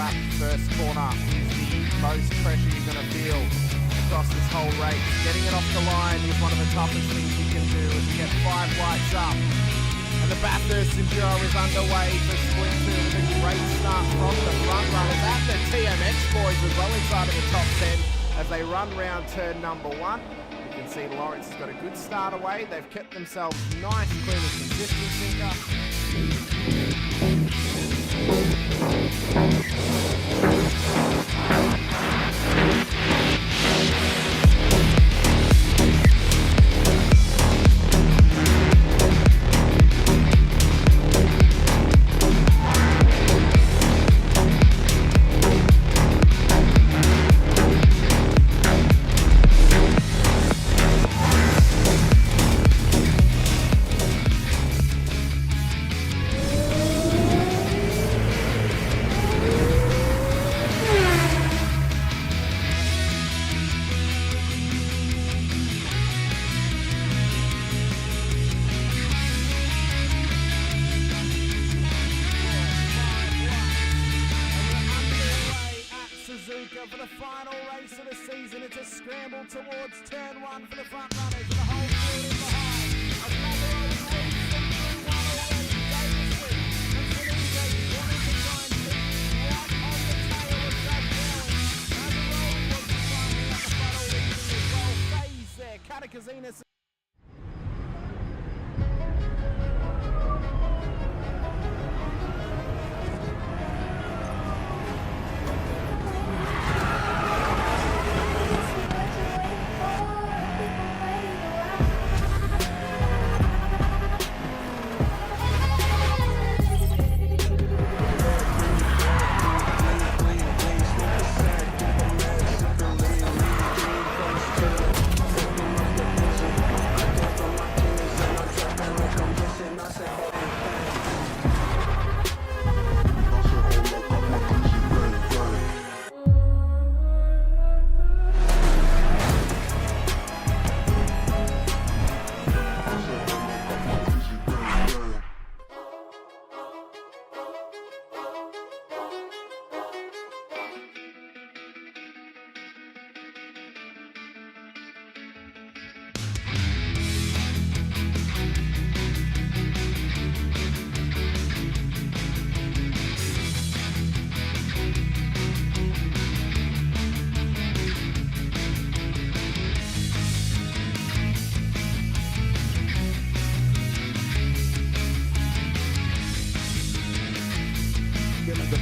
that first corner is the most pressure you're going to feel across this whole race. Getting it off the line is one of the toughest things you can do as you get 5 lights up. And the Bathurst Enduro is underway for Sprint 2 with a great start from the front runners and the TMX boys as well inside of the top 10 as they run round turn number 1. You can see Lawrence has got a good start away. They've kept themselves nice, clean and consistent, Sinka. For the final race of the season, it's a scramble towards turn 1 for the front runners and the whole field in behind. Another old race from through one already. Davison and Sinisa wanting to try and keep right on the tail of Doug Gowan. And the roll was climbing up the front already as well. Phase there, Katakazina.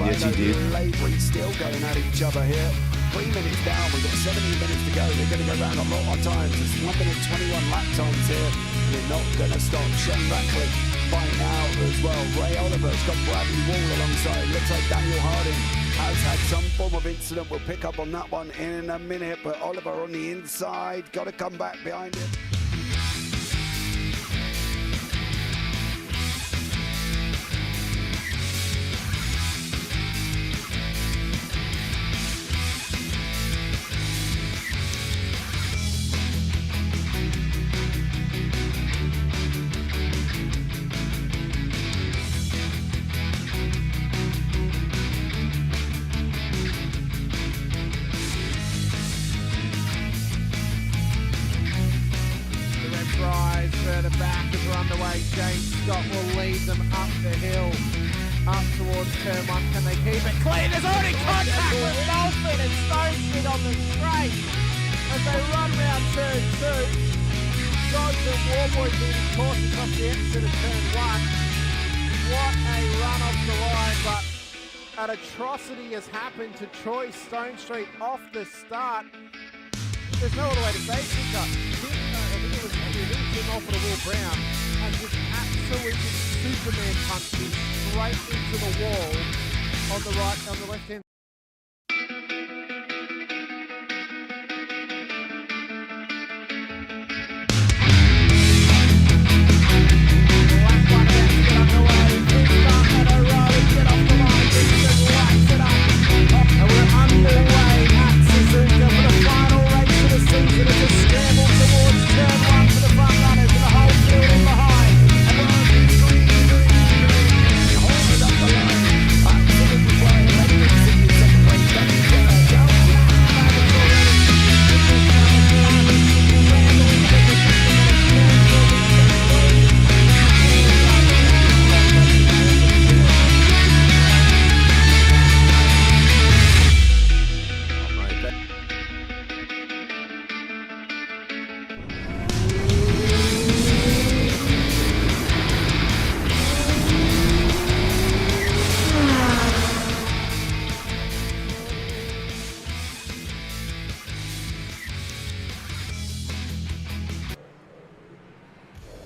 Yes, you did. Labouring still going at each other here. 3 minutes down, we've got 17 minutes to go. They're going to go round a lot of times. It's 1 minute 21 lap times here. We're not going to stop. Sean Rackley fighting out as well. Ray Oliver's got Bradley Wall alongside. Looks like Daniel Harding has had some form of incident. We'll pick up on that one in a minute. But Oliver on the inside, got to come back behind him. Further back as we're underway. James Scott will lead them up the hill, up towards turn 1. Can they keep it clean? There's already contact with Dolphin and Stone Street on the straight as they run round turn 2. Dodge and Warboy being cautious off the exit of turn 1. What a run off the line, but an atrocity has happened to Troy Stone Street off the start. There's no other way to say it, Sinka. I think it was him off of the Will Brown and just absolutely Superman punched him straight into the wall on the left hand.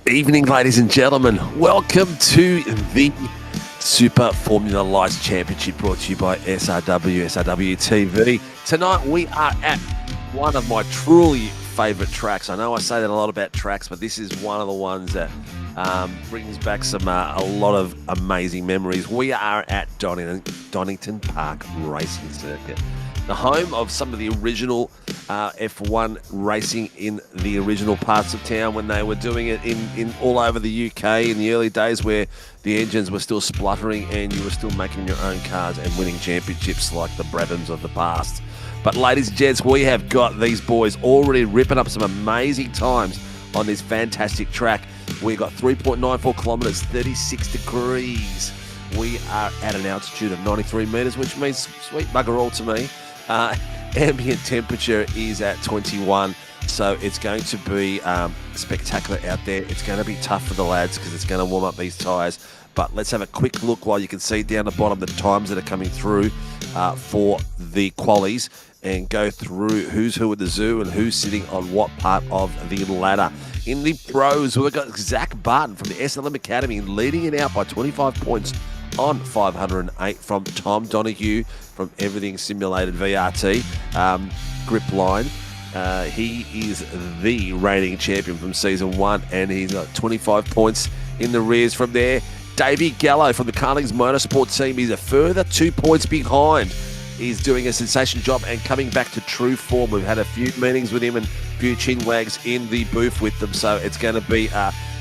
Evening, ladies and gentlemen. Welcome to the Super Formula Lights Championship, brought to you by SRW TV. Tonight we are at one of my truly favourite tracks. I know I say that a lot about tracks, but this is one of the ones that brings back a lot of amazing memories. We are at Donington Park Racing Circuit, the home of some of the original F1 racing in the original parts of town when they were doing it in all over the UK in the early days, where the engines were still spluttering and you were still making your own cars and winning championships like the Brabhams of the past. But ladies and gents, we have got these boys already ripping up some amazing times on this fantastic track. We've got 3.94 kilometres, 36 degrees. We are at an altitude of 93 metres, which means sweet bugger all to me. Ambient temperature is at 21, so it's going to be spectacular out there. It's going to be tough for the lads because it's going to warm up these tyres. But let's have a quick look while you can see down the bottom the times that are coming through for the qualies, and go through who's who at the zoo and who's sitting on what part of the ladder. In the pros, we've got Zach Barton from the SLM Academy leading it out by 25 points on 508 from Tom Donahue from Everything Simulated VRT grip line. He is the reigning champion from season 1, and he's got 25 points in the rears from there. Davey Gallo from the Carlings Motorsport team, he's a further 2 points behind. He's doing a sensational job and coming back to true form. We've had a few meetings with him and a few chin wags in the booth with them, so it's going to be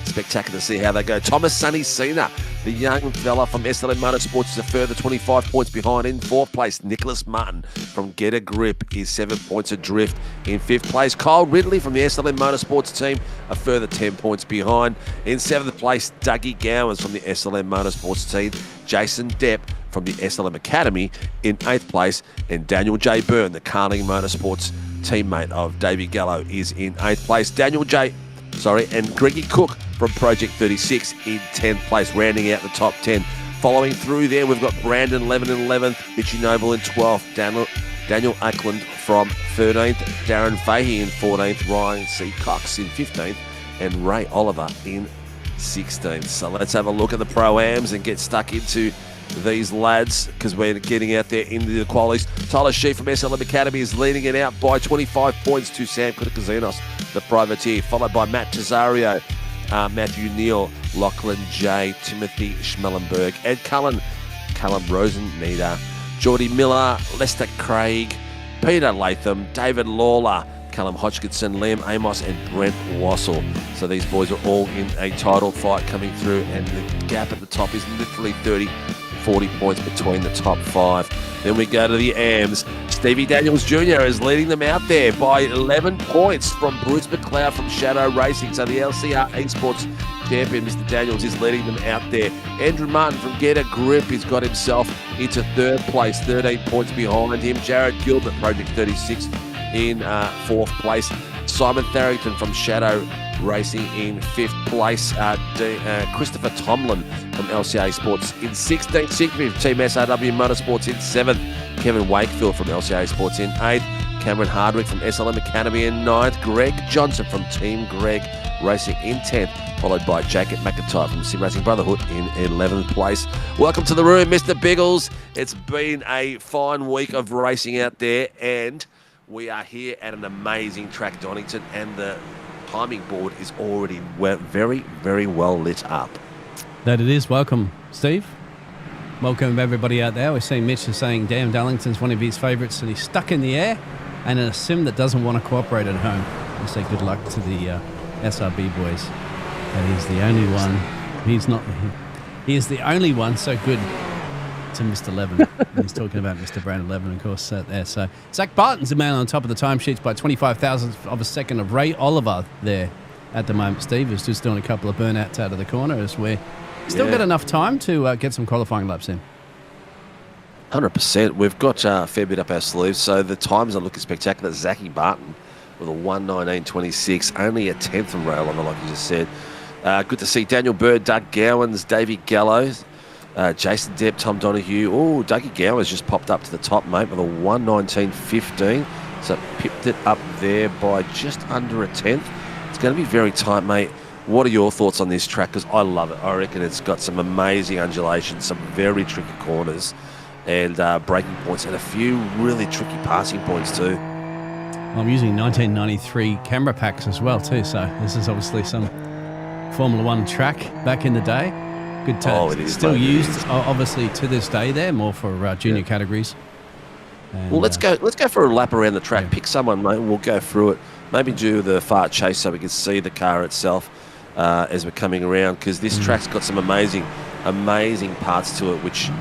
spectacular to see how they go. Thomas Sonny Cena, the young fella from SLM Motorsports, is a further 25 points behind. In 4th place, Nicholas Martin from Get a Grip is 7 points adrift. In 5th place, Kyle Ridley from the SLM Motorsports team, a further 10 points behind. In 7th place, Dougie Gowans from the SLM Motorsports team. Jason Depp from the SLM Academy in 8th place, and Daniel J. Byrne, the Carling Motorsports teammate of Davey Gallo, is in 8th place. And Greggy Cook from Project 36 in 10th place, rounding out the top 10. Following through there, we've got Brandon Levin in 11th, Mitchy Noble in 12th, Daniel Ackland from 13th, Darren Fahey in 14th, Ryan C. Cox in 15th, and Ray Oliver in 16th. So let's have a look at the Pro-Ams and get stuck into these lads, because we're getting out there into the qualies. Tyler Sheep from SLM Academy is leading it out by 25 points to Sam Kutakazinos, the privateer, followed by Matt Tesario, Matthew Neal, Lachlan J, Timothy Schmellenberg, Ed Cullen, Callum Rosennieder, Geordie Miller, Lester Craig, Peter Latham, David Lawler, Callum Hodgkinson, Liam Amos, and Brent Wassell. So these boys are all in a title fight coming through, and the gap at the top is literally 40 points between the top 5. Then we go to the AMs. Stevie Daniels Jr. is leading them out there by 11 points from Bruce McLeod from Shadow Racing. So the LCR Esports champion, Mr. Daniels, is leading them out there. Andrew Martin from Get a Grip has got himself into 3rd place, 13 points behind him. Jared Gilbert, Project 36, in 4th place. Simon Tharrington from Shadow Racing in 5th place. Christopher Tomlin from LCA Sports in 16th. Sigby from Team SRW Motorsports in 7th. Kevin Wakefield from LCA Sports in 8th. Cameron Hardwick from SLM Academy in 9th. Greg Johnson from Team Greg Racing in 10th, followed by Jacob McIntyre from Sim Racing Brotherhood in 11th place. Welcome to the room, Mr. Biggles. It's been a fine week of racing out there, and we are here at an amazing track, Donington, and the timing board is already very, very well lit up. That it is. Welcome, Steve. Welcome everybody out there. We're seeing Mitch is saying, damn, Darlington's one of his favourites, and he's stuck in the air and in a sim that doesn't want to cooperate at home. I say good luck to the SRB boys. And he's the only one. He is the only one so good to Mr. Levin. He's talking about Mr. Brandon Levin, of course, there. So Zach Barton's the man on top of the timesheets by 25 thousandths of a second of Ray Oliver there at the moment. Steve is just doing a couple of burnouts out of the corner as we're still got enough time to get some qualifying laps in. 100%. We've got a fair bit up our sleeves, so the times are looking spectacular. Zachy Barton with a 1:19.26, only a tenth from Ray Oliver, like you just said. Good to see Daniel Bird, Doug Gowans, Davey Gallows, Jason Depp, Tom Donahue. Oh, Dougie Gowans just popped up to the top, mate, with a 1:19.15. So pipped it up there by just under a tenth. It's going to be very tight, mate. What are your thoughts on this track? Because I love it. I reckon it's got some amazing undulations, some very tricky corners, and braking points, and a few really tricky passing points too. I'm using 1993 camera packs as well too, so this is obviously some Formula One track back in the day. Good time. It is, still mate, used, obviously, to this day. There, more for junior categories. And, well, let's go for a lap around the track. Yeah. Pick someone, mate, and we'll go through it. Maybe do the fart chase so we can see the car itself as we're coming around, because this track's got some amazing parts to it, which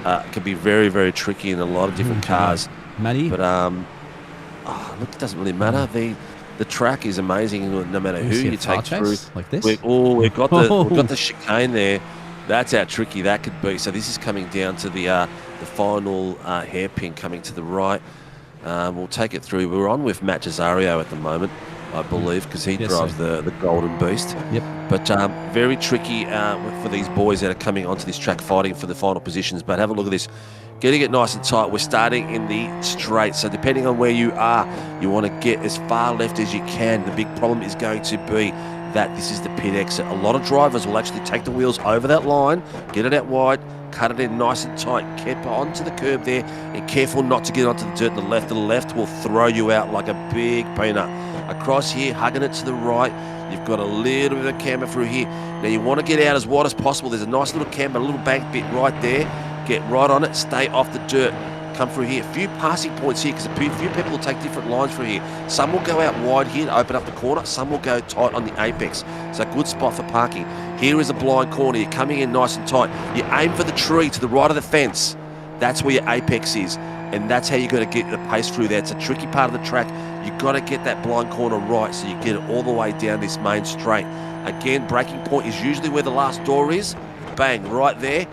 can be very, very tricky in a lot of different cars. Matty? But look, it doesn't really matter. The track is amazing no matter who you take through. Like this? We've got the chicane there. That's how tricky that could be. So this is coming down to the final hairpin coming to the right. We'll take it through. We're on with Matt Cesario at the moment, I believe, because he drives the Golden Beast. Yep. But very tricky for these boys that are coming onto this track fighting for the final positions. But have a look at this. Getting it nice and tight. We're starting in the straight. So depending on where you are, you want to get as far left as you can. The big problem is going to be that this is the pit exit. A lot of drivers will actually take the wheels over that line, get it out wide, cut it in nice and tight, keep onto the curb there, and careful not to get onto the dirt. The left will throw you out like a big peanut. Across here, hugging it to the right, you've got a little bit of camber through here. Now you want to get out as wide as possible. There's a nice little camber, a little bank bit right there. Get right on it, stay off the dirt. Come through here. A few passing points here, because a few people will take different lines through here. Some will go out wide here to open up the corner. Some will go tight on the apex. So a good spot for parking. Here is a blind corner. You're coming in nice and tight. You aim for the tree to the right of the fence. That's where your apex is. And that's how you're going to get the pace through there. It's a tricky part of the track. You've got to get that blind corner right so you get it all the way down this main straight. Again, braking point is usually where the last door is. Bang, right there.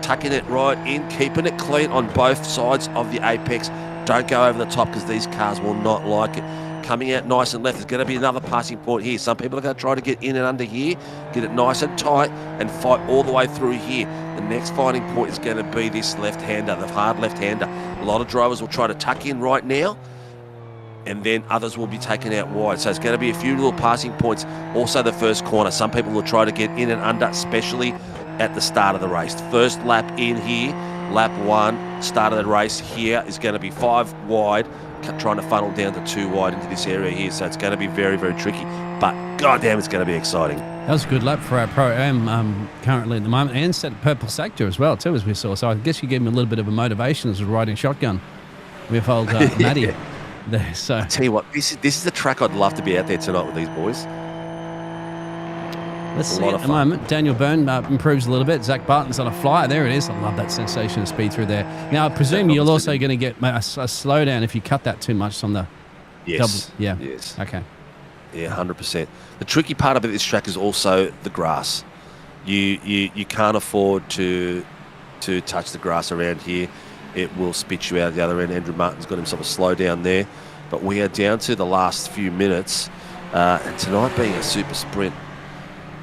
Tucking it right in, keeping it clean on both sides of the apex. Don't go over the top, because these cars will not like it. Coming out nice and left, there's going to be another passing point here. Some people are going to try to get in and under here, get it nice and tight, and fight all the way through here. The next fighting point is going to be this left-hander, the hard left-hander. A lot of drivers will try to tuck in right now, and then others will be taken out wide. So it's going to be a few little passing points. Also the first corner, some people will try to get in and under, especially at the start of the race. First lap in here, lap 1, start of the race here is going to be 5 wide, trying to funnel down to 2 wide into this area here. So it's going to be very, very tricky, but goddamn, it's going to be exciting. That was a good lap for our Pro-Am currently at the moment, and set purple sector as well too, as we saw. So I guess you gave him a little bit of a motivation as a riding shotgun with old Matty there. So I tell you what, this is the track I'd love to be out there tonight with these boys. let's see at the moment. Daniel Byrne improves a little bit. Zach Barton's on a flyer. There it is. I love that sensation of speed through there. Now, I presume you're also going to get a slowdown if you cut that too much on the yes. double. Yeah. Yes. Okay. Yeah, 100%. The tricky part about this track is also the grass. You can't afford to touch the grass around here. It will spit you out at the other end. Andrew Martin's got himself a slowdown there. But we are down to the last few minutes. And tonight being a super sprint,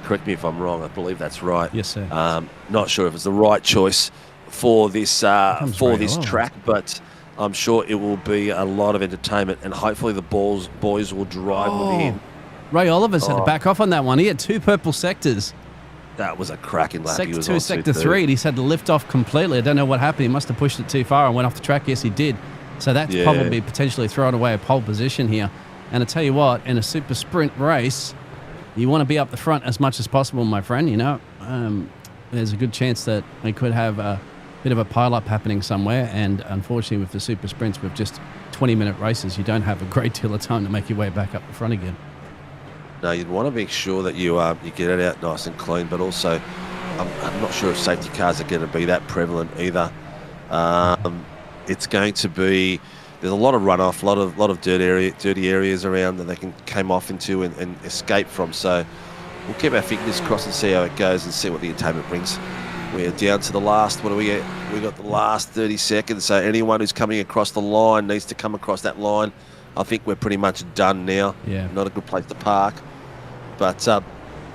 correct me if I'm wrong, I believe that's right. Yes, sir. Not sure if it's the right choice for this track, but I'm sure it will be a lot of entertainment, and hopefully the boys will drive within. Ray Oliver's had to back off on that one. He had 2 purple sectors. That was a cracking lap. Sector 2, Sector 3, and he's had to lift off completely. I don't know what happened. He must have pushed it too far and went off the track. Yes, he did. So that's probably potentially throwing away a pole position here. And I tell you what, in a super sprint race, you want to be up the front as much as possible, my friend. You know, there's a good chance that we could have a bit of a pile-up happening somewhere. And unfortunately, with the super sprints, with just 20-minute races, you don't have a great deal of time to make your way back up the front again. No, you'd want to make sure that you get it out nice and clean, but also I'm not sure if safety cars are going to be that prevalent either. It's going to be, there's a lot of runoff, a lot of dirty areas around that they can come off into and escape from. So we'll keep our fingers crossed and see how it goes and see what the entertainment brings. We're down to the last, what do we get? We got the last 30 seconds. So anyone who's coming across the line needs to come across that line. I think we're pretty much done now. Yeah. Not a good place to park. But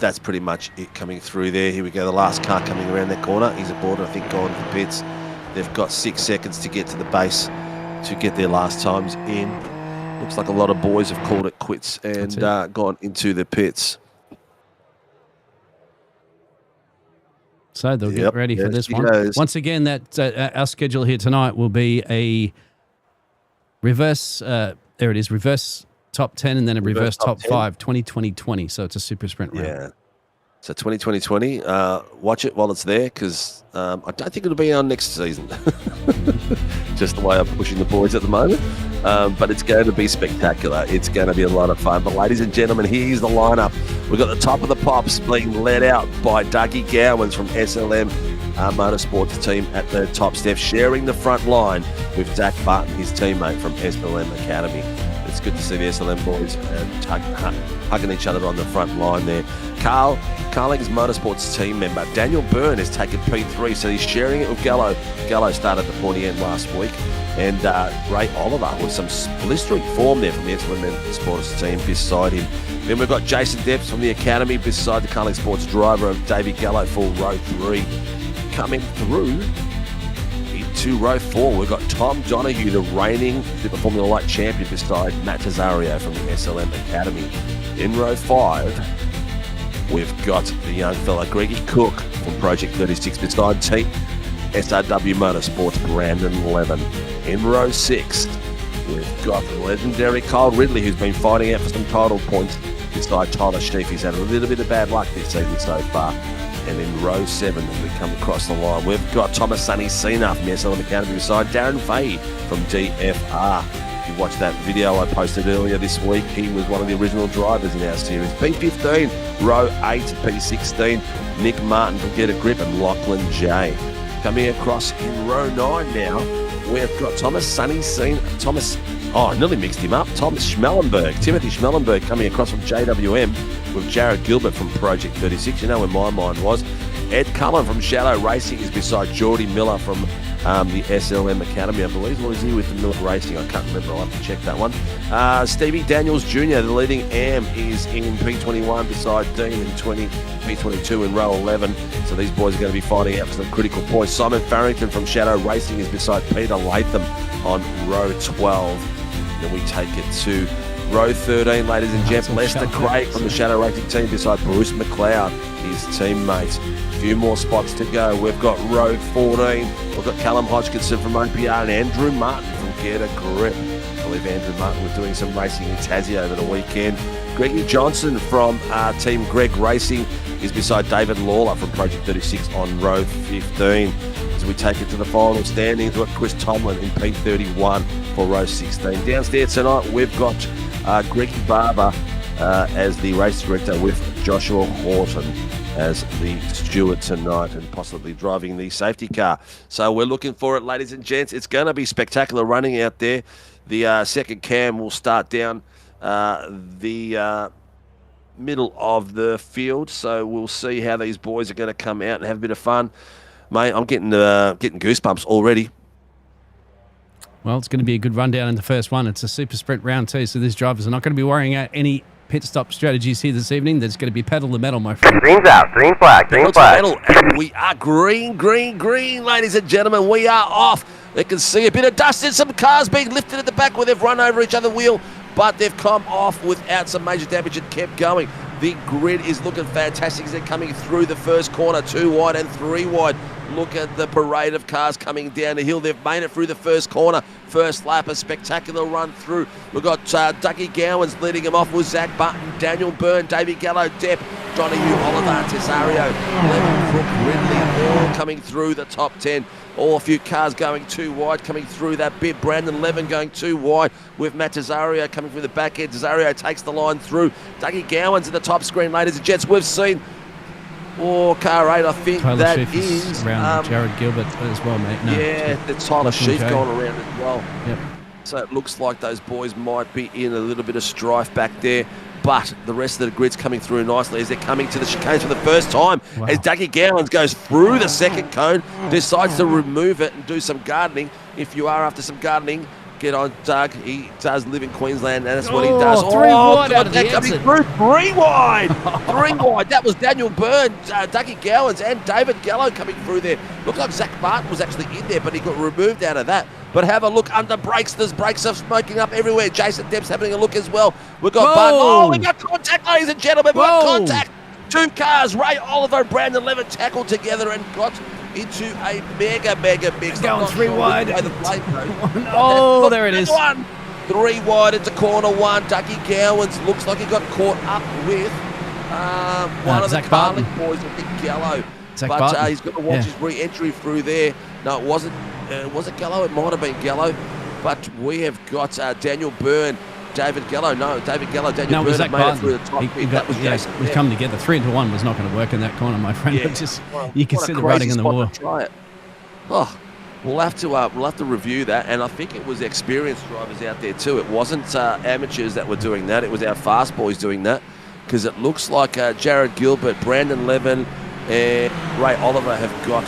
that's pretty much it coming through there. Here we go, the last car coming around that corner. He's aboard, I think, going to the pits. They've got 6 seconds to get to the base to get their last times in. Looks like a lot of boys have called it quits and gone into the pits. So they'll get ready for this one. Once again, that our schedule here tonight will be a reverse, there it is, reverse top 10 and then a reverse top 5, 20-20-20. So it's a super sprint round. Yeah. So 20-20-20, watch it while it's there because I don't think it'll be on next season. Just the way I'm pushing the boys at the moment. But it's going to be spectacular. It's going to be a lot of fun. But ladies and gentlemen, here's the lineup. We've got the top of the pops being led out by Dougie Gowans from SLM Motorsports team at the top step, sharing the front line with Zach Barton, his teammate from SLM Academy. It's good to see the SLM boys hugging each other on the front line there. Carling's Motorsports team member Daniel Byrne has taken P3, so he's sharing it with Gallo. Gallo started the pointy end last week. And Ray Oliver with some blistering form there from the SLM Sports team beside him. Then we've got Jason Depps from the Academy beside the Carling Sports driver of Davey Gallo for row 3. Coming through into row 4, we've got Tom Donahue, the reigning Super Formula Light champion, beside Matt Tesario from the SLM Academy. In row 5, we've got the young fella Greggy Cook from Project 36 beside Team SRW Motorsports Brandon Levin. In row 6, we've got the legendary Kyle Ridley, who's been fighting out for some title points beside Tyler Sheaf. He's had a little bit of bad luck this season so far. And in row 7, as we come across the line, we've got Thomas Sunny Sena from the SLM Academy beside Darren Fahey from DFR. If you watched that video I posted earlier this week, he was one of the original drivers in our series. P15, row 8, P16, Nick Martin from Get a Grip and Lachlan J. Coming across in row 9 now, we've got Thomas Sunny Sena, I nearly mixed him up. Timothy Schmellenberg coming across from JWM with Jared Gilbert from Project 36. You know where my mind was. Ed Cullen from Shadow Racing is beside Geordie Miller from the SLM Academy, I believe. Or is he with the Miller Racing? I can't remember. I'll have to check that one. Stevie Daniels Jr., the leading AM, is in P21 beside Dean in P22 in row 11. So these boys are going to be fighting out for some critical points. Simon Farrington from Shadow Racing is beside Peter Latham on row 12. Then we take it to row 13, ladies and gents. Lester Craig from the Shadow Racing team beside Bruce McLeod, his teammates. A few more spots to go. We've got row 14. We've got Callum Hodgkinson from OPR and Andrew Martin from Get a Grip. I believe Andrew Martin was doing some racing in Tassie over the weekend. Greggy Johnson from Team Greg Racing is beside David Lawler from Project 36 on row 15. As we take it to the final standings, we've got Chris Tomlin in P31 for row 16. Downstairs tonight, we've got Greggy Barber as the race director with Joshua Horton as the steward tonight and possibly driving the safety car. So we're looking for it, ladies and gents. It's going to be spectacular running out there. The second cam will start down the middle of the field, so we'll see how these boys are going to come out and have a bit of fun. Mate, I'm getting goosebumps already. Well, it's going to be a good rundown in the first one. It's a super sprint round 2, so these drivers are not going to be worrying out any pit stop strategies here this evening. There's going to be pedal the metal, my friend. Green's out. Green flag. Green flag. And we are green, ladies and gentlemen. We are off. They can see a bit of dust and some cars being lifted at the back where they've run over each other wheel, but they've come off without some major damage and kept going. The grid is looking fantastic as they're coming through the first corner, 2 wide and 3 wide. Look at the parade of cars coming down the hill. They've made it through the first corner. First lap, a spectacular run through. We've got Dougie Gowans leading them off with Zach Button, Daniel Byrne, Davey Gallo, Depp, Donahue, Oliver, Tesario, Levin, Crook, Ridley, all coming through the top 10. All a few cars going 2 wide, coming through that bit. Brandon Levin going 2 wide with Matt Tesario coming through the back end. Tesario takes the line through. Dougie Gowans in the top screen, ladies and gents. We've seen car 8, I think Tyler that Sheaf is around Jared Gilbert as well, mate. No, yeah, the Tyler Sheaf J. going around as well. Yep. So it looks like those boys might be in a little bit of strife back there. But the rest of the grid's coming through nicely as they're coming to the chicanes for the first time. Wow. As Dougie Gowans goes through the second cone, decides to remove it and do some gardening. If you are after some gardening, get on Doug. He does live in Queensland, and that's what he does. 3 wide out of the coming exit. through 3 wide. 3 wide. That was Daniel Byrne, Dougie Gowans, and David Gallo coming through there. Looked like Zach Martin was actually in there, but he got removed out of that. But have a look under brakes. There's brakes are smoking up everywhere. Jason Depp's having a look as well. We've got Bud. Oh, we got contact, ladies and gentlemen. We've got contact. Two cars, Ray Oliver and Brandon Levin tackled together and got into a mega mix. Going three wide. Oh, there it is. One. 3 wide into corner 1. Dougie Gowans looks like he got caught up with one of Zach the Carling Barton. boys, I think Gallo. Zach But Barton. he's got to watch his re-entry through there. No, it wasn't. Was it Gallo? It might have been Gallo. But we have got Daniel Byrne, David Gallo. No, David Gallo, Daniel Byrne Zach made Barton. it through the top. That was Jason. We've come together. 3-1 was not going to work in that corner, my friend. Yeah. Just, Well, you can what a see the crazy writing on the spot wall. to try it. Oh, we'll have to review that, and I think it was experienced drivers out there too. It wasn't amateurs that were doing that. It was our fast boys doing that, because it looks like Jared Gilbert, Brandon Levin, and Ray Oliver have got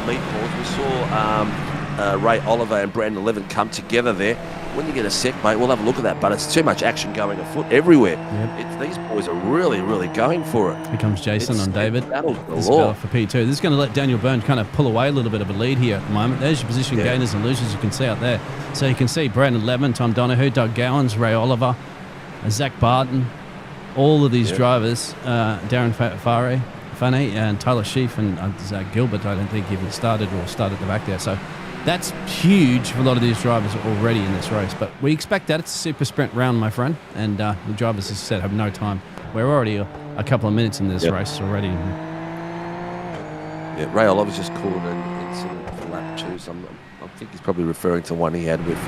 meatballs. We saw Ray Oliver and Brandon Levin come together there. When you get a sec, mate, we'll have a look at that. But it's too much action going afoot everywhere. Yep. These boys are really going for it. Here comes Jason on David. Battles This is galore. battle for P2. This is going to let Daniel Byrne kind of pull away a little bit of a lead here at the moment. There's your position gainers and losers you can see out there. So you can see Brandon Levin, Tom Donahue, Doug Gowans, Ray Oliver, Zach Barton, all of these drivers, Darren Fane and Tyler Sheaf and Zach Gilbert, I don't think even started at the back there. So that's huge for a lot of these drivers already in this race. But we expect that. It's a super sprint round, my friend. And the drivers, as I said, have no time. We're already a couple of minutes in this race already. Yeah, Ray Oliver's just called an incident for lap 2. So I think he's probably referring to one he had with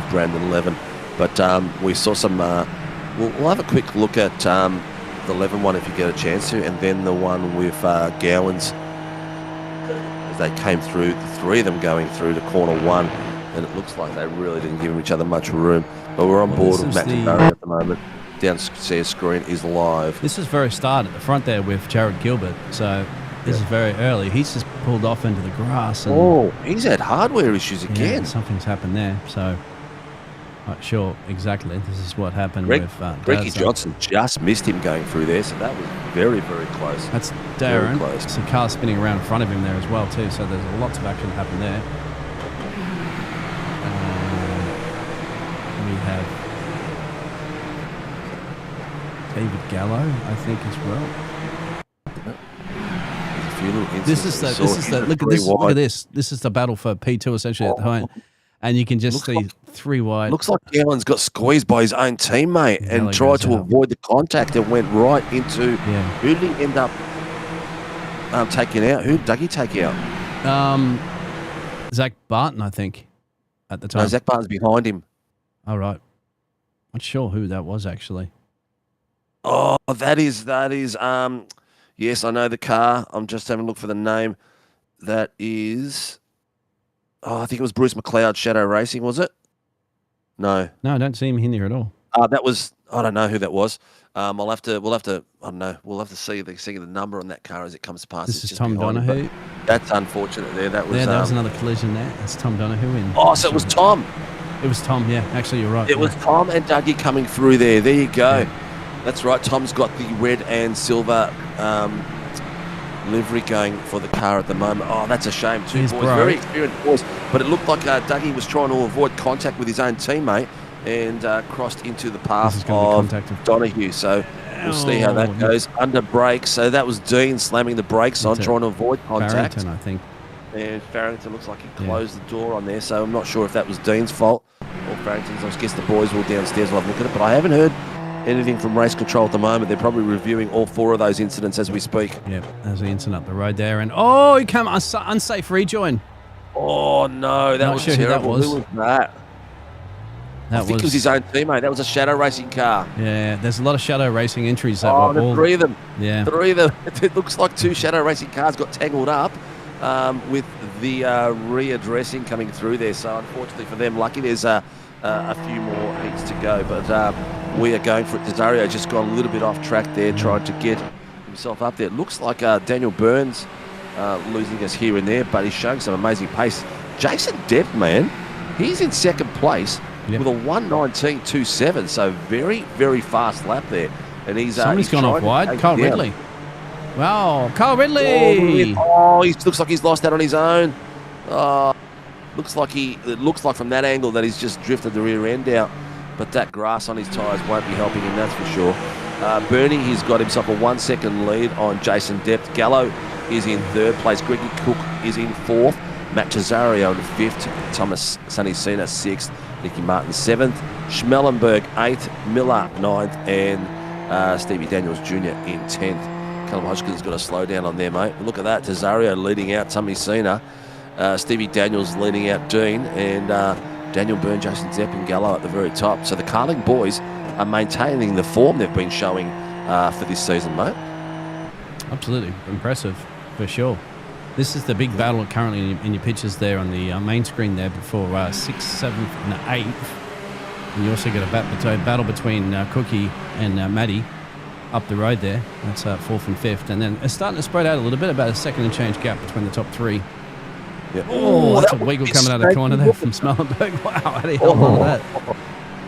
Brandon Levin. But we saw some. We'll have a quick look at the Levin one if you get a chance to, and then the one with Gowans. They came through, the 3 of them going through to corner 1, and it looks like they really didn't give each other much room. But we're on board with Matt Barry at the moment. Downstairs screen is live. This is very start at the front there with Jared Gilbert. So this is very early. He's just pulled off into the grass. And, he's had hardware issues again. Something's happened there. So not sure exactly. This is what happened with Ricky Dazza. Johnson just missed him going through there, so that was very close. That's Very Darren. close. It's a car spinning around in front of him there as well too. So there's lots of action happening there. We have David Gallo, I think, as well. There's a few little incidents This is that we saw. look at this. This is the battle for P2 essentially at the moment. And you can just see 3 wide. Looks like Gallen's got squeezed by his own teammate and Gallo tried goes to out. avoid the contact and went right into. Who did he end up taking out? Who did Dougie take out? Zach Barton, I think, at the time. No, Zach Barton's behind him. All right. Not sure who that was actually. Oh, that is. Yes, I know the car. I'm just having a look for the name. That is. Oh, I think it was Bruce McLeod, Shadow Racing, was it? No. No, I don't see him in there at all. That was. I don't know who that was. We'll have to. I don't know. We'll have to see the number on that car as it comes past. This It's is just Tom behind him, Donahue. but that's unfortunate. That was another collision there. That's Tom Donahue in. Oh, so it was Tom. It was Tom, yeah. Actually, you're right. It was Tom and Dougie coming through there. There you go. That's right. Tom's got the red and silver livery going for the car at the moment. Oh, that's a shame. Two He's boys, broke. very experienced boys. But it looked like Dougie was trying to avoid contact with his own teammate and crossed into the path of Donahue. So we'll see how that goes. Under brakes. So that was Dean slamming the brakes on, trying to avoid contact. Farrington, I think. And Farrington looks like he closed the door on there, so I'm not sure if that was Dean's fault or Farrington's. I guess the boys will downstairs will have a look at it, but I haven't heard anything from race control at the moment. They're probably reviewing all 4 of those incidents as we speak. Yep, there's the incident up the road there, and he came unsafe rejoin. Oh no, that was terrible. Who was that? I think it was his own teammate. That was a Shadow Racing car. Yeah, there's a lot of Shadow Racing entries. That Oh, were all, 3 of them. Yeah. 3 of them. It looks like 2 Shadow Racing cars got tangled up with the readdressing coming through there. So unfortunately for them, lucky there's a few more heats to go. But we are going for it. Desario just got a little bit off track there, trying to get himself up there. It looks like Daniel Burns losing us here and there, but he's showing some amazing pace. Jason Depp, man, he's in second place with a 1:19.27, so very, very fast lap there. And somebody's gone off wide. Kyle Ridley. Wow, Kyle Ridley. He looks like he's lost out on his own. It looks like from that angle that he's just drifted the rear end out. But that grass on his tyres won't be helping him, that's for sure. Bernie, he's got himself a 1 second lead on Jason Dept. Gallo is in third place. Greggy Cook is in fourth. Matt Cesario in fifth. Thomas Sonny Cena sixth. Nicky Martin seventh. Schmellenberg eighth. Miller ninth. And Stevie Daniels Jr. in 10th. Callum Hodgkins got to slow down on there, mate. Look at that. Cesario leading out Tommy Cena. Stevie Daniels leading out Dean. And Daniel Byrne, Jason Depp and Gallo at the very top. So the Carling boys are maintaining the form they've been showing for this season, mate. Absolutely. Impressive, for sure. This is the big battle currently in your pictures there on the main screen there before 6th, 7th and 8th. And you also got a battle between Cookie and Maddie up the road there. That's 4th and 5th. And then it's starting to spread out a little bit, about a second and change gap between the top three. Yeah. Oh, that's a wiggle coming out of the corner there from Smellenberg. Wow, how do you hold on to that?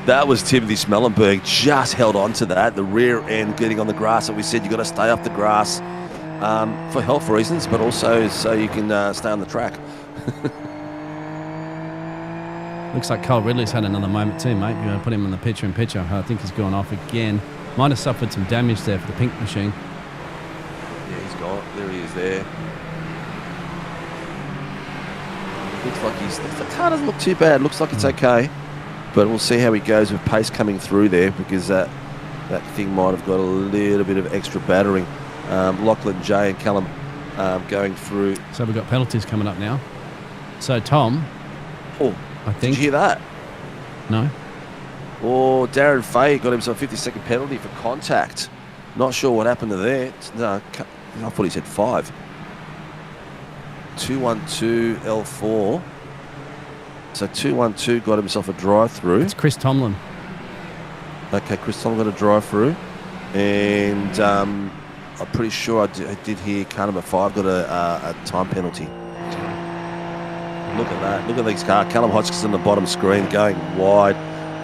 That was Timothy Smellenberg, just held on to that. The rear end getting on the grass. And we said you've got to stay off the grass for health reasons, but also so you can stay on the track. Looks like Cole Ridley's had another moment too, mate. You're going to put him in the picture-in-picture. I think he's gone off again. Might have suffered some damage there for the pink machine. Yeah, he's gone. There he is there. Looks like the car doesn't look too bad. Looks like it's okay. But we'll see how he goes with pace coming through there, because that thing might have got a little bit of extra battering. Lachlan J and Callum going through. So we've got penalties coming up now. So Tom, I think. Did you hear that? No. Oh, Darren Fay got himself a 50-second penalty for contact. Not sure what happened to there. No, I thought he said 5. 212 L4. So 212 got himself a drive-through. It's Chris Tomlin. Okay, Chris Tomlin got a drive-through. And I'm pretty sure I did hear car number 5 got a time penalty. Look at that. Look at these cars. Callum Hodgkins on the bottom screen going wide.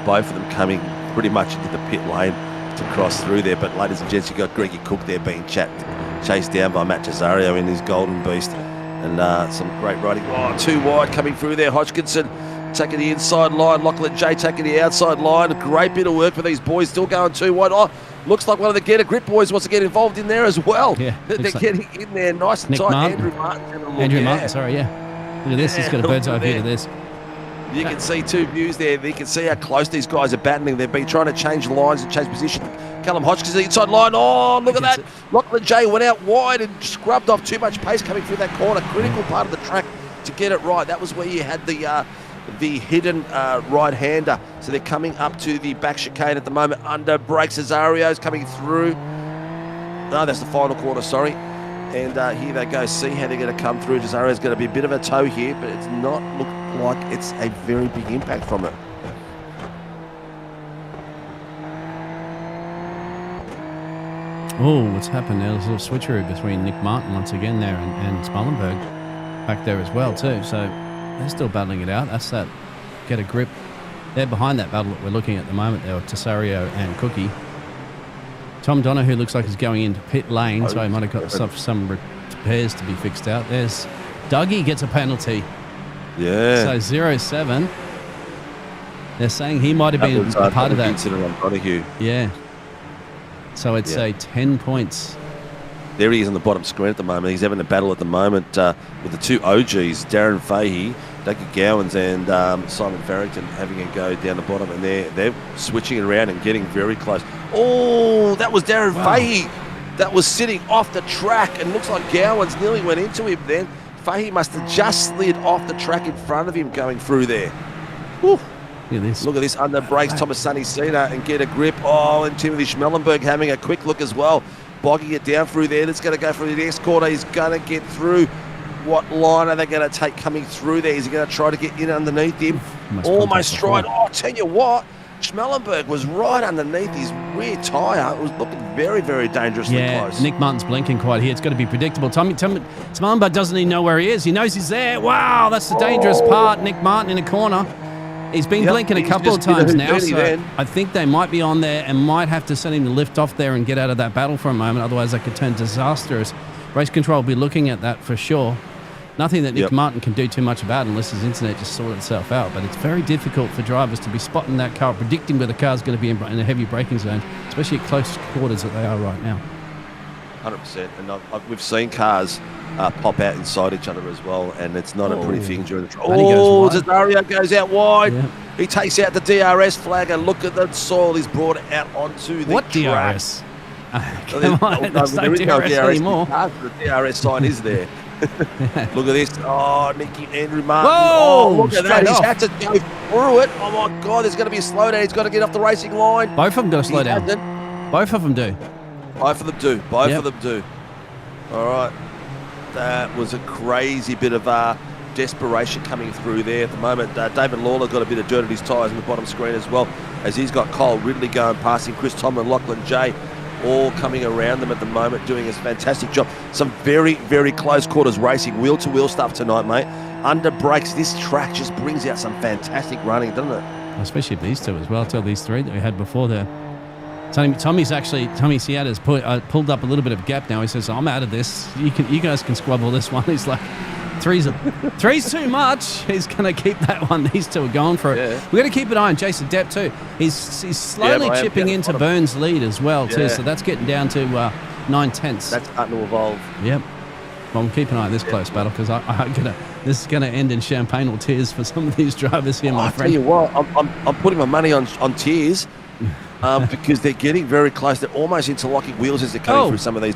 Both of them coming pretty much into the pit lane to cross through there. But ladies and gents, you've got Greggy Cook there being chased down by Matt Cesario in his golden beast. And some great riding. Oh, too wide coming through there. Hodgkinson taking the inside line. Lachlan J taking the outside line. A great bit of work for these boys. Still going too wide. Oh, looks like one of the Get a Grip boys wants to get involved in there as well. Yeah, they're getting in there nice and Nick tight. Martin. Andrew Martin. Martin, sorry, yeah. Look at this. He's got a bird's eye view to this. You can see two views there. You can see how close these guys are battling. They've been trying to change lines and change position. Callum Hodgkins, the inside line. Oh, look at that. Lachlan J went out wide and scrubbed off too much pace coming through that corner. Critical part of the track to get it right. That was where you had the hidden right-hander. So they're coming up to the back chicane at the moment. Under brake, Cesario's coming through. No, that's the final quarter, sorry. And here they go. See how they're going to come through. Cesario's going to be a bit of a tow here, but it's not look like it's a very big impact from it. Oh, what's happened there? There's a little switcheroo between Nick Martin once again there and Smallenberg back there as well too. So they're still battling it out. That's that Get a Grip. They're behind that battle that we're looking at the moment there with Cesario and Cookie. Tom Donahue looks like he's going into pit lane, so he might have got some repairs to be fixed out. There's Dougie gets a penalty. Yeah. So 0-7. They're saying he might have been a part of that incident on Donahue. Yeah. So it's a 10 points. There he is on the bottom screen at the moment. He's having a battle at the moment with the two OGs, Darren Fahey, Dougie Gowans, and Simon Farrington having a go down the bottom, and they're switching it around and getting very close. Oh, that was Darren Fahey. That was sitting off the track, and looks like Gowans nearly went into him then. Fahey must have just slid off the track in front of him going through there. Whew. Look at this under brakes, Thomas Sonny Cena and Get a Grip. Oh, and Timothy Schmellenberg having a quick look as well. Bogging it down through there. That's going to go for the next quarter. He's going to get through. What line are they going to take coming through there? Is he going to try to get in underneath him? Almost tried. Oh, I'll tell you what. Schmellenberg was right underneath his rear tyre. It was looking very, very dangerously close. Nick Martin's blinking quite here. It's got to be predictable. Schmellenberg doesn't even know where he is. He knows he's there. Wow, that's the dangerous part. Nick Martin in a corner. He's been blinking a couple of times now, so I think they might be on there and might have to send him to lift off there and get out of that battle for a moment. Otherwise, that could turn disastrous. Race control will be looking at that for sure. Nothing that Nick Martin can do too much about unless his internet just sorted itself out. But it's very difficult for drivers to be spotting that car, predicting where the car's going to be in a heavy braking zone, especially at close quarters that they are right now. 100%. And we've seen cars pop out inside each other as well, and it's not a pretty thing during the trial. Oh, Cesario goes out wide. Yeah. He takes out the DRS flag, and look at the soil he's brought out onto the What track. DRS? Come on, there's no DRS anymore. The DRS sign is there. Look at this. Oh, Andrew Martin. Whoa, oh, look at that. He's had to go through it. Oh, my God. There's going to be a slowdown. He's got to get off the racing line. Both of them got to slow down. Both of them do. Both of them do. Both of them do. All right. That was a crazy bit of desperation coming through there at the moment. David Lawler got a bit of dirt on his tyres in the bottom screen as well, as he's got Kyle Ridley going past him, Chris Tomlin, Lachlan J, all coming around them at the moment, doing a fantastic job. Some very, very close quarters racing, wheel-to-wheel stuff tonight, mate. Under brakes, this track just brings out some fantastic running, doesn't it? Especially these two as well, these three that we had before there. Tommy Siada's pulled up a little bit of a gap now. He says, I'm out of this. You guys can squabble this one. He's like, three's too much. He's going to keep that one. These two are going for it. Yeah. We've got to keep an eye on Jason Depp too. He's slowly chipping into Burns' lead as well too. So that's getting down to 9/10. That's starting to evolve. Yep. Well, we'll keep an eye on this close battle because this is going to end in champagne or tears for some of these drivers here, my friend. I tell you what, I'm putting my money on tears. Because they're getting very close. They're almost interlocking wheels as they're coming through some of these.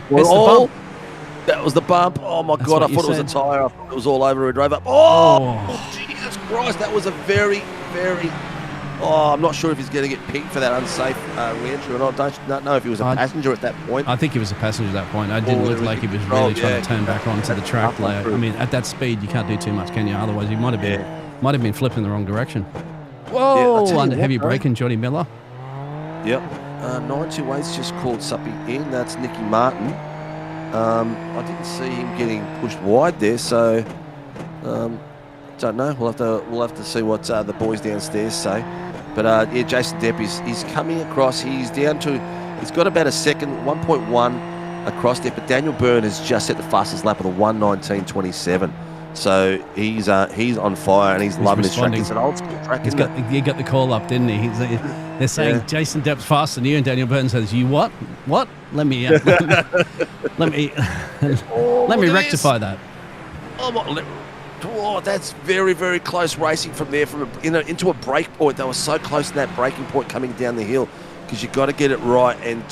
That was the bump. Oh, my God. I thought it was a tyre. I thought it was all over. It drove up. Oh, Jesus Christ. That was a very, very... Oh, I'm not sure if he's going to get picked for that unsafe re-entry or not. Don't know if he was a passenger at that point. I think he was a passenger at that point. It didn't look like he was really trying to turn back onto the track. I mean, at that speed, you can't do too much, can you? Otherwise, he might have been flipping the wrong direction. Whoa! Under heavy braking, Jody Miller. Yep. 928's just called something in. That's Nicky Martin. I didn't see him getting pushed wide there, so don't know. We'll have to see what the boys downstairs say. But Jason Depp is coming across. He's down to. He's got about a second, 1.1 across there. But Daniel Byrne has just set the fastest lap of the 1:19.27. So he's on fire and he's loving this track. It's an old school track, isn't it? He got the call up, didn't he? They're saying Jason Depp's faster than you, and Daniel Burton says, "You what? What? Let me rectify that." Oh, that's very, very close racing from there, into a break point. They were so close to that breaking point coming down the hill, because you've got to get it right and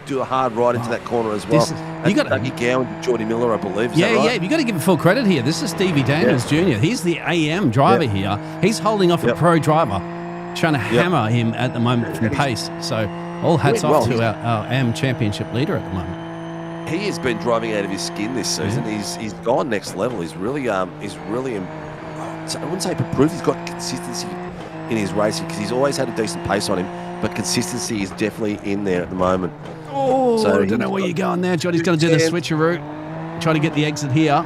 do a hard ride into that corner as well. You got Dougie Gowan and Geordie Miller, I believe. Yeah. You got to give him full credit here. This is Stevie Daniels Jr. He's the AM driver here. He's holding off a pro driver, trying to hammer him at the moment from pace. So all hats off to our AM championship leader at the moment. He has been driving out of his skin this season. He's gone next level. He's really I wouldn't say improved. He's got consistency in his racing, because he's always had a decent pace on him, but consistency is definitely in there at the moment. Oh, so I don't know where you're going there, Johnny's going to do the switcheroo, try to get the exit here.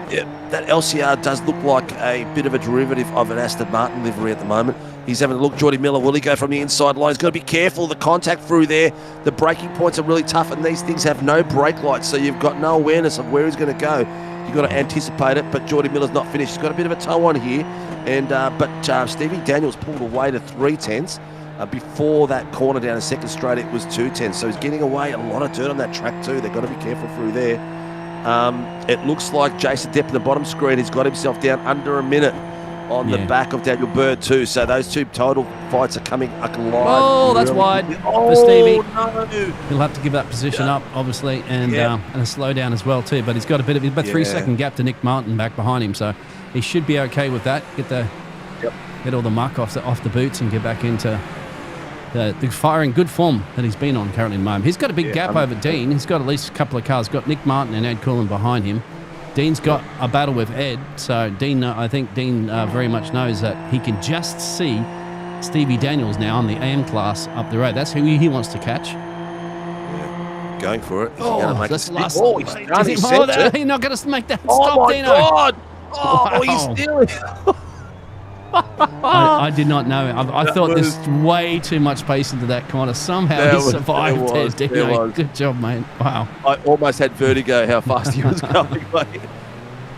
Yeah, that LCR does look like a bit of a derivative of an Aston Martin livery at the moment. He's having a look. Geordie Miller, will he go from the inside line? He's got to be careful. The contact through there, the braking points are really tough, and these things have no brake lights, so you've got no awareness of where he's going to go. You've got to anticipate it, but Geordie Miller's not finished. He's got a bit of a toe on here, and but Stevie Daniels pulled away to 3/10. Before that corner down a second straight, it was 2/10. So he's getting away a lot of dirt on that track too. They've got to be careful through there. It looks like Jason Depp in the bottom screen has got himself down under a minute on the back of Daniel Bird too. So those two total fights are coming alive. Oh, that's wide for Stevie. No. He'll have to give that position up, obviously, and a slow down as well too. But he's got a bit of about 3-second gap to Nick Martin back behind him, so he should be okay with that. Get all the muck off the boots and get back into the firing good form that he's been on currently at the moment. He's got a big gap over Dean. He's got at least a couple of cars. Got Nick Martin and Ed Coolin behind him. Dean's got a battle with Ed, so Dean, I think Dean very much knows that he can just see Stevie Daniels now on the AM class up the road. That's who he wants to catch. Yeah, going for it. That's the last. He's not going to make that stop, Dino. Oh, my God. Oh, he's stealing. I did not know. I thought there's way too much pace into that corner. Somehow he survived there, Dino. Good job, mate. Wow. I almost had vertigo how fast he was going, mate.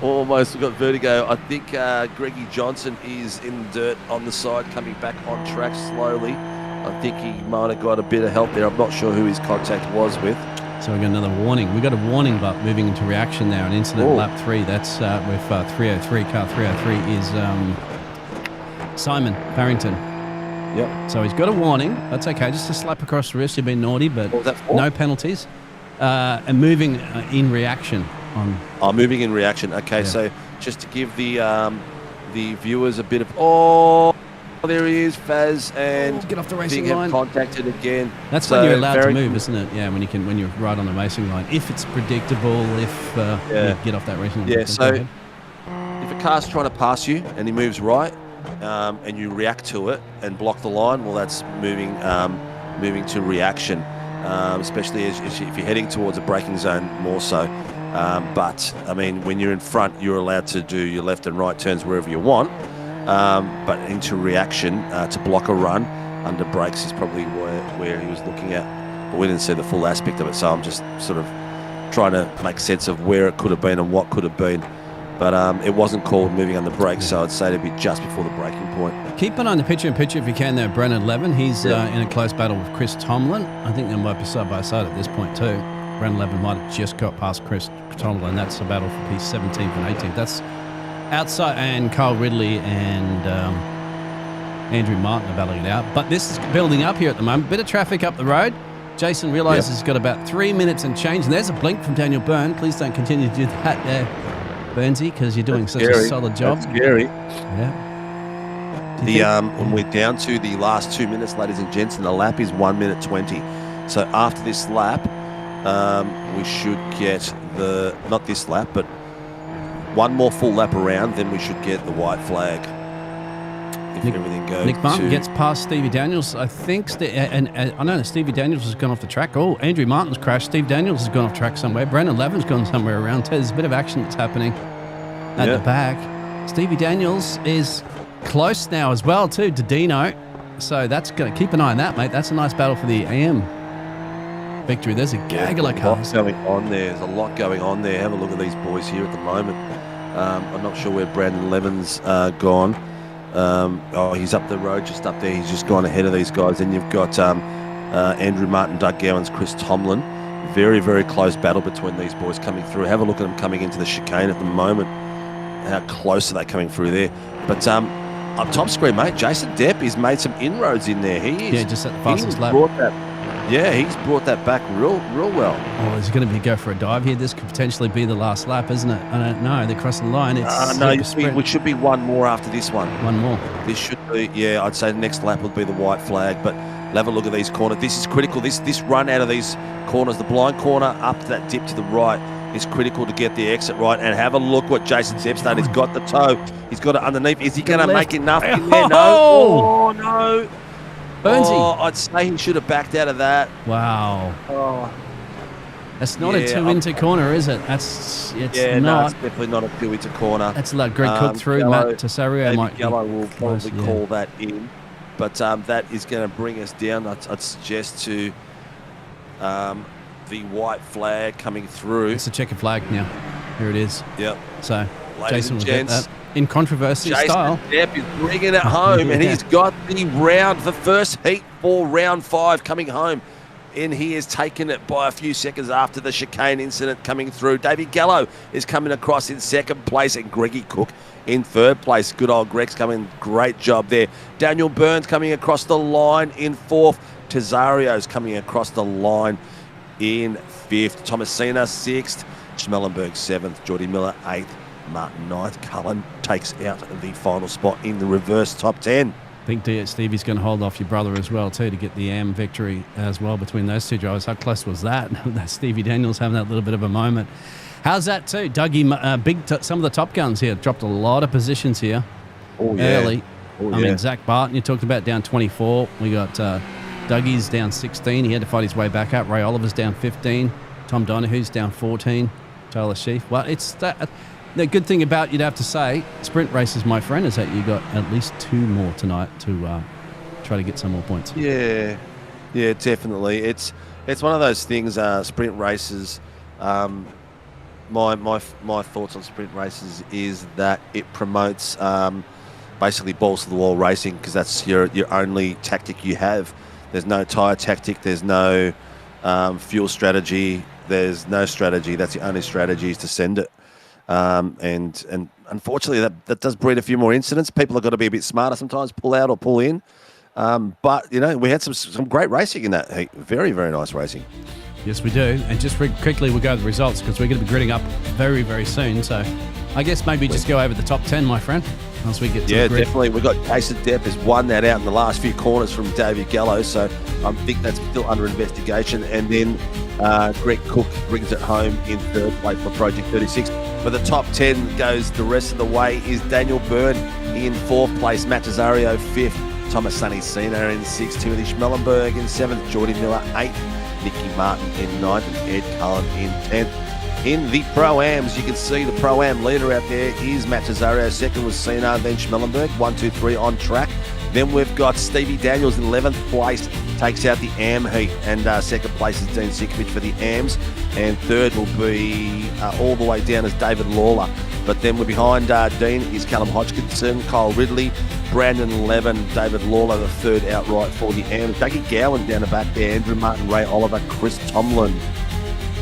almost got vertigo. I think Greggy Johnson is in the dirt on the side, coming back on track slowly. I think he might have got a bit of help there. I'm not sure who his contact was with. So we got another warning. We got a warning, but moving into reaction now. An incident lap 3. That's with 303. Car 303 is Simon Barrington. Yep. So he's got a warning. That's okay. Just a slap across the wrist. You've been naughty, but What was that for? no penalties. And moving in reaction on. Oh, moving in reaction. Okay, Yeah. so just to give the viewers a bit of there he is, Faz, and Get off the racing being line. contacted again. That's So when you're allowed to very- move, isn't it? Yeah, when you're right on the racing line. If it's predictable, if you get off that racing line. Yeah, Go so ahead. if a car's trying to pass you and he moves right, and you react to it and block the line, well, that's moving to reaction, especially if you're heading towards a braking zone more so. But, I mean, when you're in front, you're allowed to do your left and right turns wherever you want. But into reaction to block a run under brakes is probably where he was looking at. But we didn't see the full aspect of it, so I'm just sort of trying to make sense of where it could have been and what could have been. But it wasn't called moving on the brakes, so I'd say it'd be just before the braking point. Keep an eye on the picture-in-picture if you can there, Brennan Levin. He's in a close battle with Chris Tomlin. I think they might be side-by-side at this point too. Brennan Levin might have just got past Chris Tomlin. That's a battle for P17th and 18th. That's outside, and Carl Ridley and Andrew Martin are battling it out. But this is building up here at the moment. Bit of traffic up the road. Jason realises he's got about 3 minutes and change. And there's a blink from Daniel Byrne. Please don't continue to do that there, Burnsy, because you're doing such a solid job. That's scary. Yeah. When we're down to the last 2 minutes, ladies and gents, and the lap is 1 minute 20. So after this lap, we should get not this lap, but one more full lap around, then we should get the white flag. If everything goes. Nick Martin gets past Stevie Daniels. I think, and I know Stevie Daniels has gone off the track. Oh, Andrew Martin's crashed. Steve Daniels has gone off track somewhere. Brendan Levin's gone somewhere around. There's a bit of action that's happening at the back. Stevie Daniels is close now as well too to Dino. So that's going to keep an eye on that, mate. That's a nice battle for the AM victory. There's a gaggle of cars. There's a lot going on there. Have a look at these boys here at the moment. I'm not sure where Brandon Levin's gone. He's up the road, just up there. He's just gone ahead of these guys. Then you've got Andrew Martin, Doug Gowans, Chris Tomlin. Very, very close battle between these boys coming through. Have a look at them coming into the chicane at the moment. How close are they coming through there? But up top screen, mate, Jason Depp has made some inroads in there. He is. Yeah, just at the fastest lap. He's brought that back real well. Oh, is it going to go for a dive here? This could potentially be the last lap, isn't it? I don't know. They're crossing the line. It's No, super sprint. we should be one more after this one. One more. This should be, I'd say the next lap would be the white flag. But have a look at these corners. This is critical. This run out of these corners, the blind corner up to that dip to the right, is critical to get the exit right. And have a look what Jason Depp's done. He's got the toe. He's got it underneath. Is he going to make enough in there? No. Oh, no. Burnsy. Oh, I'd say he should have backed out of that. Wow. Oh. That's not a two-into corner, is it? It's No, not. it's definitely not a two-into corner. That's like Greg Cook through. Gallo, Matt Tesario might Gallo will probably close, call that in. But that is going to bring us down, I'd suggest, to the white flag coming through. It's a checkered flag now. Here it is. Yep. So Ladies Jason and will get gents, that in controversy Jason style. Depp is bringing it home, and he's got the first heat for round 5 coming home. And he has taken it by a few seconds after the chicane incident coming through. Davey Gallo is coming across in second place, and Greggy Cook in third place. Good old Greg's coming. Great job there. Daniel Burns coming across the line in 4th. Tesario's coming across the line in 5th. Thomasina 6th. Schmellenberg 7th. Geordie Miller 8th. Martin 9th. Cullen takes out the final spot in the reverse top 10. I think Stevie's going to hold off your brother as well too to get the AM victory as well between those two drivers. How close was that? Stevie Daniels having that little bit of a moment. How's that too? Dougie, some of the top guns here dropped a lot of positions here early. I mean, Zach Barton, you talked about down 24. We got Dougie's down 16. He had to fight his way back up. Ray Oliver's down 15. Tom Donahue's down 14. Taylor Sheaf. Well, it's that. The good thing about, you'd have to say, sprint races, my friend, is that you got at least 2 more tonight to try to get some more points. Yeah, definitely. It's one of those things. Sprint races, my thoughts on sprint races is that it promotes basically balls to the wall racing, because that's your only tactic you have. There's no tyre tactic. There's no fuel strategy. There's no strategy. That's the only strategy, is to send it. And unfortunately, that does breed a few more incidents. People have got to be a bit smarter sometimes, pull out or pull in. But, we had some great racing in that heat. Very, very nice racing. Yes, we do. And just quickly, we'll go to the results, because we're going to be gridding up very, very soon. So I guess maybe just go over the top 10, my friend, once we get to the grid. Definitely. We've got Jason Depp has won that out in the last few corners from David Gallo. So I think that's still under investigation. And then Greg Cook brings it home in third place for Project 36. For the top 10 goes the rest of the way is Daniel Byrne in fourth place, Matt Tesario fifth, Thomas Sunny Sena in sixth, Timothy Schmellenberg in seventh, Jordy Miller eighth, Nicky Martin in ninth, and Ed Cullen in 10th. In the Pro-Ams, you can see the Pro-Am leader out there is Matt Tesario. Second was Sena, then Schmellenberg. 1, 2, 3 on track. Then we've got Stevie Daniels in 11th place, takes out the Am heat. And second place is Dean Sinkovich for the Ams. And third will be all the way down as David Lawler. But then we're behind Dean is Callum Hodgkinson, Kyle Ridley, Brandon 11, David Lawler the third outright for the Ams. Dougie Gowan down the back there, Andrew Martin, Ray Oliver, Chris Tomlin.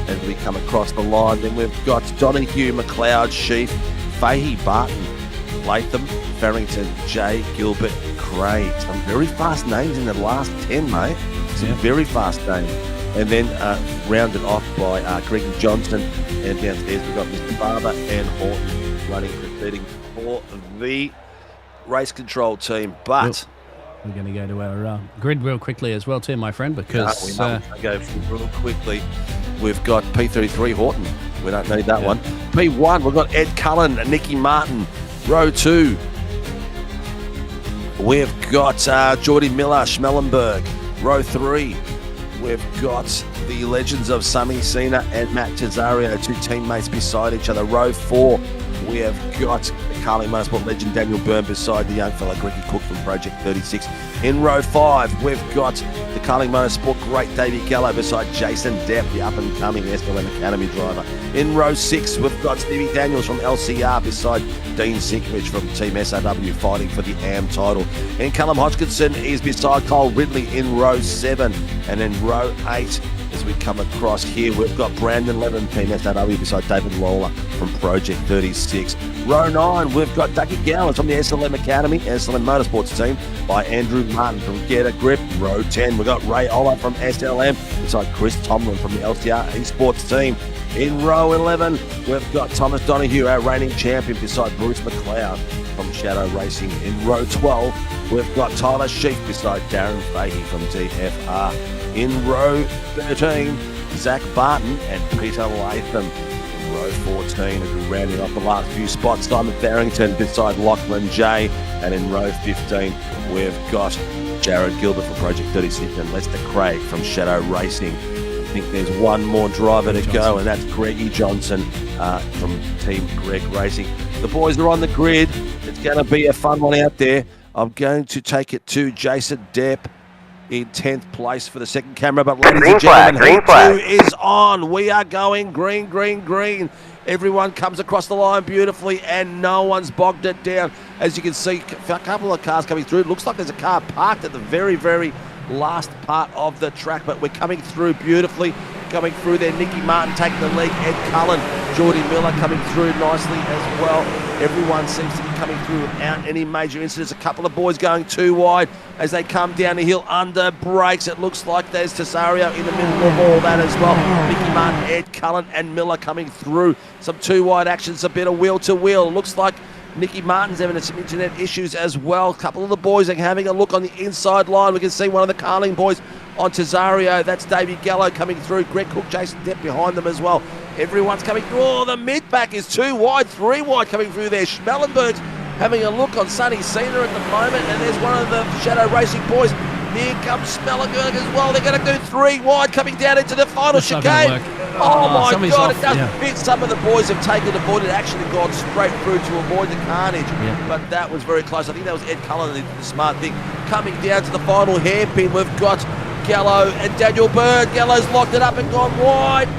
As we come across the line, then we've got Donahue, McLeod, Sheaf, Fahey, Barton, Latham, Farrington, Jay, Gilbert, Craig. Some very fast names in the last 10, mate. Some very fast names. And then rounded off by Greg Johnston. And downstairs we've got Mr. Barber and Horton running, competing for the race control team. But we're going to go to our grid real quickly as well too, my friend, because we go real quickly. We've got P33 Horton. We don't need that one. P1, we've got Ed Cullen and Nicky Martin. Row 2, we've got Jordy Miller, Schmellenberg. Row 3, we've got the legends of Sunny Sena and Matt Tesario, two teammates beside each other. Row 4, we have got the Carling Motorsport legend Daniel Byrne beside the young fella Greggy Cook from Project 36. In row 5, we've got the Carling Motorsport great Davey Gallo beside Jason Depp, the up-and-coming SFL Academy driver. In row 6, we've got Stevie Daniels from LCR beside Dean Sinkovich from Team SRW fighting for the AM title. And Callum Hodgkinson is beside Cole Ridley in row 7. And then row 8, as we come across here, we've got Brandon Levin, Team SRW beside David Lawler from Project 36. Row 9, we've got Dougie Gowans from the SLM Academy, SLM Motorsports team by Andrew Martin from Get a Grip. Row 10, we've got Ray Oller from SLM beside Chris Tomlin from the LCR Esports team. In row 11, we've got Thomas Donahue, our reigning champion, beside Bruce McLeod from Shadow Racing. In row 12, we've got Tyler Sheep beside Darren Fahey from TFR. In row 13, Zach Barton and Peter Latham. In row 14, as we rounding off the last few spots, Simon Farrington beside Lachlan J. And in row 15, we've got Jared Gilbert from Project 36 and Lester Craig from Shadow Racing. I think there's one more driver to go, and that's Greggy Johnson from Team Greg Racing. The boys are on the grid. It's going to be a fun one out there. I'm going to take it to Jason Depp in 10th place for the second camera. But ladies and gentlemen, Heat 2 is on. We are going green, green, green. Everyone comes across the line beautifully, and no one's bogged it down. As you can see, a couple of cars coming through. It looks like there's a car parked at the very, very last part of the track, but we're coming through beautifully. Coming through there, Nicky Martin taking the lead, Ed Cullen, Jordy Miller coming through nicely as well. Everyone seems to be coming through without any major incidents. A couple of boys going too wide as they come down the hill under brakes. It looks like there's Tesario in the middle of all that as well. Nicky Martin, Ed Cullen and Miller coming through. Some too wide actions, a bit of wheel to wheel. Looks like Nicky Martin's having some internet issues as well. A couple of the boys are having a look on the inside line. We can see one of the Carling boys on Tesario. That's Davey Gallo coming through. Greg Cook, Jason Depp behind them as well. Everyone's coming through. Oh, the mid-back is too wide. 3 wide coming through there. Schmellenberg's having a look on Sunny Sena at the moment. And there's one of the Shadow Racing boys. Here comes Schmellenberg as well. They're going to do 3 wide coming down into the final chicane. Oh my God, it doesn't fit. Some of the boys have taken the board and actually gone straight through to avoid the carnage. But that was very close. I think that was Ed Cullen, the smart thing. Coming down to the final hairpin, we've got Gallo and Daniel Byrne. Gallo's locked it up and gone wide.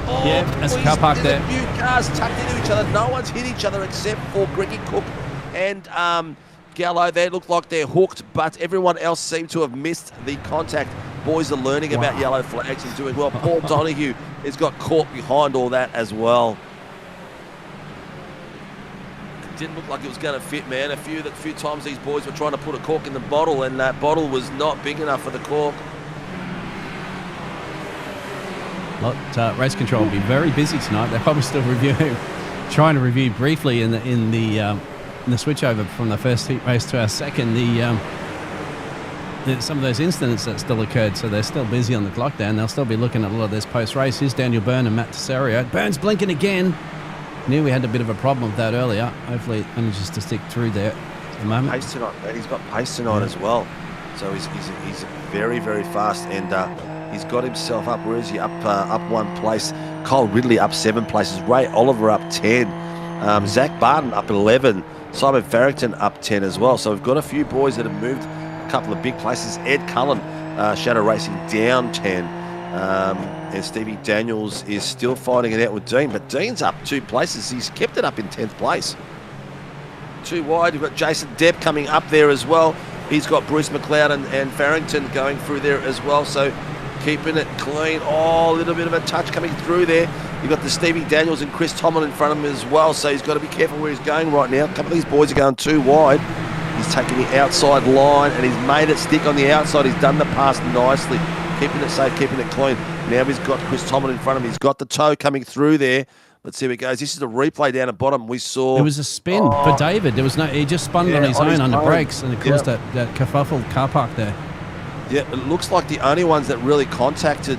Oh, Yeah, that's a car park there's there. a few cars tucked into each other. No one's hit each other except for Greggy Cook and Gallo. They look like they're hooked, but everyone else seemed to have missed the contact. Boys are learning about yellow flags and doing well. Paul Donahue has got caught behind all that as well. It didn't look like it was going to fit, man. A few times these boys were trying to put a cork in the bottle, and that bottle was not big enough for the cork. Race control will be very busy tonight. They're probably still trying to review briefly in the switchover from the first heat race to our second. Some of those incidents that still occurred, so they're still busy on the clock there, and they'll still be looking at a lot of this post-race. Here's Daniel Byrne and Matt Tesserio. Byrne's blinking again. Knew we had a bit of a problem with that earlier. Hopefully it manages to stick through there at the moment. Pace tonight, man. He's got pace tonight as well. So he's very, very fast, and he's got himself up. Where is he? Up one place. Kyle Ridley up 7 places. Ray Oliver up 10. Zach Barton up 11. Simon Farrington up 10 as well. So we've got a few boys that have moved a couple of big places. Ed Cullen, Shadow Racing, down 10. And Stevie Daniels is still fighting it out with Dean, but Dean's up 2 places. He's kept it up in 10th place. 2 wide. You've got Jason Depp coming up there as well. He's got Bruce McLeod and Farrington going through there as well. So keeping it clean. Oh, a little bit of a touch coming through there. You've got the Stevie Daniels and Chris Tomlin in front of him as well. So he's got to be careful where he's going right now. A couple of these boys are going 2 wide. He's taking the outside line and he's made it stick on the outside. He's done the pass nicely. Keeping it safe, keeping it clean. Now he's got Chris Tomlin in front of him. He's got the toe coming through there. Let's see how it goes. This is the replay down at bottom. We saw... There was a spin for David. There was he just spun it on his own under brakes, and it caused that kerfuffle car park there. Yeah, it looks like the only ones that really contacted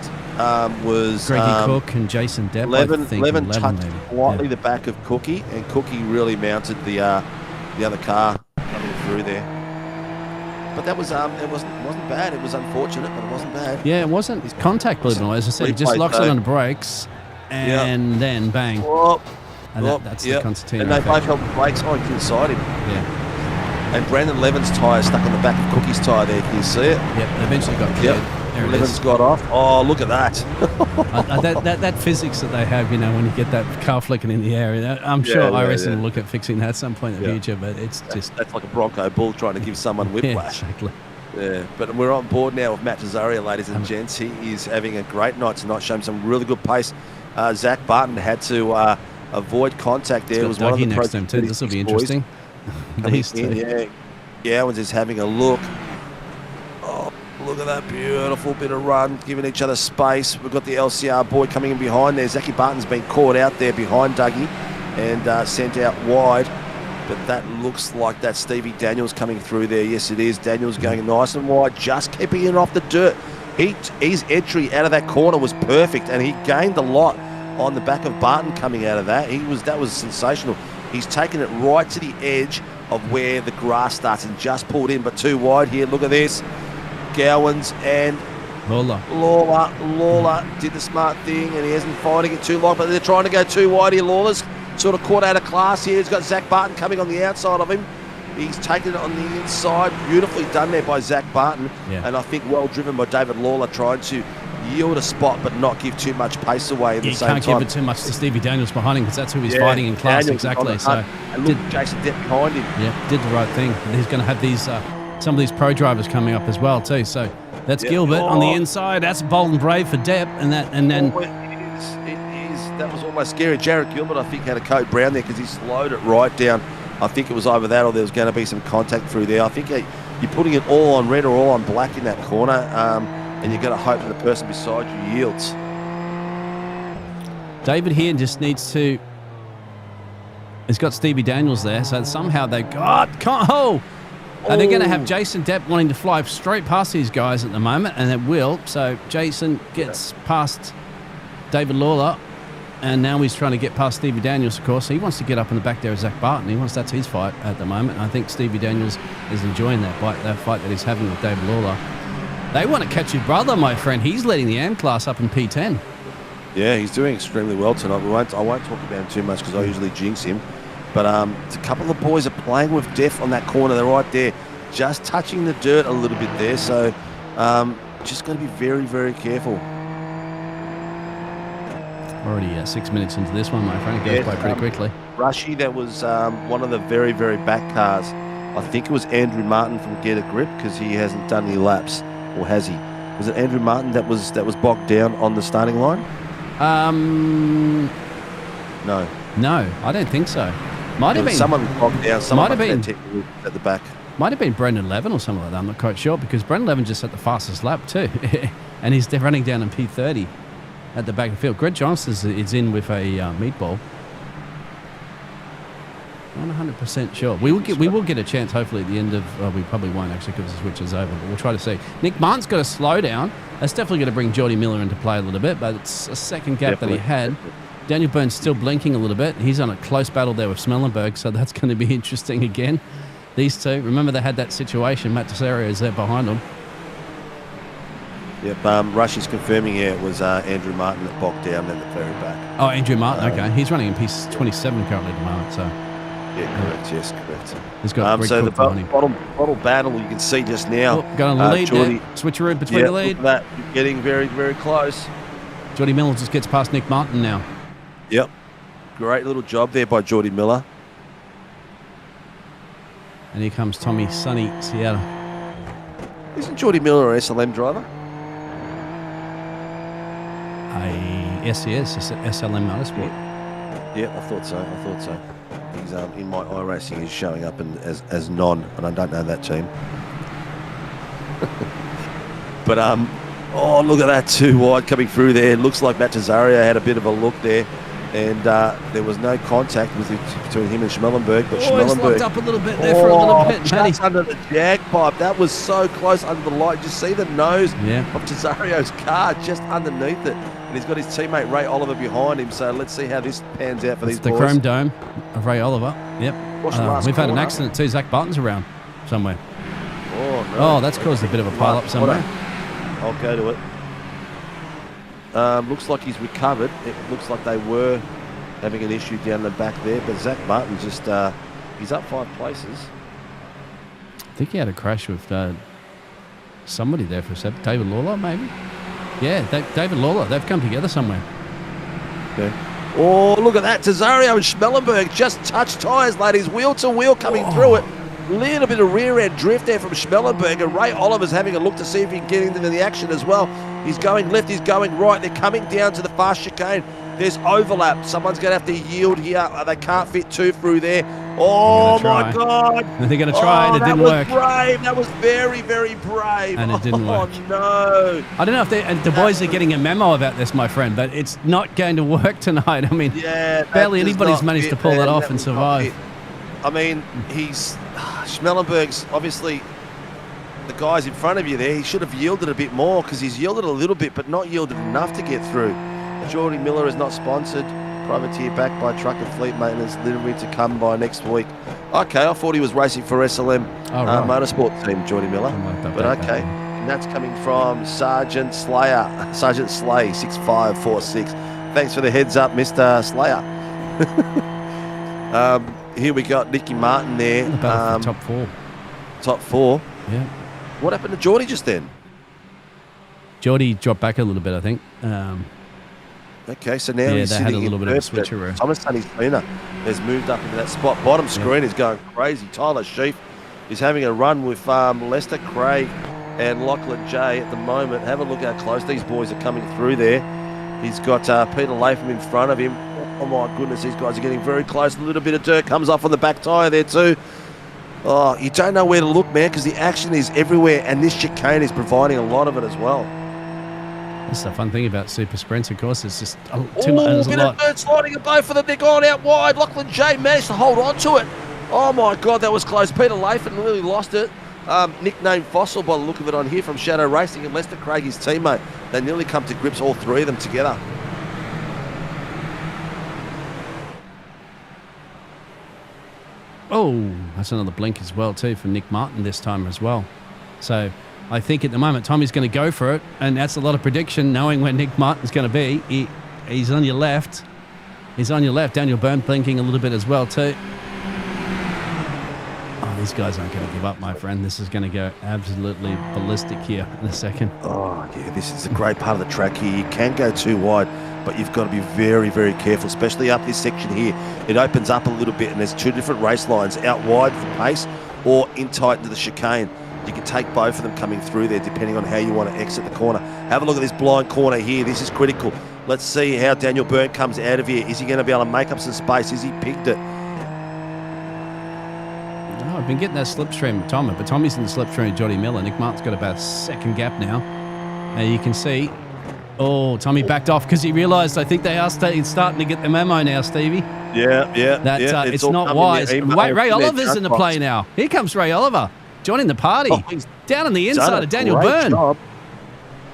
was... Greggy Cook and Jason Depp, Levin touched maybe. slightly the back of Cookie, and Cookie really mounted the other car coming through there. But that was it wasn't bad. It was unfortunate, but it wasn't bad. Yeah, it wasn't. His contact, believe it or not. As I said, he just locks it on the brakes, and then bang. And that's the concertina. And they both held the brakes on inside him. Yeah. And Brandon Levin's tyre stuck on the back of Cookie's tyre there. Can you see it? Yep, eventually got cleared. There Levin's got off. Oh, look at that. that physics that they have, when you get that car flicking in the air, I'm sure Iracing will look at fixing that at some point in the future, but that's like a Bronco bull trying to give someone whiplash. Yeah, exactly. Yeah, but we're on board now with Matt Tesserio, ladies and gents. He is having a great night tonight, showing some really good pace. Zach Barton had to avoid contact there. It was one of the next to him too. This will be interesting. These two. Yeah, Gowans is having a look. Oh, look at that beautiful bit of run, giving each other space. We've got the LCR boy coming in behind there. Zachy Barton's been caught out there behind Dougie and sent out wide. But that looks like that's Stevie Daniels coming through there. Yes, it is. Daniels going nice and wide, just keeping it off the dirt. His entry out of that corner was perfect, and he gained a lot on the back of Barton coming out of that. That was sensational. He's taken it right to the edge of where the grass starts and just pulled in, but 2 wide here. Look at this. Gowans and Lawler did the smart thing, and he hasn't fighting it too long, but they're trying to go 2 wide here. Lawler's sort of caught out of class here. He's got Zach Barton coming on the outside of him. He's taken it on the inside. Beautifully done there by Zach Barton. Yeah. And I think well driven by David Lawler, trying to yield a spot but not give too much pace away at the same time. You can't give it too much to Stevie Daniels behind him, because that's who he's fighting in class. Daniels, exactly. So and look, Jason Depp behind him. Yeah, did the right thing. And he's going to have these some of these pro drivers coming up as well too. So that's Gilbert on the inside. That's bold and brave for Depp, and then. It is. That was almost scary. Jared Gilbert, I think, had a coat brown there because he slowed it right down. I think it was either that or there was going to be some contact through there. I think you're putting it all on red or all on black in that corner, and you've got to hope that the person beside you yields. David here just needs to... He's got Stevie Daniels there, so somehow they got... Oh! They're going to have Jason Depp wanting to fly straight past these guys at the moment, and it will. So Jason gets past David Lawler, and now he's trying to get past Stevie Daniels, of course. He wants to get up in the back there with Zach Barton. That's his fight at the moment. I think Stevie Daniels is enjoying that fight that he's having with David Lawler. They want to catch your brother, my friend. He's leading the AM class up in P10. Yeah, he's doing extremely well tonight. I won't talk about him too much because I usually jinx him. But a couple of boys are playing with Def on that corner. They're right there, just touching the dirt a little bit there. So just got to be very, very careful. Already 6 minutes into this one, my friend. It goes by pretty quickly. Rushy, that was one of the very, very back cars. I think it was Andrew Martin from Get a Grip because he hasn't done any laps, or has he? Was it Andrew Martin that was bogged down on the starting line? No. No, I don't think so. Might have been someone bogged down. Someone might have been at the back. Might have been Brendan Levin or something like that. I'm not quite sure because Brendan Levin just had the fastest lap too, and he's running down in P30 at the back of the field. Greg Johnston is in with a meatball. Not 100% sure. We will get a chance hopefully at the end of. We probably won't actually because the switch is over, but we'll try to see. Nick Martin's got to slow down. That's definitely going to bring Geordie Miller into play a little bit, but it's a second gap that he had. Daniel Byrne's still blinking a little bit. He's on a close battle there with Smellenberg, so that's going to be interesting again. These two, remember they had that situation. Matt Tesario is there behind them. Yep, Rush is confirming here it was Andrew Martin that bogged down at the very back. Oh, Andrew Martin, okay. He's running in piece 27 currently at the moment, so. Yeah, correct, yes, correct. He's got so the bottle battle you can see just now. Oh, got a lead there. Switcheroo between the lead. Look at that, getting very, very close. Geordie Miller just gets past Nick Martin now. Yep. Great little job there by Geordie Miller. And here comes Tommy Sonny Seattle. Isn't Geordie Miller an SLM driver? Yes, he is. He's at SLM Motorsport. Yeah, I thought so. He's in my iRacing. He's showing up as non, and I don't know that team. But oh, look at that, too wide coming through there. Looks like Matt Tesario had a bit of a look there, and there was no contact between him and Schmellenberg. But Schmellenberg he's locked up a little bit there for a little bit. Just under the jag pipe. That was so close under the light. Just see the nose of Tesario's car just underneath it. And he's got his teammate Ray Oliver behind him. So let's see how this pans out for these boys. The chrome dome of Ray Oliver. Yep. We've had an accident too. Zach Barton's around somewhere. Oh, no. Oh, that's caused a bit of a pile-up somewhere. I'll go to it. Looks like he's recovered. It looks like they were having an issue down the back there. But Zach Barton just, he's up 5 places. I think he had a crash with somebody there for a second. David Lawler, maybe? Yeah, David Lawler. They've come together somewhere. Okay. Oh, look at that. Tesario and Schmellenberg just touched tyres, ladies. Wheel to wheel coming through it. Little bit of rear end drift there from Schmellenberg, and Ray Oliver's having a look to see if he can get into the action as well. He's going left, he's going right. They're coming down to the fast chicane. There's overlap. Someone's going to have to yield here. They can't fit 2 through there. Oh, my God. They're going to try, and it didn't work. That was brave. That was very, very brave. And it didn't work. Oh, no. I don't know if the boys are getting a memo about this, my friend, but it's not going to work tonight. I mean, barely anybody's managed to pull that off and survive. I mean, Schmellenberg's obviously the guys in front of you there. He should have yielded a bit more because he's yielded a little bit, but not yielded enough to get through. Geordie Miller is not sponsored. Privateer backed by Truck and Fleet Maintenance, delivery to come by next week. Okay, I thought he was racing for SLM Motorsport team, Geordie Miller. But okay, and that's coming from Sergeant Slay 6546. Thanks for the heads up, Mr. Slayer. Here we got Nicky Martin there. Top 4. Top 4. Yeah. What happened to Geordie just then? Geordie dropped back a little bit, I think. Okay, so now he's they had a little bit of a switcheroo. Thomas Sonny Spina has moved up into that spot. Bottom screen is going crazy. Tyler Sheaf is having a run with Lester Craig and Lachlan J at the moment. Have a look how close these boys are coming through there. He's got Peter Latham in front of him. Oh my goodness, these guys are getting very close. A little bit of dirt comes off on the back tyre there too. Oh, you don't know where to look, man, because the action is everywhere, and this chicane is providing a lot of it as well. That's the fun thing about super sprints, of course. It's just too much. There's a bit of dirt sliding at both of them. They're gone out wide. Lachlan J managed to hold on to it. Oh my God, that was close. Peter Latham really lost it. Nicknamed Fossil by the look of it on here from Shadow Racing, and Lester Craig, his teammate. They nearly come to grips, all 3 of them together. Oh, that's another blink as well too for Nick Martin this time as well. So I think at the moment Tommy's going to go for it, and that's a lot of prediction knowing where Nick Martin's going to be. He's on your left. He's on your left. Daniel Byrne blinking a little bit as well too. Oh, these guys aren't going to give up, my friend. This is going to go absolutely ballistic here in a second. Oh, yeah, this is a great part of the track here. You can go too wide, but you've got to be very, very careful, especially up this section here. It opens up a little bit, and there's two different race lines, out wide for pace or in tight into the chicane. You can take both of them coming through there depending on how you want to exit the corner. Have a look at this blind corner here. This is critical. Let's see how Daniel Byrne comes out of here. Is he going to be able to make up some space? Is he picked it? Oh, I've been getting that slipstream of Tommy, but Tommy's in the slipstream of Jody Miller. Nick Martin's got about a second gap now. You can see, Tommy backed off because he realised, I think they are starting to get the memo now, Stevie. Yeah. It's not wise. Wait, Ray Oliver's in the play now. Here comes Ray Oliver, joining the party. He's down on the inside of Daniel Byrne. Job.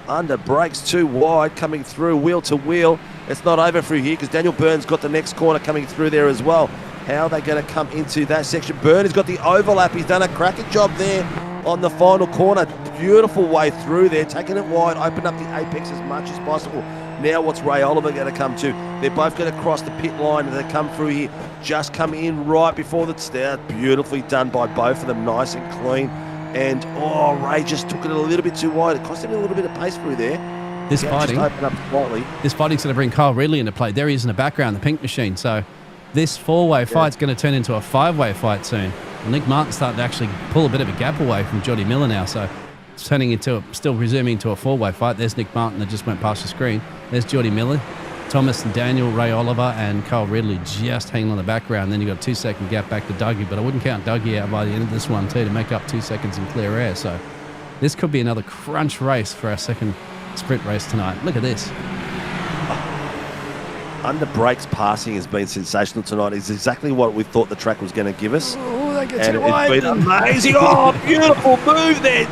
Under brakes too wide, coming through wheel to wheel. It's not over through here because Daniel Byrne's got the next corner coming through there as well. How are they going to come into that section? Byrne has got the overlap. He's done a cracking job there on the final corner. Beautiful way through there, taking it wide, open up the apex as much as possible. Now what's Ray Oliver going to come to? They're both going to cross the pit line and they come through here. Just come in right before the start. Beautifully done by both of them, nice and clean. And, Ray just took it a little bit too wide. It cost him a little bit of pace through there. This fighting's going to bring Kyle Ridley into play. There he is in the background, the pink machine. So this four-way fight's going to turn into a five-way fight soon. And Nick Martin's starting to actually pull a bit of a gap away from Jody Miller now. So it's turning into, still resuming to a four-way fight. There's Nick Martin that just went past the screen. There's Jody Miller, Thomas and Daniel, Ray Oliver, and Kyle Ridley just hanging on the background. Then you've got a 2-second gap back to Dougie, but I wouldn't count Dougie out by the end of this one too to make up 2 seconds in clear air. So this could be another crunch race for our second sprint race tonight. Look at this. Under brakes passing has been sensational tonight. It's exactly what we thought the track was going to give us. That gets And it it's wide. been amazing. Beautiful move there.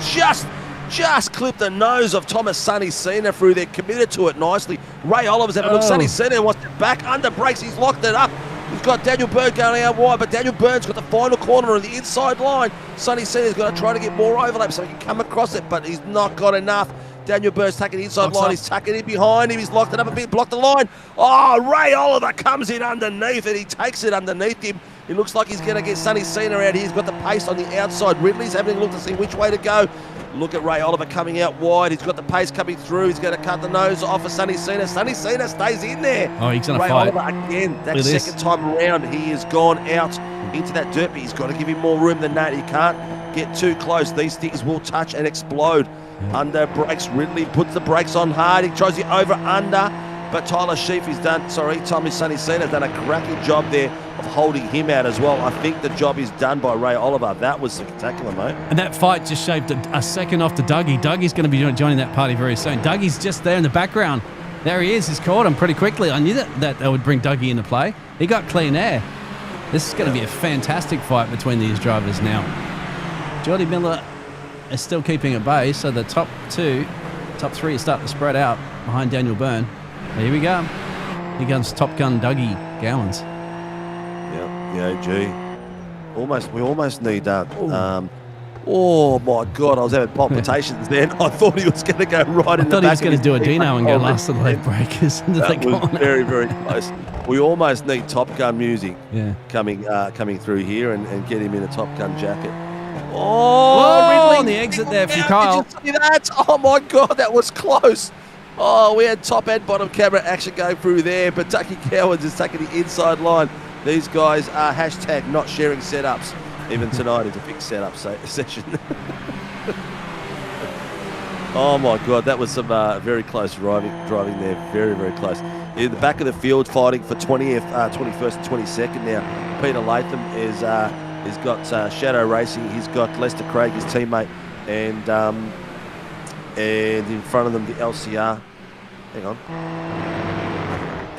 Just clipped the nose of Thomas Sonny Cena through there. Committed to it nicely. Ray Oliver's having a look. Sonny Cena wants it back. Under brakes. He's locked it up. He's got Daniel Byrne going out wide, but Daniel Byrne's got the final corner of the inside line. Sonny Cena's got to try to get more overlap so he can come across it, but he's not got enough. Daniel Byrne's taking the inside line. He's tucking in behind him. He's locked it up a bit, blocked the line. Ray Oliver comes in underneath and he takes it underneath him. It looks like he's going to get Sonny Cena out here. He's got the pace on the outside. Ridley's having a look to see which way to go. Look at Ray Oliver coming out wide. He's got the pace coming through. He's going to cut the nose off of Sonny Cena. Sonny Cena stays in there. He's going to Ray fight. Oliver again. That second time around, he has gone out into that dirt, but he's got to give him more room than that. He can't get too close. These things will touch and explode. Under brakes, Ridley puts the brakes on hard. He tries the over-under, but Tommy Sonny Cena has done a cracking job there of holding him out as well. I think the job is done by Ray Oliver. That was spectacular, mate. And that fight just shaved a second off to Dougie. Dougie's going to be joining that party very soon. Dougie's just there in the background. There he is. He's caught him pretty quickly. I knew that would bring Dougie into play. He got clean air. This is going to be a fantastic fight between these drivers now. Jody Miller is still keeping at bay, so the top three are starting to spread out behind Daniel Byrne. Here we go. Here comes Top Gun Dougie Gowans. Gee. We almost need that. Oh my God, I was having palpitations then. I thought he was going to go right in the back. I thought he was going to do a Dino and go last of the leg breakers into the That was corner. very, very close. We almost need Top Gun music coming through here and get him in a Top Gun jacket. Ridley on the exit there from Kyle. Did you see that? Oh my God, that was close. We had top and bottom camera action going through there, but Dougie Gowans is taking the inside line. These guys are hashtag not sharing setups. Even tonight is a big setup session. Oh my God, that was some very close driving there. Very, very close. In the back of the field, fighting for 20th, 21st and 22nd now. Peter Latham he's got Shadow Racing. He's got Lester Craig, his teammate, and in front of them the LCR. Hang on.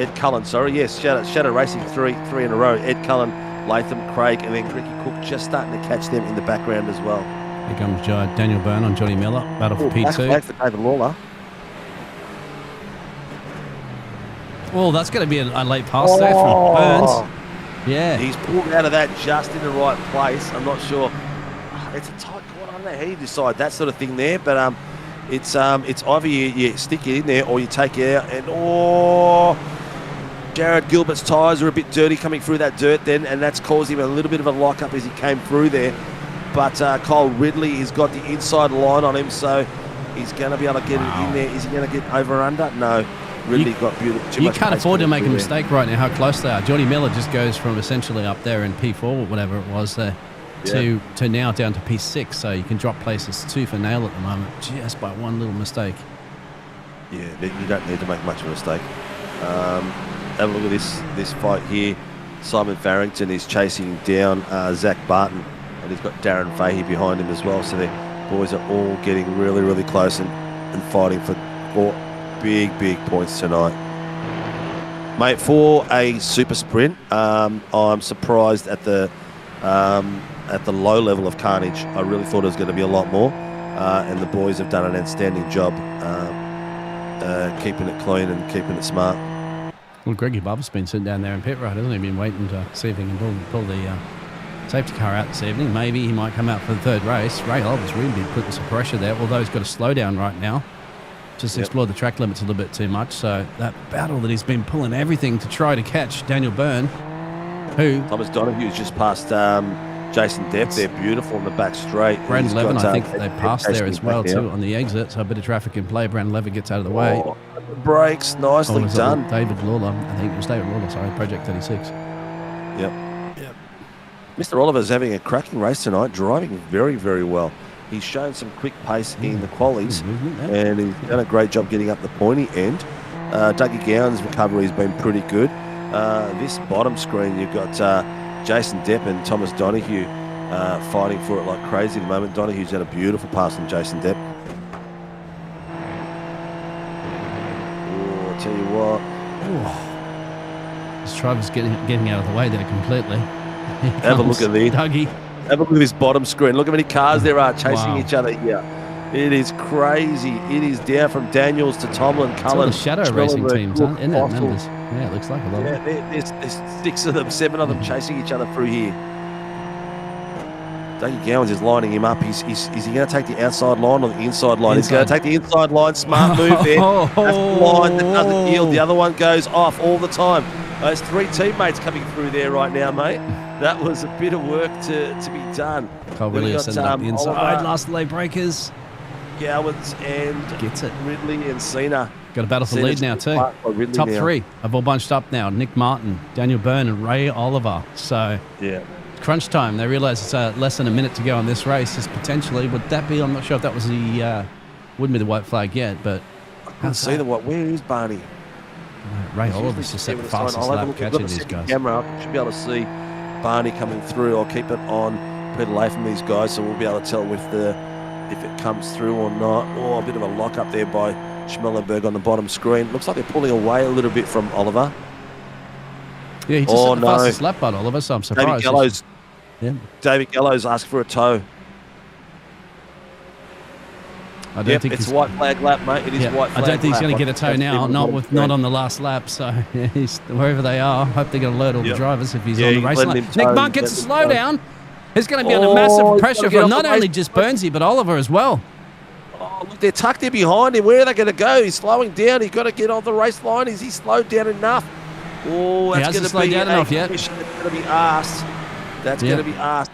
Ed Cullen, sorry. Yes, Shadow Racing three in a row. Ed Cullen, Latham, Craig, and then Ricky Cook just starting to catch them in the background as well. Here comes Daniel Byrne on Johnny Miller. Battle for P2. Back for David Lawler. That's going to be a late pass there from Burns. Yeah. He's pulled out of that just in the right place. I'm not sure. It's a tight corner. I don't know how you decide that sort of thing there, but it's either you stick it in there or you take it out. And Jared Gilbert's tyres are a bit dirty coming through that dirt then, and that's caused him a little bit of a lock-up as he came through there. But Kyle Ridley has got the inside line on him, so he's going to be able to get it in there. Is he going to get over or under? No. Ridley got beautiful. You can't afford to make a mistake right now, how close they are. Johnny Miller just goes from essentially up there in P4, or whatever it was there, to now down to P6. So you can drop places tooth and nail at the moment, just by one little mistake. Yeah, you don't need to make much of a mistake. Have a look at this fight here. Simon Farrington is chasing down Zach Barton, and he's got Darren Fahey behind him as well. So the boys are all getting really, really close and fighting for big points tonight. Mate, for a super sprint, I'm surprised at the low level of carnage. I really thought it was going to be a lot more, and the boys have done an outstanding job keeping it clean and keeping it smart. Well, Greggy Bubba's been sitting down there in pit road, hasn't he? Been waiting to see if he can pull the safety car out this evening. Maybe he might come out for the third race. Ray Oliver's really been putting some pressure there, although he's got to slow down right now. Just explored the track limits a little bit too much. So that battle that he's been pulling everything to try to catch Daniel Byrne, who... Thomas Donohue's just passed Jason Depp there, beautiful on the back straight. Brandon Levin, I think they passed there as well too on the exit, so a bit of traffic in play. Brandon Levin gets out of the way. Brakes, nicely done. David Lawler, I think it was David Lawler, sorry, Project 36. Yep. Mr. Oliver's having a cracking race tonight, driving very, very well. He's shown some quick pace in the qualies, and he's done a great job getting up the pointy end. Dougie Gowan's recovery has been pretty good. This bottom screen, you've got Jason Depp and Thomas Donohue fighting for it like crazy at the moment. Donohue's had a beautiful pass on Jason Depp. Oh, I'll tell you what. This Trevor's getting out of the way there completely. Have a look at this. Dougie. Have a look at this bottom screen. Look how many cars there are chasing each other here. It is crazy. It is down from Daniels to Tomlin, Cullen. It's all the shadow racing teams, isn't it? Members. Yeah, it looks like a lot. Yeah, there's 6 of them, 7 of them chasing each other through here. Dougie Gowans is lining him up. Is he going to take the outside line or the inside line? He's going to take the inside line. Smart move there. That's the line that doesn't yield. The other one goes off all the time. There's 3 teammates coming through there right now, mate. That was a bit of work to be done. Cole Williams setting up the inside. Last lay breakers. Gowans and gets it. Ridley and Cena. Got a battle for lead now too. Top 3 have all bunched up now. Nick Martin, Daniel Byrne and Ray Oliver. So crunch time. They realise it's less than a minute to go on this race. Is potentially, would that be, I'm not sure if that was the, wouldn't be the white flag yet, but... I can't see the white. Where is Barney? Ray Oliver's just set the fastest lap catching these guys. Camera up. Should be able to see Barney coming through. I'll keep it on Peter Lay from these guys, so we'll be able to tell if it comes through or not. Oh, a bit of a lock up there by Schmellenberg on the bottom screen. Looks like they're pulling away a little bit from Oliver. Yeah, he just set the fastest lap by Oliver, so I'm surprised. David Gallows asked for a tow. I don't think it's white flag lap, mate. It is white flag lap. I don't think he's going to get a tow now, not on the last lap. So he's wherever they are. Hope they're going to alert all the drivers if he's on the race line. Nick Monk gets a slow down. He's going to be under massive pressure from not only just Burnsy, but Oliver as well. Oh, look, they're tucked in behind him. Where are they going to go? He's slowing down. He's got to get on the race line. Is he slowed down enough? Oh, that's going to be down enough yet. That's going to be asked. That's going to be asked.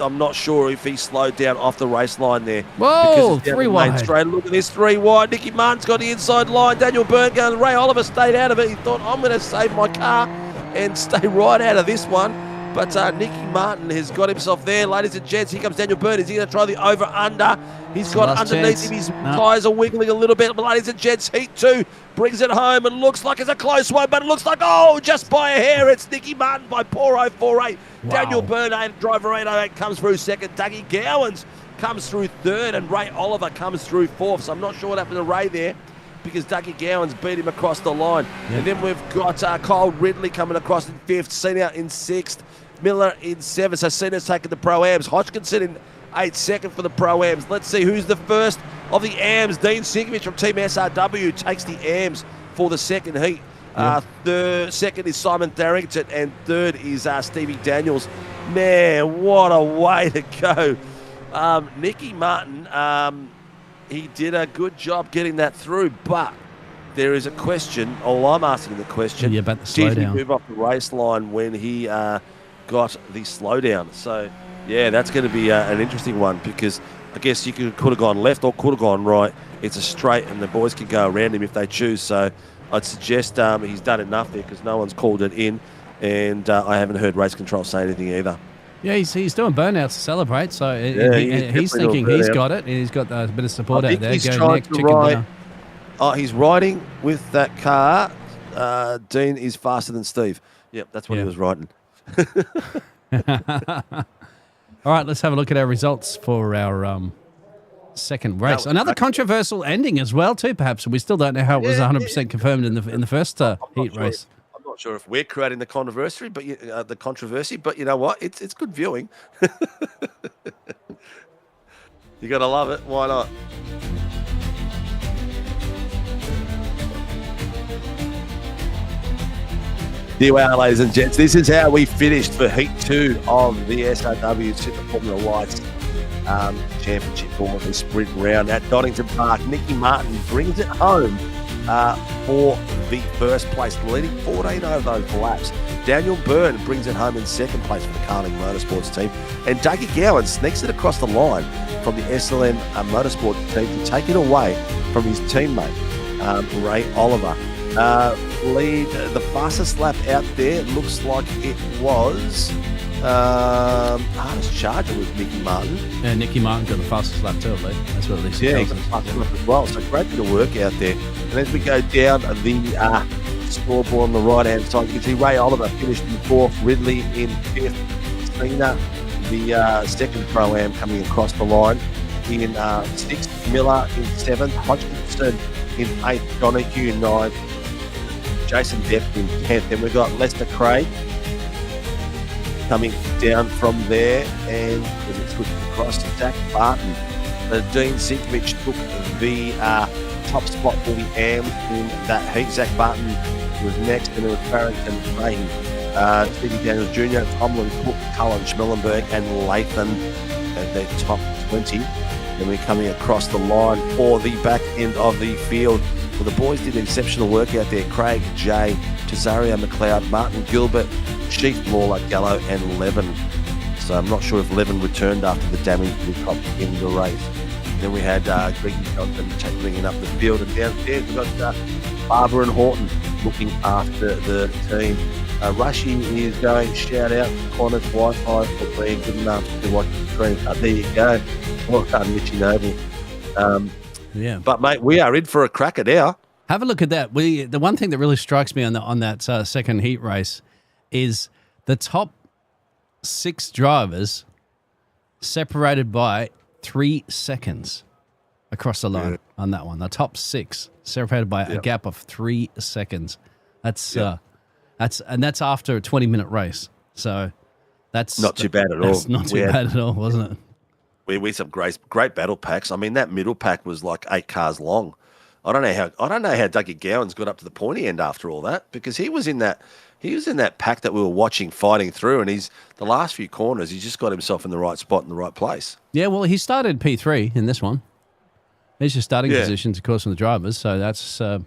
I'm not sure if he slowed down off the race line there. Whoa, 3 wide. Straight. Look at this, 3 wide. Nicky Martin's got the inside line. Daniel Byrne going. Ray Oliver stayed out of it. He thought, I'm going to save my car and stay right out of this one. But Nicky Martin has got himself there. Ladies and gents, here comes Daniel Byrne. Is he going to try the over-under? He's got underneath him. His tyres are wiggling a little bit. But ladies and gents, heat 2 brings it home and looks like it's a close one, but it looks like, just by a hair. It's Nicky Martin by 4.048. Wow. Daniel Byrne, driver 808, comes through second. Dougie Gowans comes through third, and Ray Oliver comes through fourth. So I'm not sure what happened to Ray there, because Dougie Gowans beat him across the line. Yep. And then we've got Kyle Ridley coming across in 5th, Cena in 6th, Miller in 7th. So Cena's taking the Pro-Ams. Hodgkinson in 8th, second for the Pro-Ams. Let's see who's the first of the AMs. Dean Sinkovich from Team SRW takes the AMs for the second heat. Second is Simon Darrington, and third is Stevie Daniels. Man, what a way to go. Nicky Martin, he did a good job getting that through, but there is a question, I'm asking the question, about the slowdown. Did he move off the race line when he got the slowdown? So, yeah, that's going to be an interesting one, because I guess you could have gone left or could have gone right. It's a straight, and the boys can go around him if they choose. So I'd suggest he's done enough there because no one's called it in, and I haven't heard race control say anything either. Yeah, he's doing burnouts to celebrate, so he's thinking he's got it, and he's got a bit of support out there. He's trying to ride. Oh, he's riding with that car. Dean is faster than Steve. Yep, that's what he was riding. All right, let's have a look at our results for our second race. Another controversial ending as well, too, perhaps. We still don't know how it was 100% confirmed in the first heat race. I'm not sure if we're creating the controversy, but you know what? It's good viewing. You got to love it. Why not? Here we are, ladies and gents. This is how we finished for Heat 2 of the SRW Super Formula Lights Championship for the sprint round at Donington Park. Nicky Martin brings it home for the first place, leading 14 over those laps. Daniel Byrne brings it home in second place for the Carling Motorsports team. And Dougie Gowan sneaks it across the line from the SLM Motorsports team to take it away from his teammate, Ray Oliver. Lead the fastest lap out there. It looks like it was hardest charger with Nicky Martin. Yeah, Nicky Martin got the fastest lap too, I believe. That's what at least he got the fastest lap as well. So great bit of work out there. And as we go down the scoreboard on the right hand side, you can see Ray Oliver finished in fourth, Ridley in fifth, Cena, the second Pro-Am coming across the line in sixth, Miller in seventh, Hodgkinson in eighth, Donahue in ninth, Jason Depp in 10th. Then we've got Lester Craig coming down from there, and as it switched across to Zach Barton. Dean Sinkovich took the top spot for the AM in that heat. Zach Barton was next, and it was Farrington Fahey, Stevie Daniels Jr., Tomlin Cook, Cullen Schmellenberg, and Lathan at their top 20. Then we're coming across the line for the back end of the field. Well, the boys did exceptional work out there. Craig, Jay, Cesario McLeod, Martin Gilbert, Sheaf, Lawler, Gallo, and Levin. So I'm not sure if Levin returned after the damage we got in the race. Then we had Greg Johnson bringing up the field. And downstairs we've got Barber and Horton looking after the team. Rushy is going, shout out to Qantas Wi-Fi for being good enough to watch the stream. There you go. Well done, Richie Noble. Yeah, but mate, we are in for a cracker now. Have a look at that. The one thing that really strikes me on that second heat race is the top 6 drivers separated by 3 seconds across the line on that one. The top 6 separated by a gap of 3 seconds. That's after a 20-minute race. So that's not too bad at all. That's not too bad at all, wasn't it? We had some great battle packs. I mean, that middle pack was like 8 cars long. I don't know how Dougie Gowan's got up to the pointy end after all that, because he was in that pack that we were watching fighting through, and the last few corners he just got himself in the right spot in the right place. Yeah, well, he started P3 in this one. These are starting positions, of course, from the drivers. So that's the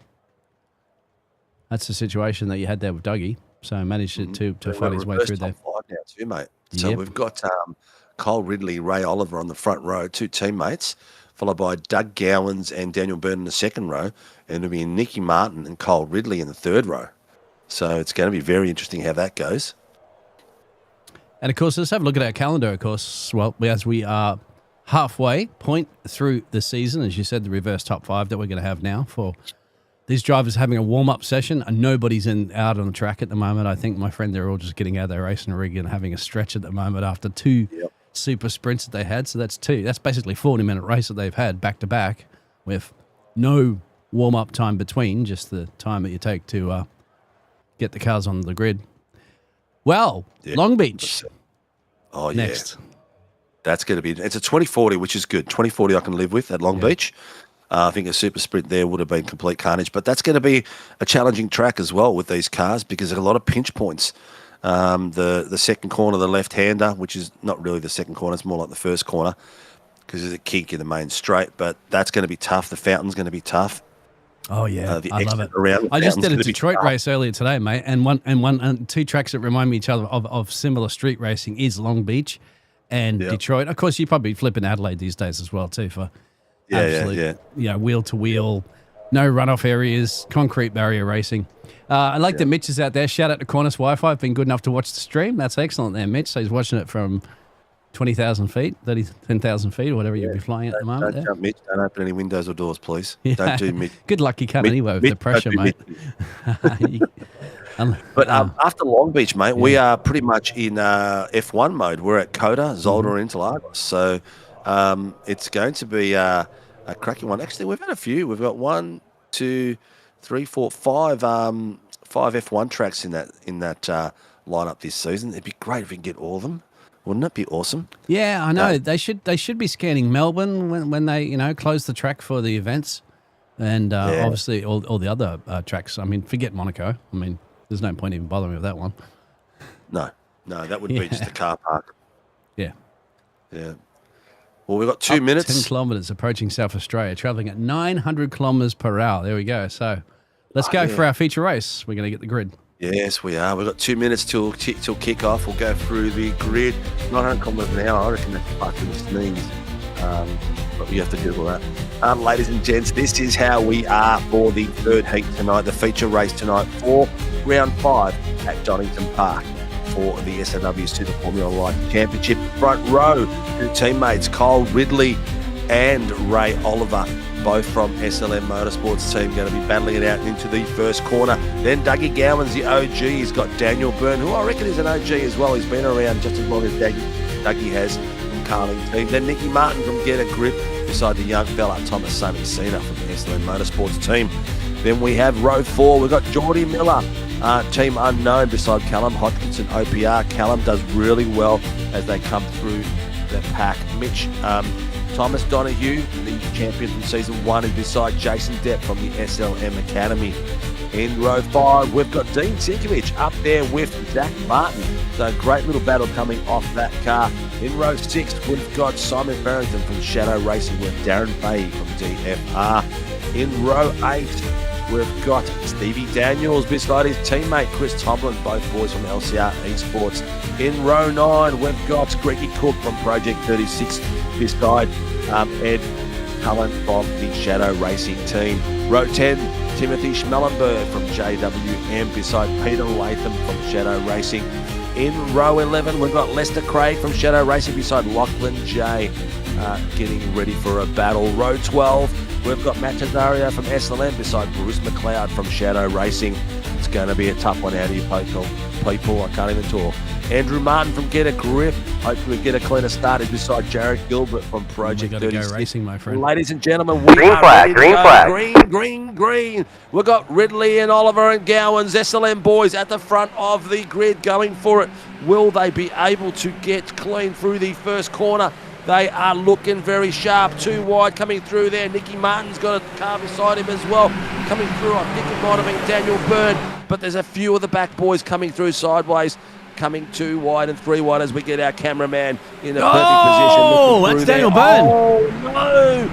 situation that you had there with Dougie. So he managed to fight his way through there. Top 5 now too, mate. So we've got Cole Ridley, Ray Oliver on the front row, 2 teammates, followed by Doug Gowans and Daniel Byrne in the second row, and it'll be Nicky Martin and Cole Ridley in the third row. So it's going to be very interesting how that goes. And, of course, let's have a look at our calendar, of course. Well, as we are halfway point through the season, as you said, the reverse top 5 that we're going to have now for these drivers having a warm-up session, and nobody's out on the track at the moment. I think, my friend, they're all just getting out of their racing rig and having a stretch at the moment after 2 super sprints that they had. So that's basically 40-minute race that they've had back-to-back with no warm-up time between, just the time that you take to get the cars on the grid. Well, Long Beach. Oh, next. Yeah. That's going to be... It's a 2040, which is good. 2040 I can live with at Long Beach. I think a super sprint there would have been complete carnage. But that's going to be a challenging track as well with these cars, because there are a lot of pinch points. The second corner, the left-hander, which is not really the second corner, it's more like the first corner, because there's a kink in the main straight. But that's going to be tough. The fountain's going to be tough. Oh yeah, I love it. I just did a Detroit race earlier today, mate, and 2 tracks that remind me each other of similar street racing is Long Beach and Detroit. Of course, you probably flip in Adelaide these days as well too for absolute, wheel to wheel, No runoff areas, concrete barrier racing. I like that Mitch is out there. Shout out to Qantas Wi-Fi. Been good enough to watch the stream. That's excellent there, Mitch. So he's watching it from 20,000 feet, 10,000 feet, or whatever you'll be flying at the moment. Don't jump, Mitch. Don't open any windows or doors, please. Don't do Mitch. Good luck you come anywhere with the pressure, mate. But after Long Beach, mate, we are pretty much in F1 mode. We're at Coda, Zolder, and Interlagos. So it's going to be a cracking one. Actually, we've had a few. We've got 1, 2, 3, 4, 5 F1 tracks in that lineup this season. It'd be great if we can get all of them. Wouldn't it be awesome? Yeah, I know. They should be scanning Melbourne when they close the track for the events, and obviously all the other tracks. I mean, forget Monaco. I mean, there's no point even bothering with that one. No, that would be just a car park. Yeah. Well, we've got 2 minutes. 10 kilometres approaching South Australia, travelling at 900 kilometres per hour. There we go. So let's go for our feature race. We're going to get the grid. Yes, we are. We've got 2 minutes till kick-off. We'll go through the grid. 900 kilometres an hour. I reckon that's fucking sneeze. But you have to Google that. Ladies and gents, this is how we are for the third heat tonight, the feature race tonight for round 5 at Donington Park for the SRW Super Formula Light Championship. Front row, two teammates, Kyle Ridley and Ray Oliver, both from SLM Motorsports team, going to be battling it out into the first corner. Then Dougie Gowan's the OG. He's got Daniel Byrne, who I reckon is an OG as well. He's been around just as long as Dougie has from Carling team. Then Nicky Martin from Get a Grip beside the young fella Thomas Sonny Cena from the SLM Motorsports team. Then we have row 4. We've got Geordie Miller, team unknown, beside Callum Hodgkinson OPR. Callum does really well as they come through the pack. Mitch Thomas Donahue, the champion from season 1, is beside Jason Depp from the SLM Academy. In row 5, we've got Dean Sinkovich up there with Zach Martin. So great little battle coming off that car. In row 6, we've got Simon Farrington from Shadow Racing with Darren Fahey from DFR. In row 8, we've got Stevie Daniels beside his teammate Chris Tomlin, both boys from LCR Esports. In row 9, we've got Greggy Cook from Project 36 beside Ed Cullen from the Shadow Racing team. Row 10, Timothy Schmellenberg from JWM beside Peter Latham from Shadow Racing. In row 11, we've got Lester Craig from Shadow Racing beside Lachlan J, getting ready for a battle. Row 12, we've got Matt Tazario from SLM beside Bruce McLeod from Shadow Racing. It's going to be a tough one out here, people. I can't even talk. Andrew Martin from Get a Grip. Hopefully we get a cleaner start. Is beside Jared Gilbert from Project 36. Go racing, my friend. Ladies and gentlemen, we green are flag, ready to green go. flag. Green. We've got Ridley and Oliver and Gowan's SLM boys at the front of the grid going for it. Will they be able to get clean through the first corner? They are looking very sharp. Too wide coming through there. Nicky Martin's got a car beside him as well. Coming through, I think it might have been Daniel Byrne, but there's a few of the back boys coming through sideways. Coming 2 wide and 3 wide as we get our cameraman in a perfect position. Oh, that's Daniel Byrne. Oh,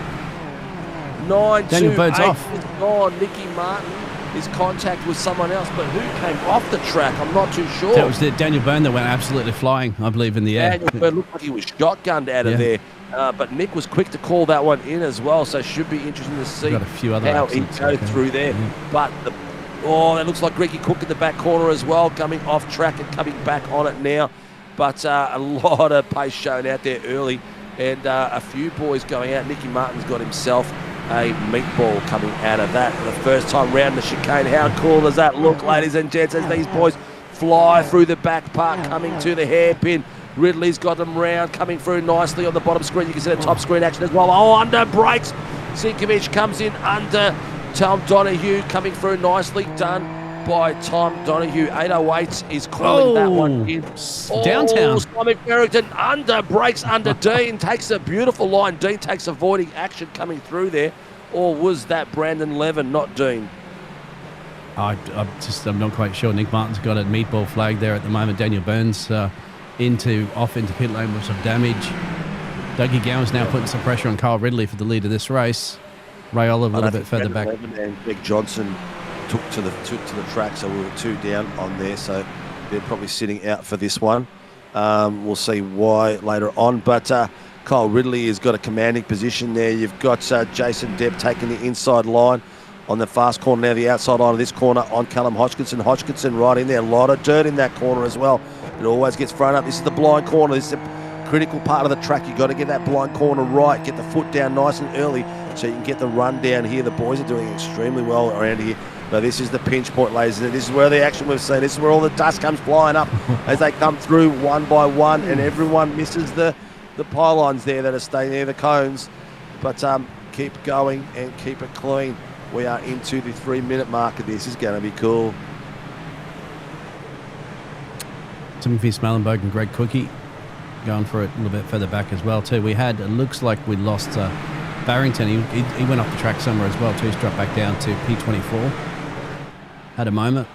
no. 9, Daniel 2, Byrne's 8 off. is gone. Nicky Martin is contact with someone else, but who came off the track? I'm not too sure. That was Daniel Byrne that went absolutely flying, I believe, in the air. Daniel Byrne looked like he was shotgunned out of there. But Nick was quick to call that one in as well, so should be interesting to see got a few other how he goes through there. But that looks like Greggy Cook in the back corner as well, coming off track and coming back on it now. But a lot of pace shown out there early, and a few boys going out. Nicky Martin's got himself a meatball coming out of that for the first time round the chicane. How cool does that look, ladies and gents, as these boys fly through the back part, coming to the hairpin. Ridley's got them round, coming through nicely on the bottom screen. You can see the top screen action as well. Oh, under brakes. Sinkovich comes in under Tom Donahue, coming through nicely, done by Tom Donahue. 808 is calling that one in. Downtown. Simon Farrington under brakes under Dean. Takes a beautiful line. Dean takes avoiding action coming through there. Or was that Brandon Levin, not Dean? I'm not quite sure. Nick Martin's got a meatball flag there at the moment. Daniel Byrne's off into pit lane with some damage. Dougie Gowan's now putting some pressure on Kyle Ridley for the lead of this race. Ray Oliver a little bit further back. And Greg Johnson took to the track, so we were 2 down on there. So they're probably sitting out for this one. We'll see why later on. But Kyle Ridley has got a commanding position there. You've got Jason Depp taking the inside line. on the fast corner now, the outside line of this corner on Callum Hodgkinson. Hodgkinson right in there. A lot of dirt in that corner as well. It always gets thrown up. This is the blind corner. This is a critical part of the track. You've got to get that blind corner right. Get the foot down nice and early so you can get the run down here. The boys are doing extremely well around here. But this is the pinch point, ladies. This is where the action we've seen. This is where all the dust comes flying up as they come through one by one, and everyone misses the pylons there that are staying near the cones. But keep going and keep it clean. We are into the 3-minute mark of this. This is going to be cool. Timothy Smellenberg and Greg Cookie going for it a little bit further back as well too. We had, it looks like we lost Barrington. He went off the track somewhere as well too. He's dropped back down to P24. Had a moment.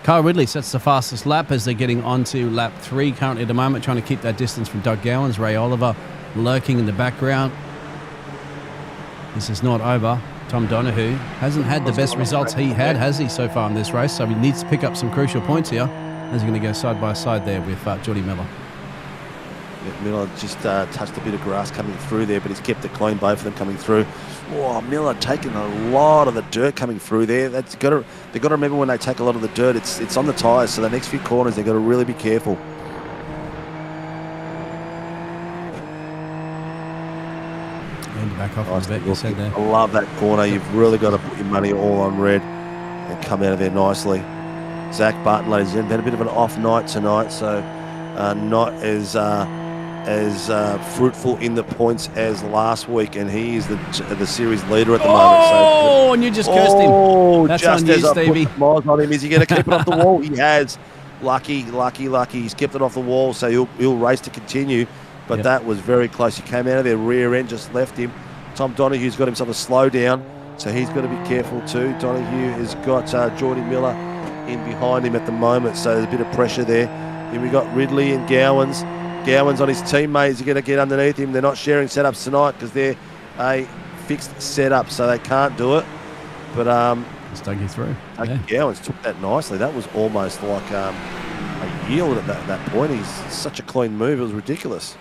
Kyle Ridley sets the fastest lap as they're getting onto lap 3 currently at the moment, trying to keep that distance from Doug Gowans. Ray Oliver lurking in the background. This is not over. Tom Donahue hasn't had the best results he had, has he, so far in this race? So he needs to pick up some crucial points here as he's going to go side by side there with Geordie Miller. Yeah, Miller just touched a bit of grass coming through there, but he's kept it clean, both of them coming through. Oh, Miller taking a lot of the dirt coming through there. They've got to remember when they take a lot of the dirt, it's on the tyres, so the next few corners they've got to really be careful. Back off a bit, you said there. I love that corner. You've really got to put your money all on red and come out of there nicely. Zach Barton, ladies and gentlemen, had a bit of an off night tonight, so not as fruitful in the points as last week, and he is the series leader at the moment. Oh, and you just cursed him. That's just on you, as I Stevie. put the miles on him. Is he going to keep it off the wall? He has. Lucky. He's kept it off the wall, so he'll race to continue. But that was very close. He came out of their rear end, just left him. Tom Donahue's got himself a slow down, so he's got to be careful too. Donahue has got Geordie Miller in behind him at the moment, so there's a bit of pressure there. Then we got Ridley and Gowans. Gowans on his teammates are going to get underneath him. They're not sharing setups tonight because they're a fixed setup, so they can't do it. But it's taking through. Gowans took that nicely. That was almost like a yield at that point. He's such a clean move. It was ridiculous.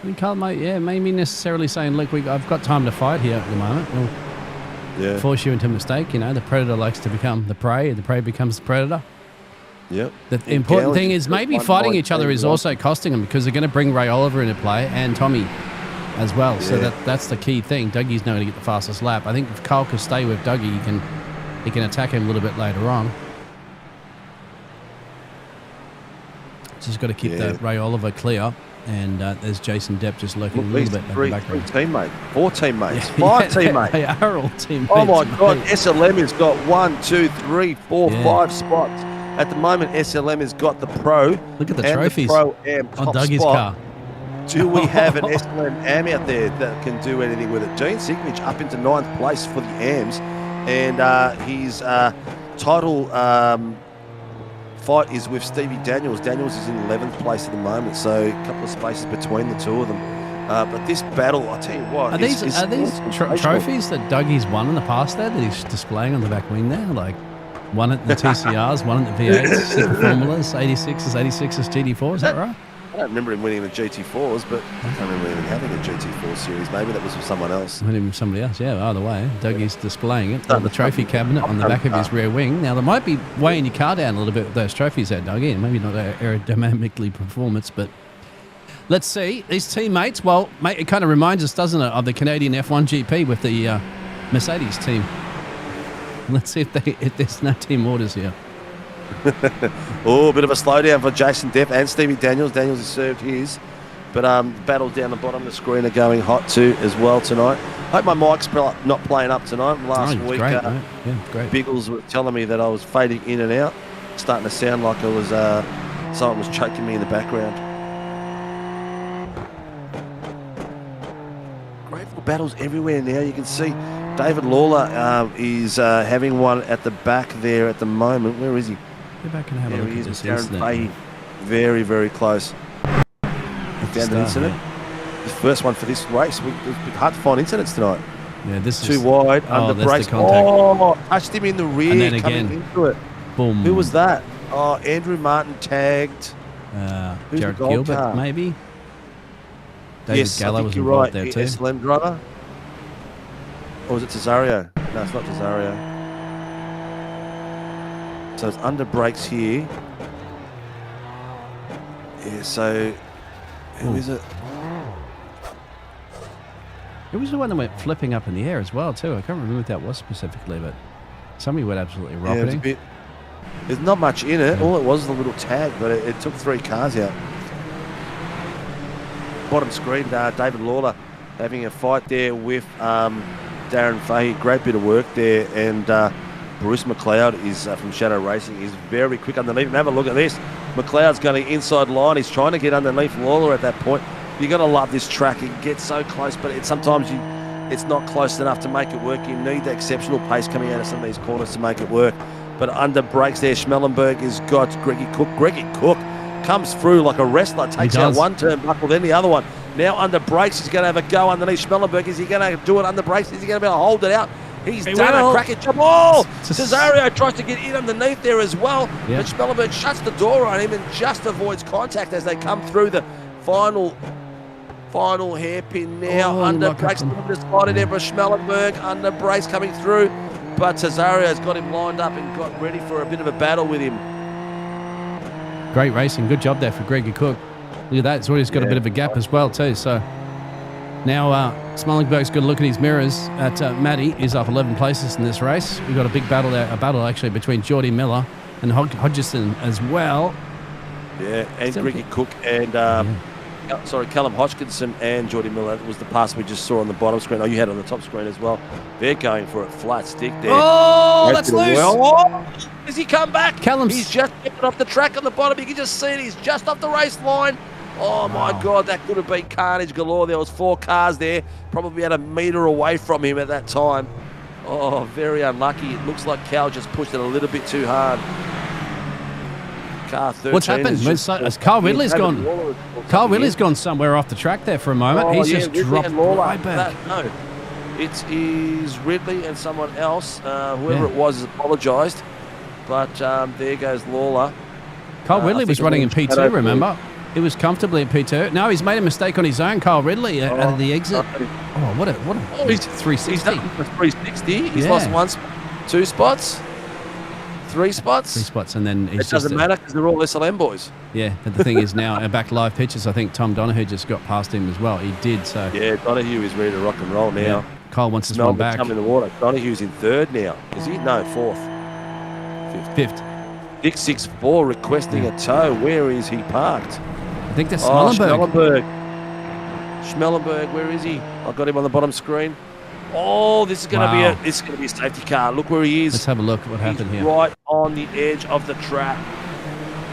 I mean, Carl, mate, maybe necessarily saying, look, I've got time to fight here at the moment. We'll force you into a mistake. You know, the predator likes to become the prey, and the prey becomes the predator. Yep. The important thing is maybe fighting each other is also costing them, because they're going to bring Ray Oliver into play and Tommy as well. Yeah. So that's the key thing. Dougie's not going to get the fastest lap. I think if Kyle could stay with Dougie, he can attack him a little bit later on. Just got to keep that Ray Oliver clear. And there's Jason Depp just lurking a little bit in the background. 4 teammates, 5 teammates. They are all teammates. Oh my God, SLM has got 1, 2, 3, 4, 5 spots. At the moment, SLM has got the pro. Look at the trophies the Pro-Am on Dougie's car. Do we have an SLM Am out there that can do anything with it? Gene Signage up into 9th place for the Ams, and his title fight is with Stevie Daniels. Daniels is in 11th place at the moment, so a couple of spaces between the two of them. But this battle, I tell you what, are these trophies that Dougie's won in the past there that he's displaying on the back wing there? Like one at the TCRs, one at the V8s, Super Formulas, 86s, GT4, is that right? I don't remember him winning the GT4s, but I don't remember even having a GT4 series. Maybe that was with someone else. Maybe with somebody else, yeah. Either way, Dougie's displaying it on the trophy cabinet on the back of his rear wing. Now, they might be weighing your car down a little bit with those trophies there, Dougie. Maybe not aerodynamically performance, but let's see. These teammates, well, mate, it kind of reminds us, doesn't it, of the Canadian F1 GP with the Mercedes team. Let's see if there's no team orders here. Oh, a bit of a slowdown for Jason Depp and Stevie Daniels. Daniels has served his, but battles down the bottom of the screen are going hot too as well tonight. Hope my mic's not playing up tonight. Last week, great. Biggles was telling me that I was fading in and out, starting to sound like I was someone was choking me in the background. Great little battles everywhere now. You can see David Lawler is having one at the back there at the moment. Where is he? Go back and have a look at this incident. Fahey, very, very close. Found an incident. The first one for this race. It's hard to find incidents tonight. Yeah, this is too wide, under brakes. Oh, touched him in the rear, and then again, into it. Boom. Who was that? Oh, Andrew Martin tagged. Jared Gilbert, car? Maybe. David Gallo was involved there too. SLM driver. Or was it Cesario? No, it's not Cesario. So it's under brakes here. Yeah, so who is it? It was the one that went flipping up in the air as well, too. I can't remember what that was specifically, but somebody went absolutely Yeah, it was a rocketing. bit, there's not much in it. All it was a little tag, but it took 3 cars out. Bottom screen, David Lawler having a fight there with Darren Fahey. Great bit of work there. And Bruce McLeod is from Shadow Racing. He's very quick underneath. And have a look at this. McLeod's going to inside line. He's trying to get underneath Lawler at that point. You're going to love this track. It gets so close, but sometimes it's not close enough to make it work. You need the exceptional pace coming out of some of these corners to make it work. But under brakes there, Schmellenberg has got Greggy Cook. Greggy Cook comes through like a wrestler, takes out one turnbuckle, then the other one. Now under brakes, he's going to have a go underneath Schmellenberg. Is he going to do it under brakes? Is he going to be able to hold it out? He's done a cracking job. Oh, Cesario tries to get in underneath there as well. But Schmellenberg shuts the door on him and just avoids contact as they come through the final hairpin now. Under brakes, a little bit of sliding there for Schmellenberg. Under brakes coming through. But Cesario's got him lined up and got ready for a bit of a battle with him. Great racing. Good job there for Greggy Cook. Look at that. It's already got a bit of a gap as well, too. So now Schmellenberg's got to look at his mirrors at Matty. He's up 11 places in this race. We've got a big battle there, a battle actually between Geordie Miller and Hodgson as well. Yeah, and Greggy Cook and Callum Hodgkinson and Geordie Miller. That was the pass we just saw on the bottom screen. Oh, you had it on the top screen as well. They're going for it flat stick there. Oh, that's loose. Oh, has he come back? Callum's... He's just getting off the track on the bottom. You can just see it. He's just off the race line. Oh, my God, that could have been carnage galore. There was 4 cars there, probably about a metre away from him at that time. Oh, very unlucky. It looks like Cal just pushed it a little bit too hard. Car 13. What's happened? Carl Ridley's gone. Carl Ridley's gone somewhere off the track there for a moment. He's just dropped right back. No, it is Ridley and someone else. Whoever it was has apologised. But there goes Lawler. Carl Ridley was running in P2, remember? He was comfortably in P2. No, he's made a mistake on his own, Carl Ridley, out of the exit. Oh, what a he's 360. He's done 360. He's lost 1 spot, 2 spots, 3 spots. 3 spots, and then it doesn't matter because they're all SLM boys. Yeah, but the thing is now, back live pictures, I think Tom Donahue just got past him as well. He did, so... Yeah, Donahue is ready to rock and roll now. Yeah. Kyle wants this one back. Come in the water. Donahue's in 3rd now. Is he? No, 4th. 5th. 664 requesting a tow. Where is he parked? I think that's Schmellenberg. Schmellenberg, where is he? I got him on the bottom screen. Oh, this is going to be a safety car. Look where he is. Let's have a look at what happened here. Right on the edge of the track.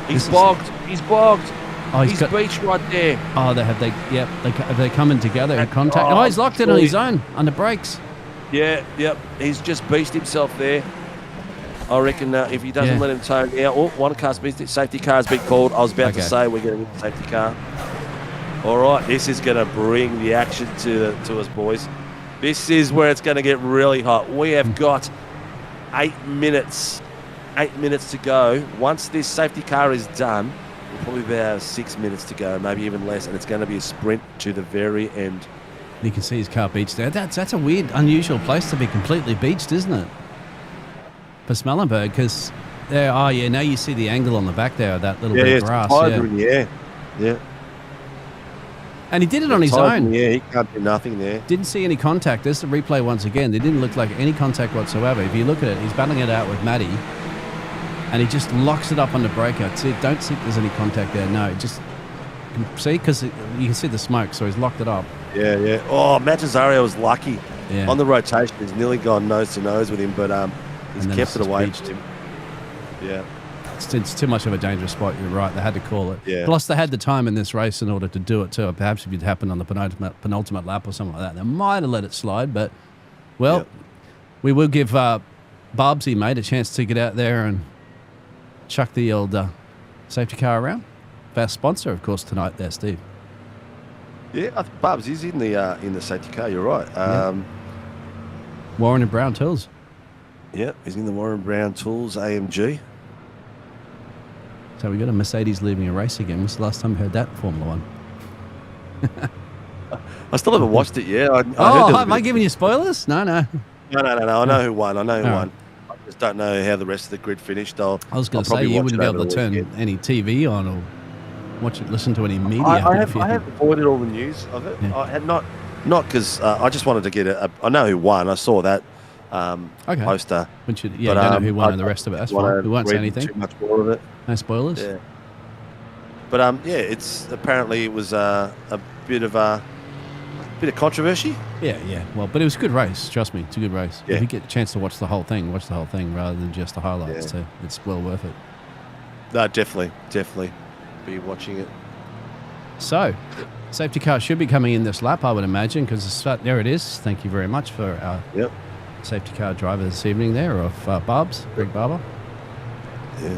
He's bogged. He's bogged. Oh, he's beached right there. Oh, they're coming together in contact. Oh, he's locked it on his own under brakes. Yeah, yep. He's just beached himself there. I reckon if he doesn't let him tow now, one car's missed it. Safety car's been called. I was about to say we're going to get the safety car. All right, this is going to bring the action to us, boys. This is where it's going to get really hot. We have got 8 minutes. 8 minutes to go. Once this safety car is done, we'll probably be about 6 minutes to go, maybe even less, and it's going to be a sprint to the very end. You can see his car beached there. That's a weird, unusual place to be completely beached, isn't it? For Schmellenberg, because there. Oh yeah, now you see the angle on the back there of that little bit of grass. Yeah. And he did it on his own. Yeah, he can't do nothing there. Didn't see any contact. There's the replay once again. There didn't look like any contact whatsoever. If you look at it, he's battling it out with Matty, and he just locks it up on the brake out. See, don't think there's any contact there. No, just see, because you can see the smoke, so he's locked it up. Yeah. Oh, Matt Cesario was lucky on the rotation. He's nearly gone nose to nose with him, but he's kept it away from him. Yeah. It's too much of a dangerous spot. You're right. They had to call it. Yeah. Plus, they had the time in this race in order to do it too. Perhaps if it happened on the penultimate lap or something like that, they might have let it slide. But, we will give Barbsy, mate, a chance to get out there and chuck the old safety car around. Our sponsor, of course, tonight there, Steve. Yeah, I think Barbs is in the safety car. You're right. Warren and Brown Tools. Yeah, he's in the Warren Brown Tools AMG. So we got a Mercedes leaving a race again. When's the last time we heard that Formula One? I still haven't watched it yet. Am I giving you spoilers? No. I know who won. just don't know how the rest of the grid finished. I was going to say, probably you watch wouldn't it be over able to the turn weekend. any TV on or watch it, listen to any media. I if you- have avoided all the news of it. Yeah. I had not because I just wanted to get I know who won. I saw that Okay. poster. Which you But, don't know who won I and the rest of it. That's don't wanna fine. We won't say read anything. Too much more of it. No spoilers. Yeah. But it's apparently it was a bit of controversy. Yeah. Well, but it was a good race. Trust me, it's a good race. Yeah. If you get a chance to watch the whole thing rather than just the highlights. Yeah. So it's well worth it. No, definitely be watching it. So, safety car should be coming in this lap, I would imagine, because there it is. Thank you very much for our Yep. safety car driver this evening there of Barb's, Greg Barber. Yeah.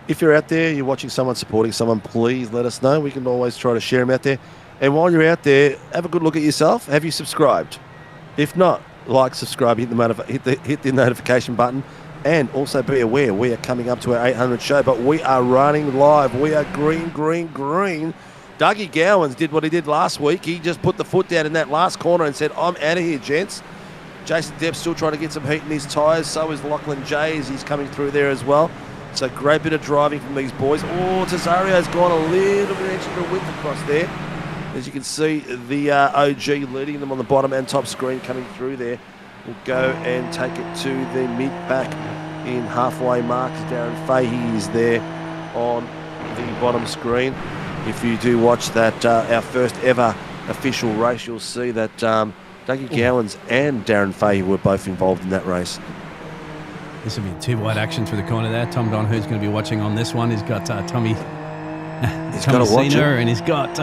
If you're out there, you're watching someone, supporting someone, please let us know. We can always try to share them out there. And while you're out there, have a good look at yourself. Have you subscribed? If not, like, subscribe, hit the notification button, and also be aware we are coming up to our 800 show, but we are running live. We are green. Dougie Gowans did what he did last week. He just put the foot down in that last corner and said, I'm out of here, gents. Jason Depp's still trying to get some heat in his tyres. So is Lachlan J as he's coming through there as well. So great bit of driving from these boys. Oh, Tesario's gone a little bit extra width across there. As you can see, the OG leading them on the bottom and top screen coming through there. We'll go and take it to the mid-pack in halfway mark. Darren Fahey is there on the bottom screen. If you do watch that, our first ever official race, you'll see that Dougie Gowans and Darren Fahey were both involved in that race. This will be two wide action through the corner there. Tom Donohue's going to be watching on this one. He's got Tommy Cena, and he's got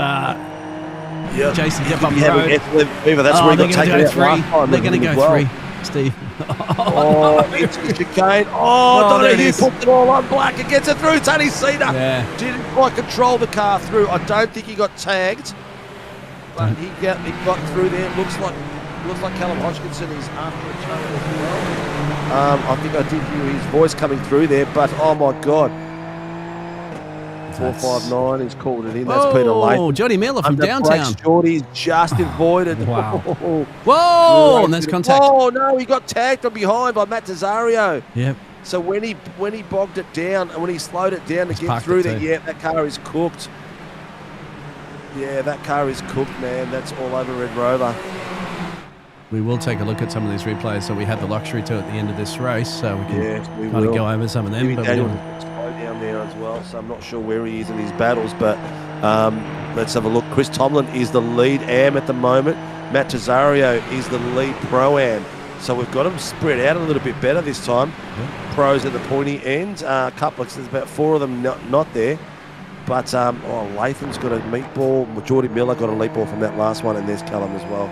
Jason Depp up the road. That's where he got taken out three. last time. They're going to go three, Steve. It's the chicane. Donahue puts it all on black and gets it through. Tony Cena didn't quite control the car through. I don't think he got tagged, but he got through there. Looks like Callum Hodgkinson is after each other as well. I think I did hear his voice coming through there, but oh my God. 459, he's called it in. That's Peter Lane. Oh, Johnny Miller from downtown. Shorty's just avoided. Wow. Whoa, and there's contact. Oh, no, he got tagged from behind by Matt Tesario. Yep. So when he bogged it down, and when he slowed it down to get through there, that car is cooked. Yeah, that car is cooked, man. That's all over Red Rover. We will take a look at some of these replays, so we have the luxury to at the end of this race, so we can kind of go over some of them. But slow down there as well, so I'm not sure where he is in his battles, but let's have a look. Chris Tomlin is the lead am at the moment. Matt Tesario is the lead pro-am. So we've got them spread out a little bit better this time. Yeah. Pros at the pointy end. A couple, there's about four of them not there. But Latham's got a meatball. Geordie Miller got a leap ball from that last one, and there's Callum as well.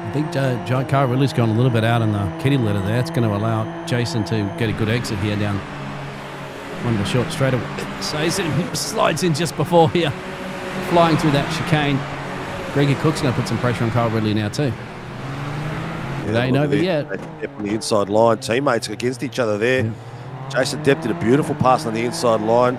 I think John Carr really's gone a little bit out in the kitty litter there. It's going to allow Jason to get a good exit here down one of the short straightaways. So he slides in just before here, flying through that chicane. Greggy Cook's going to put some pressure on Carl Ridley now too. Yeah, they ain't over yet. On the inside line, teammates against each other there. Yeah. Jason Depp did a beautiful pass on the inside line,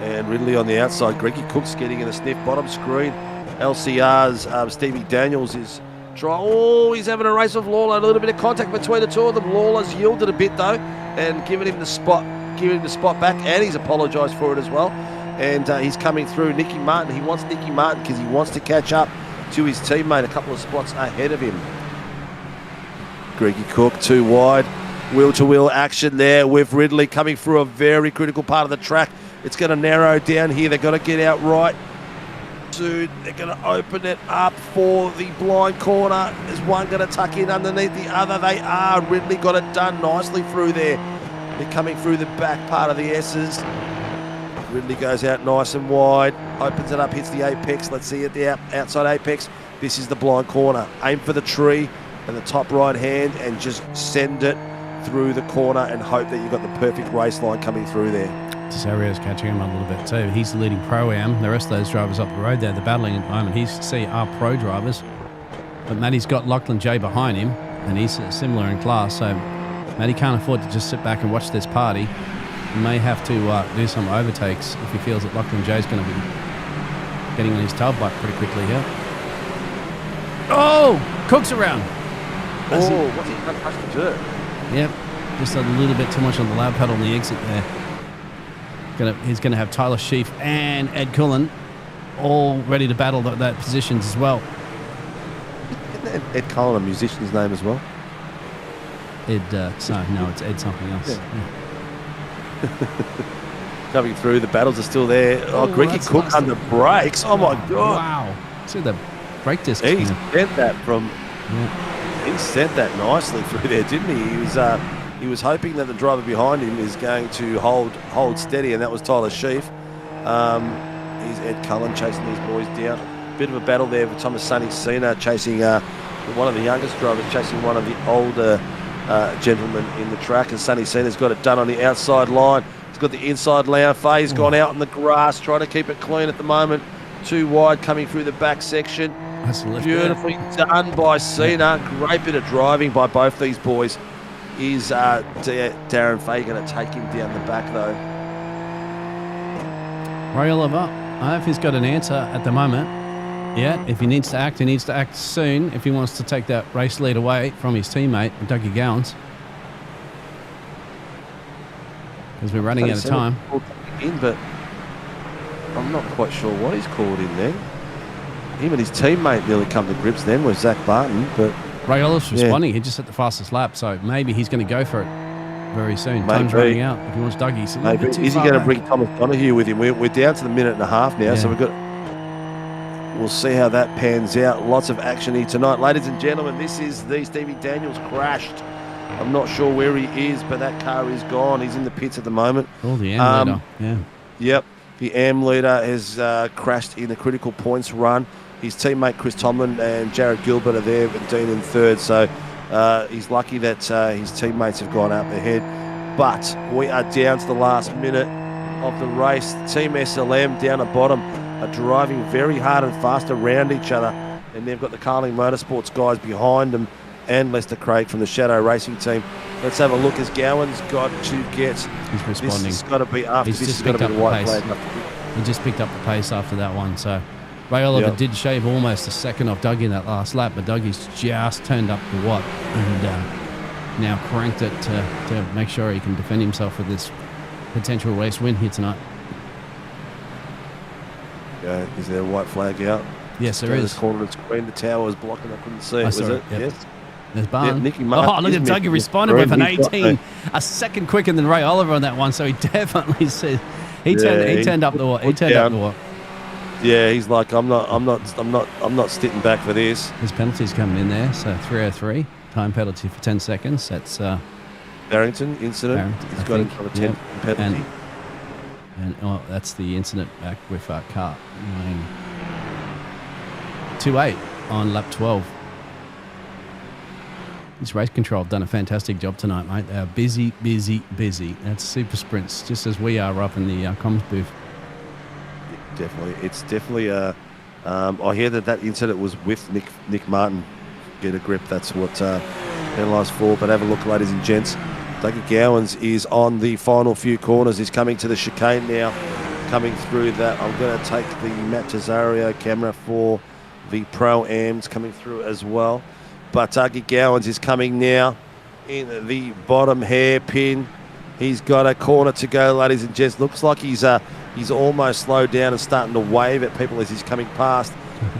and Ridley on the outside. Greggy Cook's getting in the sniff. Bottom screen, LCR's Stevie Daniels is trying. Oh, he's having a race with Lawler. A little bit of contact between the two of them. Lawler's yielded a bit though, and giving him the spot back, and he's apologised for it as well. And he's coming through. Nicky Martin. He wants Nicky Martin because he wants to catch up to his teammate a couple of spots ahead of him. Greggy Cook too wide. Wheel-to-wheel action there with Ridley coming through a very critical part of the track. It's going to narrow down here. They've got to get out right. Soon they're going to open it up for the blind corner. Is one going to tuck in underneath the other? They are. Ridley got it done nicely through there. They're coming through the back part of the S's. Ridley goes out nice and wide. Opens it up, hits the apex. Let's see at the outside apex. This is the blind corner. Aim for the tree and the top right hand and just send it through the corner and hope that you've got the perfect race line coming through there. Tesario's catching him a little bit too. He's the leading pro-am. The rest of those drivers up the road there, they're battling at the moment. He's are pro drivers. But Matty's got Lachlan J behind him, and he's similar in class. So Matty can't afford to just sit back and watch this party. He may have to do some overtakes if he feels that Lachlan J's going to be getting on his tailbike pretty quickly here. Oh! Cook's around. Oh, what's he done? Touched the dirt. Yep, just a little bit too much on the lab pedal on the exit there. He's going to have Tyler Sheaf and Ed Cullen all ready to battle that positions as well. Isn't Ed Cullen a musician's name as well? No, it's Ed something else. Yeah. Coming through, the battles are still there. Oh, Greg Cook under brakes. Oh my God! Wow! See the brake disc. He sent that from. Yeah. He sent that nicely through there, didn't he? He was hoping that the driver behind him is going to hold steady, and that was Tyler Sheaf. He's Ed Cullen chasing these boys down. Bit of a battle there with Thomas Sonny Cena chasing one of the youngest drivers, chasing one of the older gentlemen in the track, and Sonny Cena's got it done on the outside line. He's got the inside line. Faye's gone out in the grass, trying to keep it clean at the moment. Too wide coming through the back section. Beautifully done by Cena. Great bit of driving by both these boys. Is Darren Faye going to take him down the back though? Ray Oliver, I don't know if he's got an answer at the moment. Yeah, if he needs to act, he needs to act soon if he wants to take that race lead away from his teammate, Dougie Gowans. Because we're running out of time. But I'm not quite sure what he's called in there. Him and his teammate nearly come to grips then with Zach Barton, but Ray Oliver's responding. He just hit the fastest lap, so maybe he's going to go for it very soon. Time's running out. If he wants Dougie, he's a little bit too is he far going to back. bring Thomas Donahue with him? We're down to the minute and a half now, so we'll see how that pans out. Lots of action here tonight, ladies and gentlemen. This is Stevie Daniels crashed. I'm not sure where he is, but that car is gone. He's in the pits at the moment. Oh, the AM leader. Yeah. Yep, the AM leader has crashed in the critical points run. His teammate Chris Tomlin and Jared Gilbert are there, but Dean in third. So he's lucky that his teammates have gone up ahead. But we are down to the last minute of the race. Team SLM down the bottom are driving very hard and fast around each other, and they've got the Carling Motorsports guys behind them and Lester Craig from the Shadow Racing team. Let's have a look as Gowan's got to get. He's responding. This has got to be after He's this. just Has got to picked be the up white the flag. He just picked up the pace after that one. So Ray Oliver did shave almost a second off Dougie in that last lap, but Dougie's just turned up the watt and now cranked it to make sure he can defend himself with this potential race win here tonight. Is there a white flag out? Yes, there is. The corner of the screen, the tower was blocking. I couldn't see it. Was it? Yep. Yes. There's Barn. Yeah, Nicky Martin. Oh, look at Dougie responded with an 18, a second quicker than Ray Oliver on that one. So he definitely said he turned up the watt. He turned up the watt. Yeah, he's like, I'm not sitting back for this. There's penalties coming in there. So 3:03 time penalty for 10 seconds. That's Barrington incident. He's got him on a 10 penalty. And that's the incident back with car 2.8 on lap 12. This race control have done a fantastic job tonight, mate. They are busy. That's super sprints, just as we are up in the comms booth. Definitely. It's definitely I hear that incident was with Nick Martin. Get a grip. That's what penalised for. But have a look, ladies and gents. Dougie Gowans is on the final few corners. He's coming to the chicane now. Coming through that, I'm going to take the Matt Tesario camera for the Pro-Ams coming through as well. But Dougie Gowans is coming now in the bottom hairpin. He's got a corner to go, ladies and gents. Looks like he's almost slowed down and starting to wave at people as he's coming past.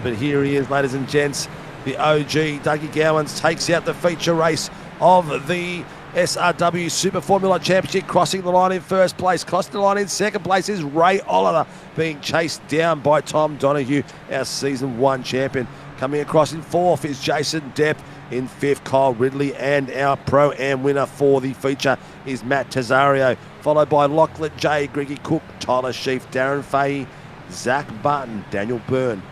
But here he is, ladies and gents. The OG, Dougie Gowans, takes out the feature race of the SRW Super Formula Championship, crossing the line in first place. Crossing the line in second place is Ray Oliver, being chased down by Tom Donahue, our Season 1 champion. Coming across in fourth is Jason Depp. In fifth, Kyle Ridley. And our Pro-Am winner for the feature is Matt Tesario, followed by Lachlan J, Greggy Cook, Tyler Sheaf, Darren Fahey, Zach Barton, Daniel Byrne,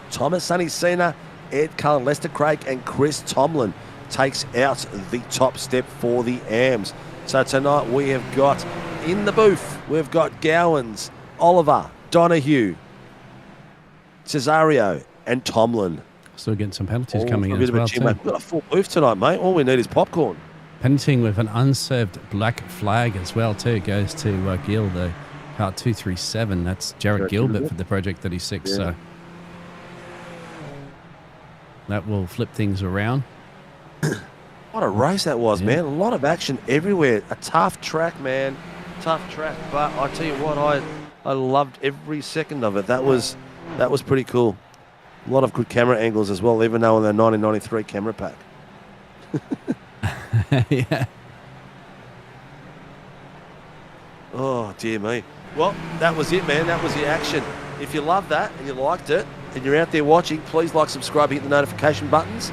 Thomas Sonny Cena, Ed Cullen, Lester Craig, and Chris Tomlin takes out the top step for the AMs. So tonight we have got in the booth, we've got Gowans, Oliver, Donahue, Cesario, and Tomlin. Still getting some penalties coming in as well too. We've got a full booth tonight, mate. All we need is popcorn. Penaltying with an unserved black flag as well too. It goes to Gil, the car 237. That's Jared Gilbert for the Project 36. Yeah. So that will flip things around. What a race that was, man. A lot of action everywhere. A tough track, man. Tough track. But I tell you what, I loved every second of it. That was pretty cool. A lot of good camera angles as well, even though in the 1993 camera pack. Yeah. Oh, dear me. Well, that was it, man. That was the action. If you loved that and you liked it and you're out there watching, please like, subscribe, hit the notification buttons.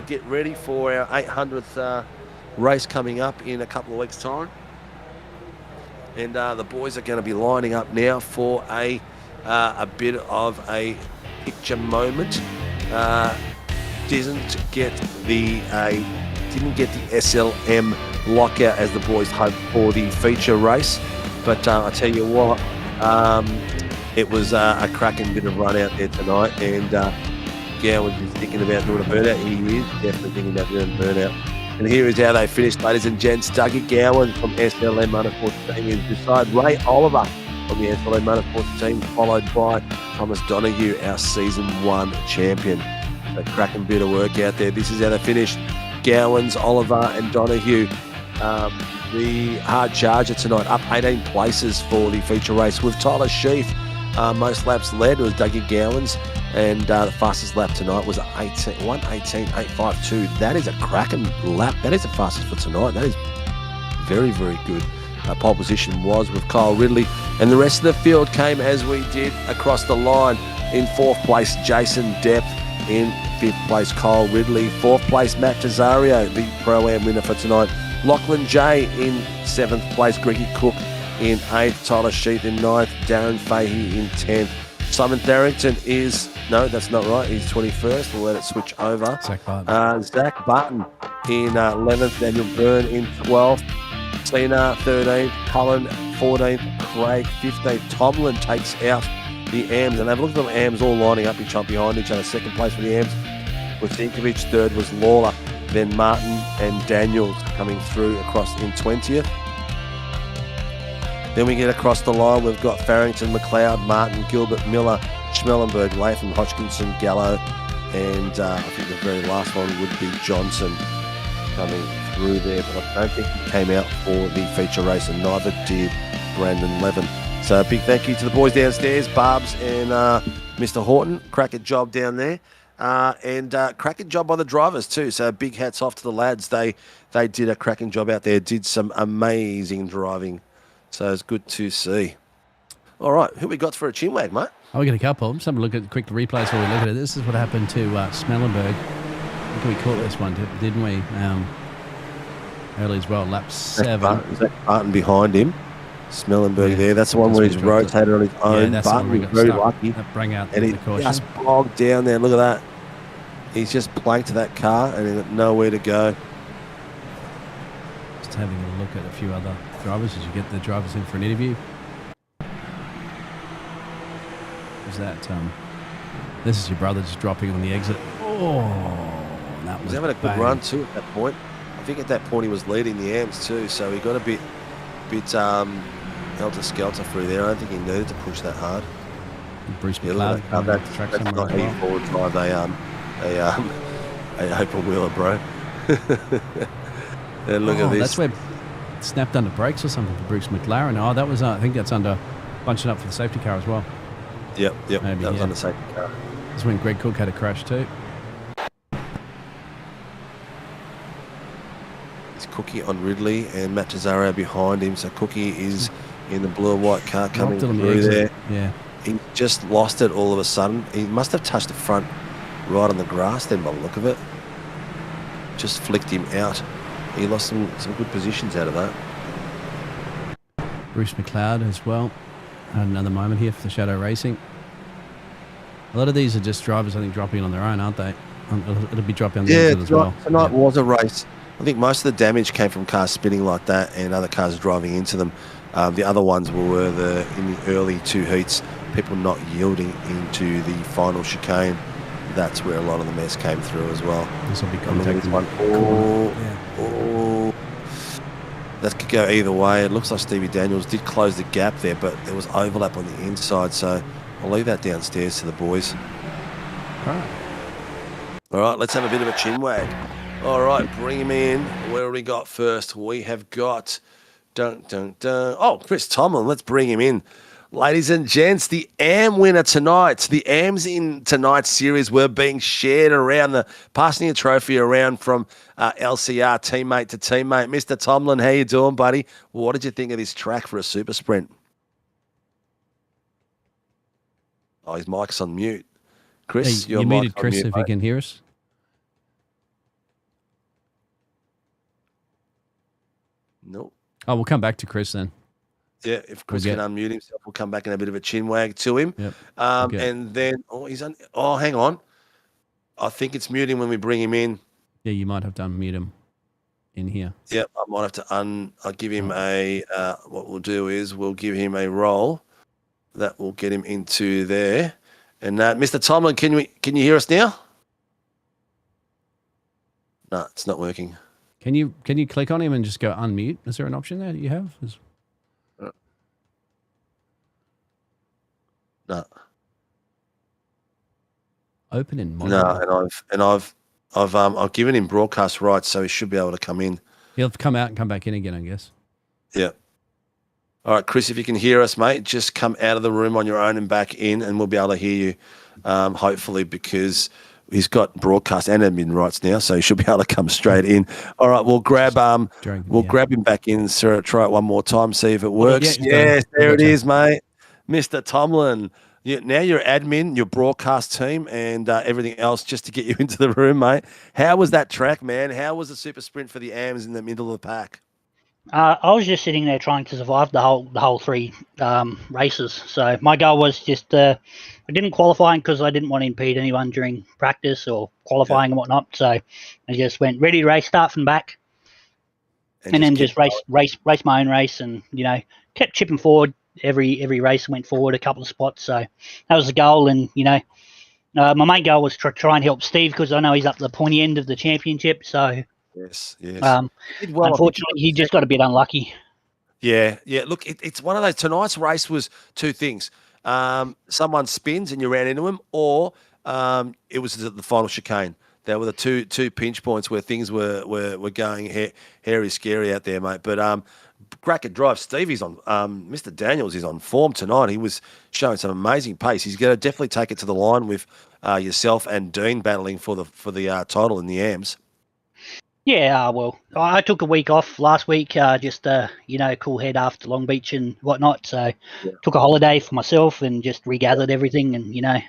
Get ready for our 800th race coming up in a couple of weeks' time. And the boys are going to be lining up now for a bit of a picture moment. Didn't get the SLM lockout as the boys hoped for the feature race, but I tell you what, it was a cracking bit of run out there tonight, and Gowan is thinking about doing a burnout. He is definitely thinking about doing a burnout. And here is how they finished, ladies and gents. Dougie Gowan from SLM Under 14 is beside Ray Oliver from the SLM Under 14, followed by Thomas Donahue, our Season 1 champion. A cracking bit of work out there. This is how they finished. Gowans, Oliver and Donahue. The hard charger tonight, up 18 places for the feature race with Tyler Sheaf. Most laps led was Dougie Gowans, and the fastest lap tonight was 1:18.852. That is a cracking lap. That is the fastest for tonight. That is very, very good. Pole position was with Kyle Ridley, and the rest of the field came as we did across the line. In 4th place, Jason Depp. In 5th place, Kyle Ridley. 4th place, Matt Tesario, the Pro-Am winner for tonight. Lachlan J in 7th place, Greggy Cook in 8th, Tyler Sheath in 9th, Darren Fahey in 10th. Simon Tharrington is, no, that's not right, he's 21st. We'll let it switch over. Zach Barton. Zach Barton in 11th, Daniel Byrne in 12th, Tina 13th, Cullen 14th, Craig 15th. Tomlin takes out the AMs, and have a look at the AMs all lining up each other behind each other. 2nd place for the AMs with Sinkovic. 3rd was Lawler, then Martin and Daniels coming through across in 20th. Then we get across the line, we've got Farrington, McLeod, Martin, Gilbert, Miller, Schmellenberg, Latham, Hodgkinson, Gallo, and I think the very last one would be Johnson coming through there, but I don't think he came out for the feature race, and neither did Brandon Levin. So a big thank you to the boys downstairs, Barbs and Mr. Horton. Cracking job down there. And cracking job by the drivers too. So big hats off to the lads. They did a cracking job out there, did some amazing driving. So it's good to see. All right, who we got for a chinwag, mate? Oh, we got a couple. Just have a look at quick replays while we look at it. This is what happened to Smellenberg. I think we caught this one, didn't we? Early as well, lap 7. Zach Barton behind him. Smellenberg there. That's the one where he's rotated on his own. Yeah, that's Barton was very lucky. That bring out And the he caution. just bogged down there. Look at that. He's just planked that car and he's got nowhere to go. Just having a look at a few other drivers as you get the drivers in for an interview. Is that this is your brother just dropping on the exit. Oh, that was He's having a good run too at that point. I think at that point he was leading the AMs too, so he got a bit helter-skelter through there. I don't think he needed to push that hard. Bruce McLeod. That's not how you forward drive a open wheeler, bro. And look at this. That's where snapped under brakes or something for Bruce McLaren. Oh, that was I think that's under bunching up for the safety car as well. Yep. Maybe, that was under safety car. That's when Greg Cook had a crash too. It's Cookie on Ridley and Matt Tesario behind him. So Cookie is in the blue and white car coming through there. Yeah. He just lost it all of a sudden. He must have touched the front right on the grass then by the look of it. Just flicked him out. He lost some good positions out of that. Bruce McLeod as well. Another moment here for the Shadow Racing. A lot of these are just drivers, I think, dropping on their own, aren't they? It'll be dropping on the exit as well. Tonight was a race. I think most of the damage came from cars spinning like that and other cars driving into them. The other ones were in the early 2 heats, people not yielding into the final chicane. That's where a lot of the mess came through as well. This will be contact. That could go either way. It looks like Stevie Daniels did close the gap there, but there was overlap on the inside, so I'll leave that downstairs to the boys. All right. All right, let's have a bit of a chin wag. All right, bring him in. Where have we got first? We have got... Oh, Chris Tomlin. Let's bring him in. Ladies and gents, the AM winner tonight. The AMs in tonight's series were being shared around, passing a trophy around from LCR teammate to teammate. Mr. Tomlin, how you doing, buddy? What did you think of this track for a super sprint? Oh, his mic's on mute. Chris, you muted Chris if you can hear us. Nope. Oh, we'll come back to Chris then. Yeah, if Chris can unmute himself, we'll come back and a bit of a chin wag to him. Yep. And then, hang on. I think it's muting when we bring him in. Yeah, you might have to unmute him in here. Yep, I might have to I'll give him what we'll do is we'll give him a roll that will get him into there. And Mr. Tomlin, can you hear us now? No, it's not working. Can you click on him and just go unmute? Is there an option there that you have? No. Open in monitor. No, and I've given him broadcast rights, so he should be able to come in. He'll come out and come back in again, I guess. Yeah. All right, Chris, if you can hear us, mate, just come out of the room on your own and back in, and we'll be able to hear you, hopefully, because he's got broadcast and admin rights now, so he should be able to come straight in. All right, we'll grab grab him back in. Sarah, try it one more time, see if it works. Yes, there it is, mate. Mr. Tomlin, now you're admin, your broadcast team, and everything else just to get you into the room, mate. How was that track, man? How was the super sprint for the AMs in the middle of the pack? I was just sitting there trying to survive the whole three races. So my goal was just I didn't qualify because I didn't want to impede anyone during practice or qualifying and whatnot. So I just went ready to race, start from back, and then just race my own race, and kept chipping forward. Every race went forward a couple of spots. So that was the goal, and my main goal was to try and help Steve because I know he's up the pointy end of the championship. So. Yes. Unfortunately, he just got a bit unlucky. Yeah. Look, it's one of those. Tonight's race was two things. Someone spins and you ran into him, or it was the final chicane. There were the two pinch points where things were going hairy scary out there, mate. But cracker drive. Stevie's on. Mr. Daniels is on form tonight. He was showing some amazing pace. He's going to definitely take it to the line with yourself and Dean battling for the title in the AMs. Yeah, well, I took a week off last week, just cool head after Long Beach and whatnot. So took a holiday for myself and just regathered everything and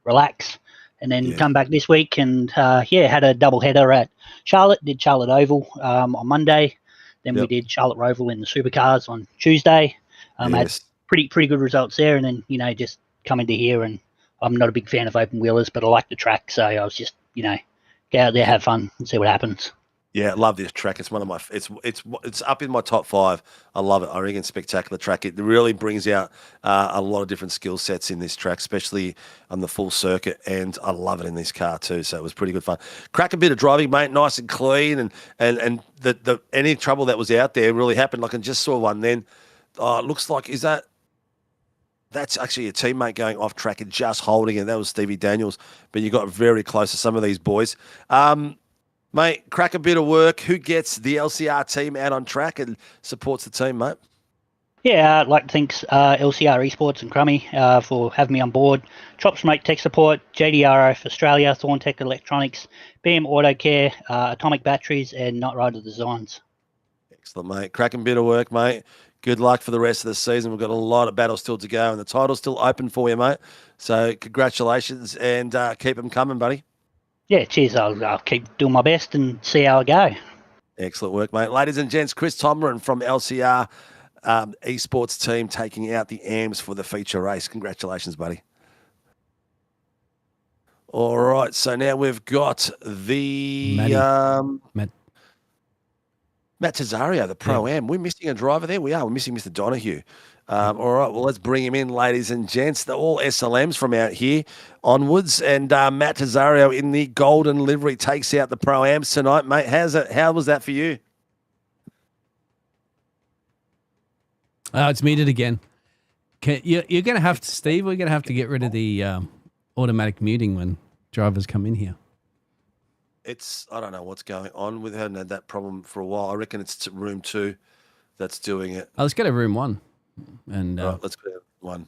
relax, and then come back this week and had a double header at Charlotte. Did Charlotte Oval on Monday, then we did Charlotte Roval in the supercars on Tuesday. Had pretty good results there, and then just come into here, and I'm not a big fan of open wheelers, but I like the track, so I was just get out there, have fun, and see what happens. Yeah, I love this track. It's one of my. It's up in my top 5. I love it. I reckon spectacular track. It really brings out a lot of different skill sets in this track, especially on the full circuit. And I love it in this car too. So it was pretty good fun. Crack a bit of driving, mate. Nice and clean, and the any trouble that was out there really happened. Like I just saw one. Then it looks like that's actually a teammate going off track and just holding it. That was Stevie Daniels. But you got very close to some of these boys. Mate, crack a bit of work. Who gets the LCR team out on track and supports the team, mate? Yeah, I'd like to thank LCR Esports and Crummy for having me on board. Chops Mate Tech Support, JDRF Australia, Thorn Tech Electronics, BM Auto Care, Atomic Batteries, and Night Rider Designs. Excellent, mate. Cracking bit of work, mate. Good luck for the rest of the season. We've got a lot of battles still to go, and the title's still open for you, mate. So congratulations, and keep them coming, buddy. Yeah, cheers. I'll keep doing my best and see how I go. Excellent work, mate. Ladies and gents, Chris Tomlin from LCR Esports team taking out the AMs for the feature race. Congratulations, buddy. All right, so now we've got the Matt Tesario, the Pro-Am. We're missing a driver there. We are. We're missing Mr. Donahue. All right, well, let's bring him in, ladies and gents. They're all SLMs from out here onwards. And Matt Tesario in the golden livery takes out the Pro-Ams tonight, mate. How was that for you? It's muted again. You're going to have to, Steve, we're going to have to get rid of the automatic muting when drivers come in here. I don't know what's going on. We haven't had that problem for a while. I reckon it's room 2 that's doing it. Let's go to room 1. And Right, let's go to 1.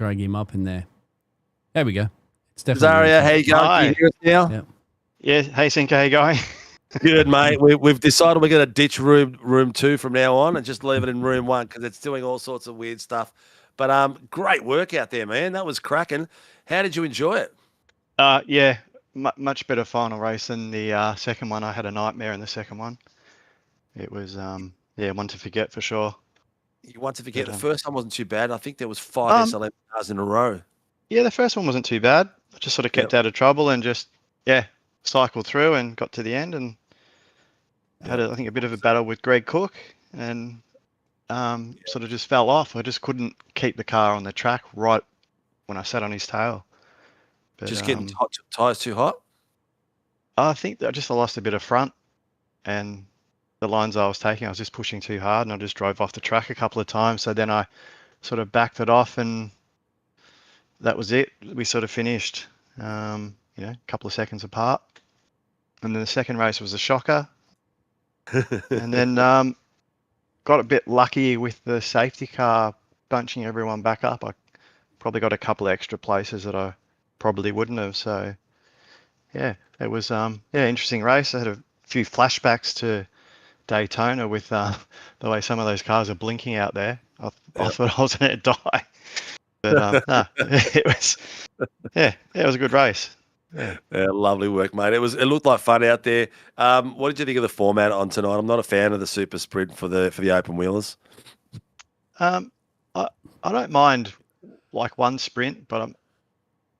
drag him up in there. There we go. It's definitely Zaria, how you going? Hi. Can you hear us now? Yep. Yeah. Hey, Sinka, how you going? Good, mate. We've decided we're going to ditch room 2 from now on and just leave it in room 1 because it's doing all sorts of weird stuff. But great work out there, man. That was cracking. How did you enjoy it? Yeah, much better final race than the second one. I had a nightmare in the second one. It was, one to forget for sure. You want to forget But, the first one wasn't too bad. I think there was 5 SLM cars in a row. Yeah, the first one wasn't too bad. I just sort of kept out of trouble and just, cycled through and got to the end and had, I think, a bit of a battle with Greg Cook and sort of just fell off. I just couldn't keep the car on the track right when I sat on his tail. But, Just getting tyres too hot? I think that I lost a bit of front and the lines I was taking, I was just pushing too hard and I just drove off the track a couple of times. So then I sort of backed it off and that was it. We sort of finished, a couple of seconds apart. And then the second race was a shocker. And then got a bit lucky with the safety car bunching everyone back up. I probably got a couple of extra places that I probably wouldn't have. So, yeah, it was interesting race. I had a few flashbacks to Daytona with the way some of those cars are blinking out there. I thought I was going to die. But it was a good race. Yeah, lovely work, mate. It looked like fun out there. What did you think of the format on tonight? I'm not a fan of the super sprint for the open wheelers. I don't mind like one sprint, but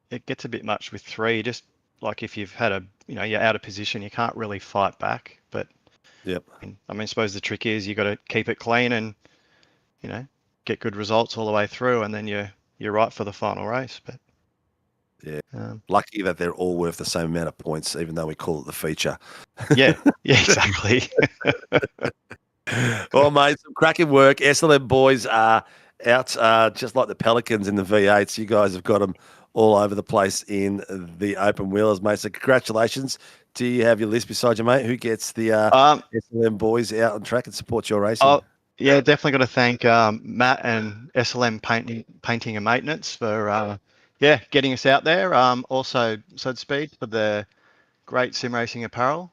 it gets a bit much with 3. Just like if you've had you're out of position, you can't really fight back. But yep. I suppose the trick is you got to keep it clean and get good results all the way through, and then you're right for the final race. But yeah, lucky that they're all worth the same amount of points, even though we call it the feature. Yeah, exactly. Well, mate, some cracking work. SLM boys are out just like the Pelicans in the V8s. You guys have got them all over the place in the open wheelers, mate. So congratulations. Do you have your list beside you, mate? Who gets the SLM boys out on track and supports your racing? Yeah, definitely got to thank Matt and SLM Painting and Maintenance for getting us out there. Also, Sud Speed for the great sim racing apparel.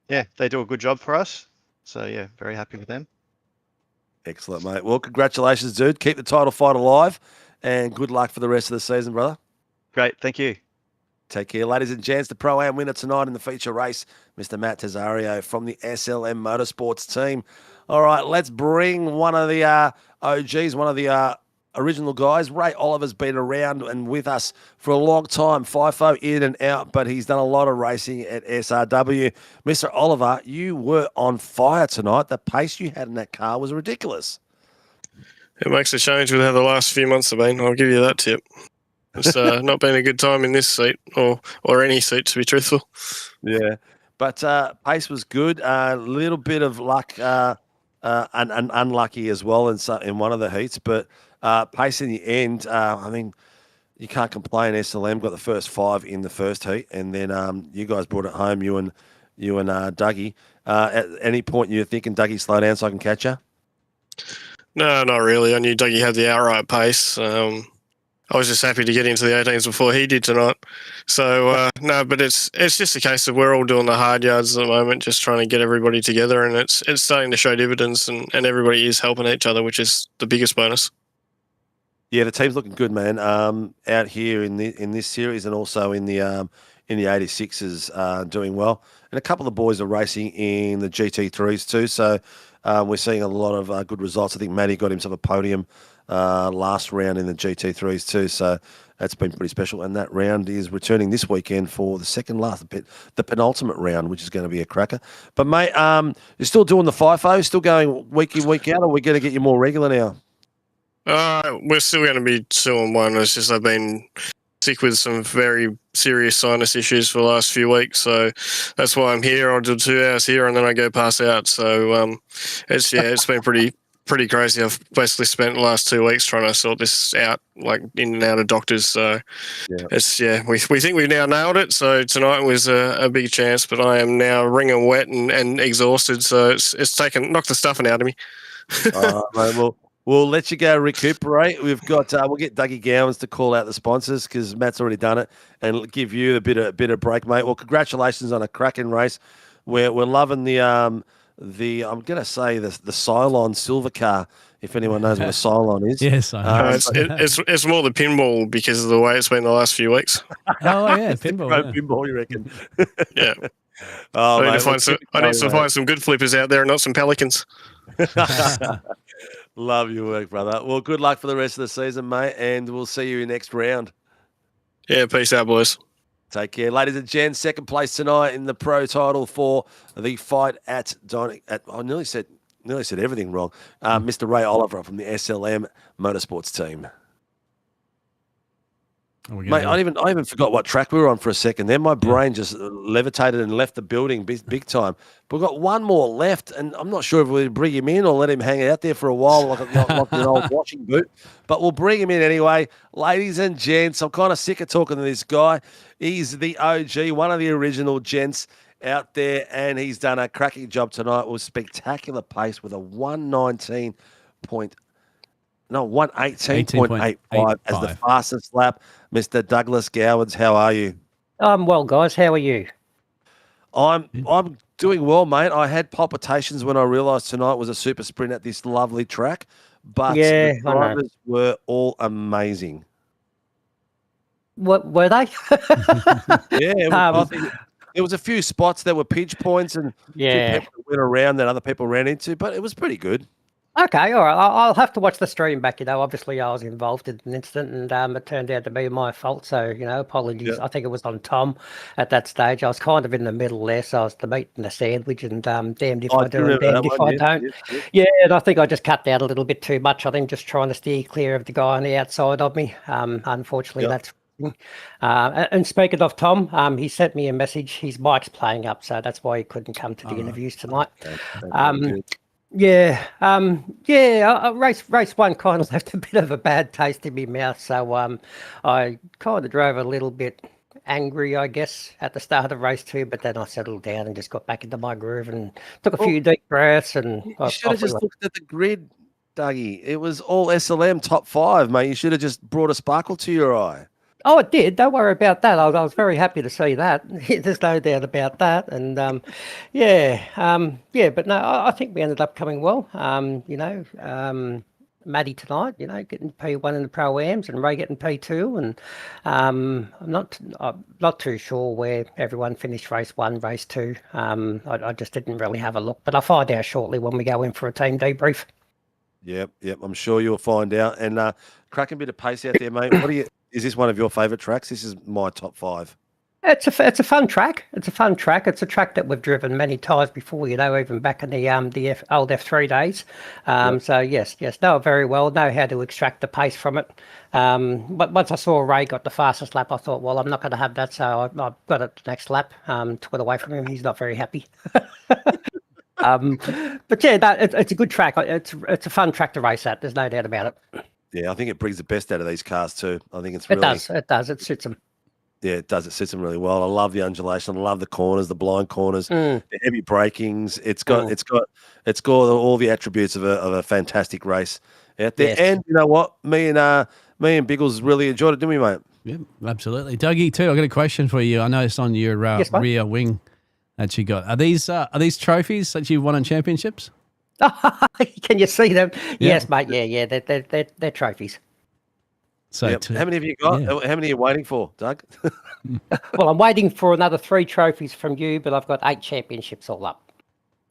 They do a good job for us. So, yeah, very happy with them. Excellent, mate. Well, congratulations, dude. Keep the title fight alive and good luck for the rest of the season, brother. Great. Thank you. Take care, ladies and gents. The Pro-Am winner tonight in the feature race, Mr. Matt Tesario from the SLM Motorsports team. All right, let's bring one of the OGs, one of the original guys. Ray Oliver's been around and with us for a long time. FIFO in and out, but he's done a lot of racing at SRW. Mr. Oliver, you were on fire tonight. The pace you had in that car was ridiculous. It makes a change with how the last few months have been. I'll give you that tip. It's not been a good time in this seat or any seat, to be truthful. Yeah, but pace was good. A little bit of luck and unlucky as well in one of the heats, but pace in the end, I mean, you can't complain. SLM got the first 5 in the first heat, and then you guys brought it home, you and Dougie. At any point you're thinking, Dougie, slow down so I can catch you? No, not really. I knew Dougie had the outright pace. I was just happy to get into the 18s before he did tonight. So, no, but it's just a case of we're all doing the hard yards at the moment, just trying to get everybody together, and it's starting to show dividends, and everybody is helping each other, which is the biggest bonus. Yeah, the team's looking good, man. Out here in this series and also in the 86s doing well. And a couple of boys are racing in the GT3s too. So we're seeing a lot of good results. I think Matty got himself a podium last round in the GT3s too. So that's been pretty special. And that round is returning this weekend for the second last, the penultimate round, which is going to be a cracker. But, mate, you're still doing the FIFO, still going week in, week out, or we're going to get you more regular now? We're still going to be 2-1. It's just I've been sick with some very serious sinus issues for the last few weeks, so that's why I'm here. I'll do 2 hours here and then I go pass out. So it's been pretty pretty crazy. I've basically spent the last 2 weeks trying to sort this out, like in and out of doctors. So we think we've now nailed it. So tonight was a big chance, but I am now wringing wet and exhausted. So it's knocked the stuffing out of me. Mate, we'll let you go recuperate. We've got we'll get Dougie Gowans to call out the sponsors because Matt's already done it, and give you a bit of break, mate. Well, congratulations on a cracking race. We're loving the I'm gonna say the Cylon silver car. If anyone knows what a Cylon is, Yes, I know. It's more the pinball because of the way it's been the last few weeks. Oh yeah, pinball. Pinball, you reckon? Yeah. Oh, I need to find some good flippers out there and not some pelicans. Love your work, brother. Well, good luck for the rest of the season, mate, and we'll see you next round. Yeah, peace out, boys. Take care. Ladies and gents, second place tonight in the pro title for the fight at Donington. I nearly said everything wrong. Mr. Ray Oliver from the SLM Motorsports team. Mate, I even forgot what track we were on for a second. Then my brain just levitated and left the building big time. But we've got one more left, and I'm not sure if we'll bring him in or let him hang out there for a while like an old washing boot. But we'll bring him in anyway. Ladies and gents, I'm kind of sick of talking to this guy. He's the OG, one of the original gents out there, and he's done a cracking job tonight. It was spectacular pace with a 118.85 as the fastest lap. Mr. Douglas Gowans, how are you? I'm well, guys. How are you? I'm doing well, mate. I had palpitations when I realised tonight was a super sprint at this lovely track, but the drivers were all amazing. What were they? I think there was a few spots that were pinch points and people that went around that other people ran into, but it was pretty good. Okay, all right. I'll have to watch the stream back. Obviously I was involved in an incident, and it turned out to be my fault. So, apologies. Yeah. I think it was on Tom at that stage. I was kind of in the middle there, so I was the meat and the sandwich, and damned if I do and damned if I don't. Yeah, and I think I just cut out a little bit too much. I think just trying to steer clear of the guy on the outside of me. Unfortunately, that's. And speaking of Tom, he sent me a message. His mic's playing up, so that's why he couldn't come to the interviews tonight. Race one kind of left a bit of a bad taste in my mouth, so I kind of drove a little bit angry, I guess, at the start of race two, but then I settled down and just got back into my groove and took a few deep breaths. And you should have just looked at the grid, Dougie. It was all SLM top 5, mate. You should have just brought a sparkle to your eye. Oh, it did. Don't worry about that. I was very happy to see that. There's no doubt about that. And but no, I think we ended up coming well. Maddie tonight, getting P1 in the Pro-Ams and Ray getting P2. And I'm not too sure where everyone finished race 1, race 2. I just didn't really have a look, but I'll find out shortly when we go in for a team debrief. Yep. I'm sure you'll find out. And cracking bit of pace out there, mate. Is this one of your favourite tracks? This is my top 5. It's a fun track. It's a fun track. It's a track that we've driven many times before, even back in the old F3 days. So yes, know it very well. Know how to extract the pace from it. But once I saw Ray got the fastest lap, I thought, well, I'm not going to have that. So I've got it the next lap. Took it away from him. He's not very happy. But yeah, it's a good track. It's a fun track to race at. There's no doubt about it. Yeah, I think it brings the best out of these cars too. I think it's really... It does. It suits them. Yeah, it does. It suits them really well. I love the undulation. I love the corners, the blind corners, the heavy brakings. It's got all the attributes of a fantastic race out there. Yes. And you know what? Me and Biggles really enjoyed it, didn't we, mate? Yeah, absolutely. Dougie, too, I've got a question for you. I noticed on your rear wing that you got. Are these trophies that you've won in championships? Can you see them? Yeah. Yes, mate. Yeah. They're trophies. So how many have you got? Yeah. How many are you waiting for, Doug? Well, I'm waiting for another 3 trophies from you, but I've got 8 championships all up.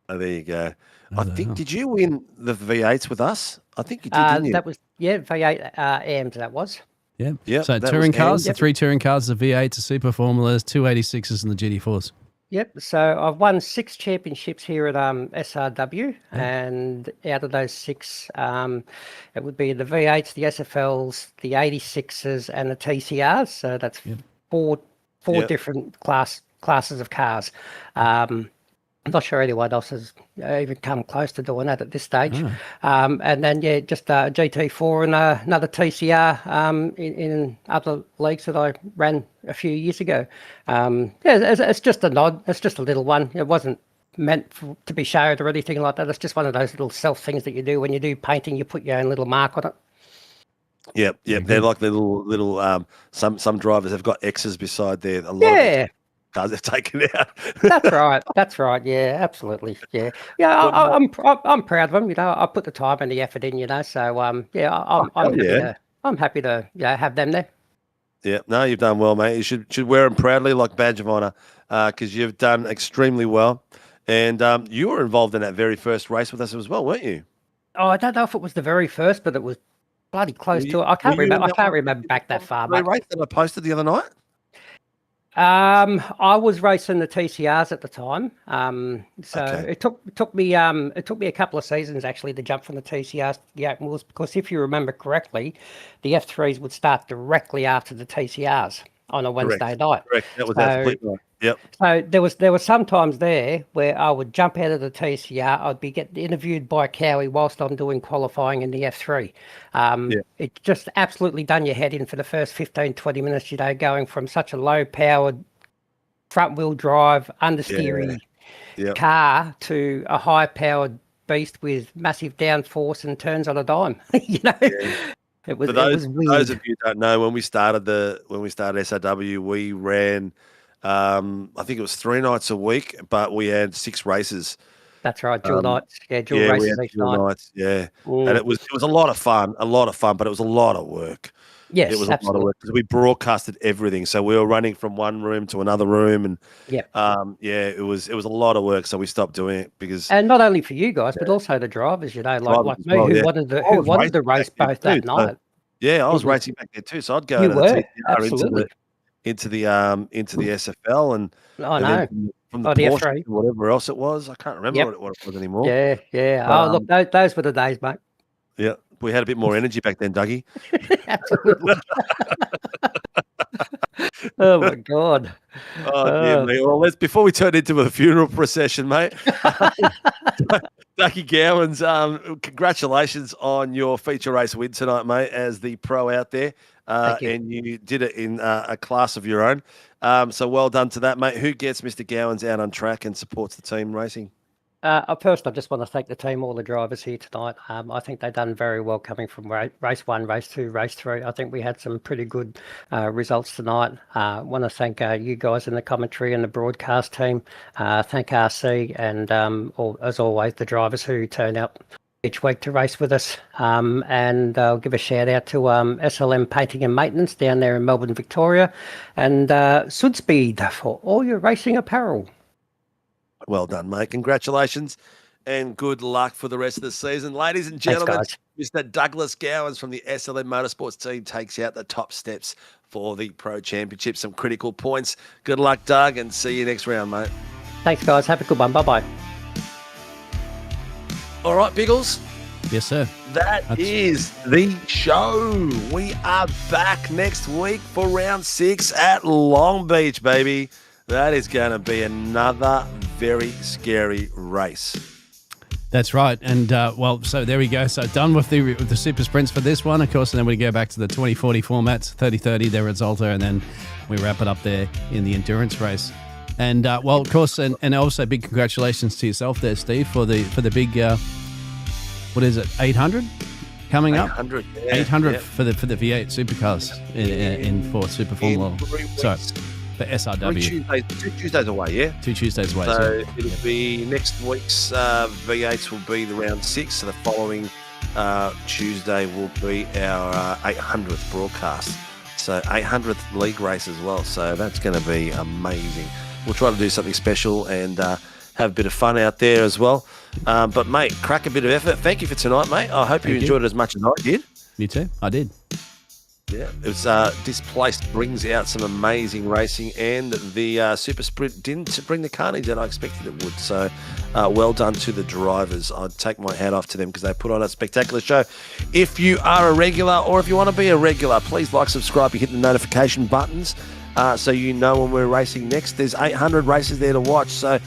Oh, there you go. I think, did you win the V8s with us? I think you did, didn't you? That was, V8 AMs, that was. Yeah. So touring cars, the 3 touring cars, the V8s, the Super Formulas, 286s and the GT4s. Yep. So I've won 6 championships here at SRW, and out of those 6, it would be the V8s, the SFLs, the 86s, and the TCRs. So that's 4 different classes of cars. I'm not sure anyone else has even come close to doing that at this stage. And then, just a GT4 and another TCR in other leagues that I ran a few years ago. It's just a nod. It's just a little one. It wasn't meant to be showed or anything like that. It's just one of those little self things that you do when you do painting. You put your own little mark on it. Yep. They're like the little. Some drivers have got X's beside there. A lot of cars they've taken out. That's right. Yeah, absolutely. Yeah. I'm proud of them. I put the time and the effort in. So I'm happy to have them there. Yeah, no, you've done well, mate. You should wear them proudly like badge of honour because you've done extremely well. And you were involved in that very first race with us as well, weren't you? Oh, I don't know if it was the very first, but it was bloody close to it. I can't remember back that far. The race that I posted the other night. I was racing the TCRs at the time, so it took me a couple of seasons actually to jump from the TCRs to the open wheels, because if you remember correctly, the F3s would start directly after the TCRs on a Wednesday night. Correct. That was absolutely right. Yep. So there was some times there where I would jump out of the TCR, I'd be getting interviewed by Cowie whilst I'm doing qualifying in the F3. It just absolutely done your head in for the first 15, 20 minutes, going from such a low-powered front-wheel drive, understeering car to a high-powered beast with massive downforce and turns on a dime. It was weird. For those of you who don't know, when we started SRW, we ran. I think it was 3 nights a week, but we had 6 races. That's right, dual nights. Yeah, dual races each night. Nights, and it was a lot of fun, but it was a lot of work. Yes, it was absolutely. a lot of work because we broadcasted everything. So we were running from one room to another room, and it was a lot of work. So we stopped doing it and not only for you guys, but also the drivers. Like me, who wanted to race both that night. I was racing back there too. So I'd go into the SFL and then from the Porsche to whatever else it was. I can't remember what it was anymore. Look, those were the days, mate. Yeah, we had a bit more energy back then, Dougie. Absolutely. Oh my God. Well, before we turn into a funeral procession, mate. Dougie Gowans, congratulations on your feature race win tonight, mate, as the pro out there. And you did it in a class of your own. So well done to that, mate. Who gets Mr. Gowans out on track and supports the team racing? First, I just want to thank the team, all the drivers here tonight. I think they've done very well coming from race 1, race 2, race 3. I think we had some pretty good results tonight. I want to thank you guys in the commentary and the broadcast team. Thank RC and, as always, the drivers who turn out each week to race with us. And I'll give a shout out to SLM Painting and Maintenance down there in Melbourne, Victoria, and Sudspeed for all your racing apparel. Well done, mate. Congratulations and good luck for the rest of the season. Ladies and gentlemen, Mr. Douglas Gowans from the SLM Motorsports team takes out the top steps for the Pro Championship. Some critical points. Good luck, Doug, and see you next round, mate. Thanks, guys. Have a good one. Bye-bye. All right, Biggles. Yes, sir. That is the show. We are back next week for round 6 at Long Beach, baby. That is going to be another very scary race. That's right. And, so there we go. So done with the super sprints for this one, of course, and then we go back to the 2040 formats, 30-30, their Resulta, and then we wrap it up there in the endurance race. And, of course, and also big congratulations to yourself there, Steve, for the big, 800 coming up? 800, 800 for the V8 supercars for Super Formula. Sorry. For SRW. 2 Tuesdays away, yeah? 2 Tuesdays away. So it'll be next week's V8s will be the round 6. So the following Tuesday will be our 800th broadcast. So 800th league race as well. So that's going to be amazing. We'll try to do something special and have a bit of fun out there as well. But, mate, crack a bit of effort. Thank you for tonight, mate. I hope you enjoyed it as much as I did. Me too. I did. Yeah, it was this place brings out some amazing racing, and the Super Sprint didn't bring the carnage that I expected it would. So, well done to the drivers. I'd take my hat off to them because they put on a spectacular show. If you are a regular, or if you want to be a regular, please like, subscribe, you hit the notification buttons so you know when we're racing next. There's 800 races there to watch, so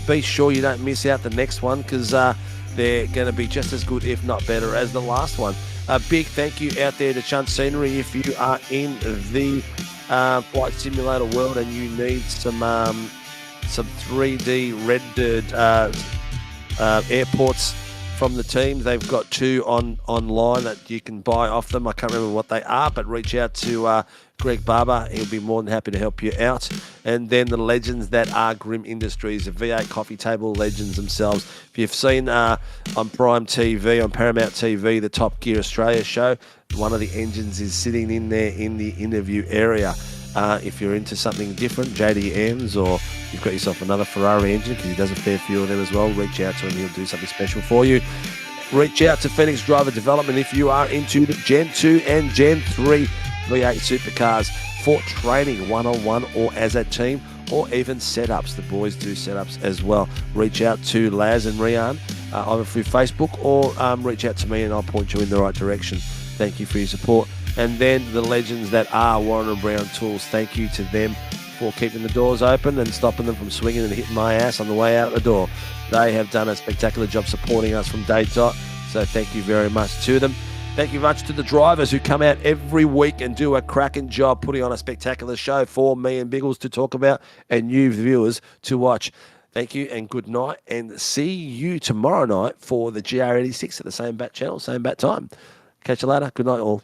be sure you don't miss out the next one, because they're going to be just as good, if not better, as the last one. A big thank you out there to Chunt Scenery. If you are in the flight simulator world and you need some 3D rendered airports from the team, they've got 2 online that you can buy off them. I can't remember what they are, but reach out to Greg Barber. He'll be more than happy to help you out. And then the legends that are Grim Industries, the V8 coffee table legends themselves. If you've seen on Prime TV, on Paramount TV, the Top Gear Australia show, one of the engines is sitting in there in the interview area. If you're into something different, JDMs, or you've got yourself another Ferrari engine, because he does a fair few of them as well, reach out to him. He'll do something special for you. Reach out to Phoenix Driver Development if you are into the Gen 2 and Gen 3 V8 supercars for training one-on-one or as a team, or even setups. The boys do setups as well. Reach out to Laz and Rian either through Facebook, or reach out to me and I'll point you in the right direction. Thank you for your support. And then the legends that are Warren and Brown Tools, thank you to them for keeping the doors open and stopping them from swinging and hitting my ass on the way out the door. They have done a spectacular job supporting us from day dot, so thank you very much to them. Thank you much to the drivers who come out every week and do a cracking job putting on a spectacular show for me and Biggles to talk about and you viewers to watch. Thank you and good night, and see you tomorrow night for the GR86 at the same bat channel, same bat time. Catch you later. Good night all.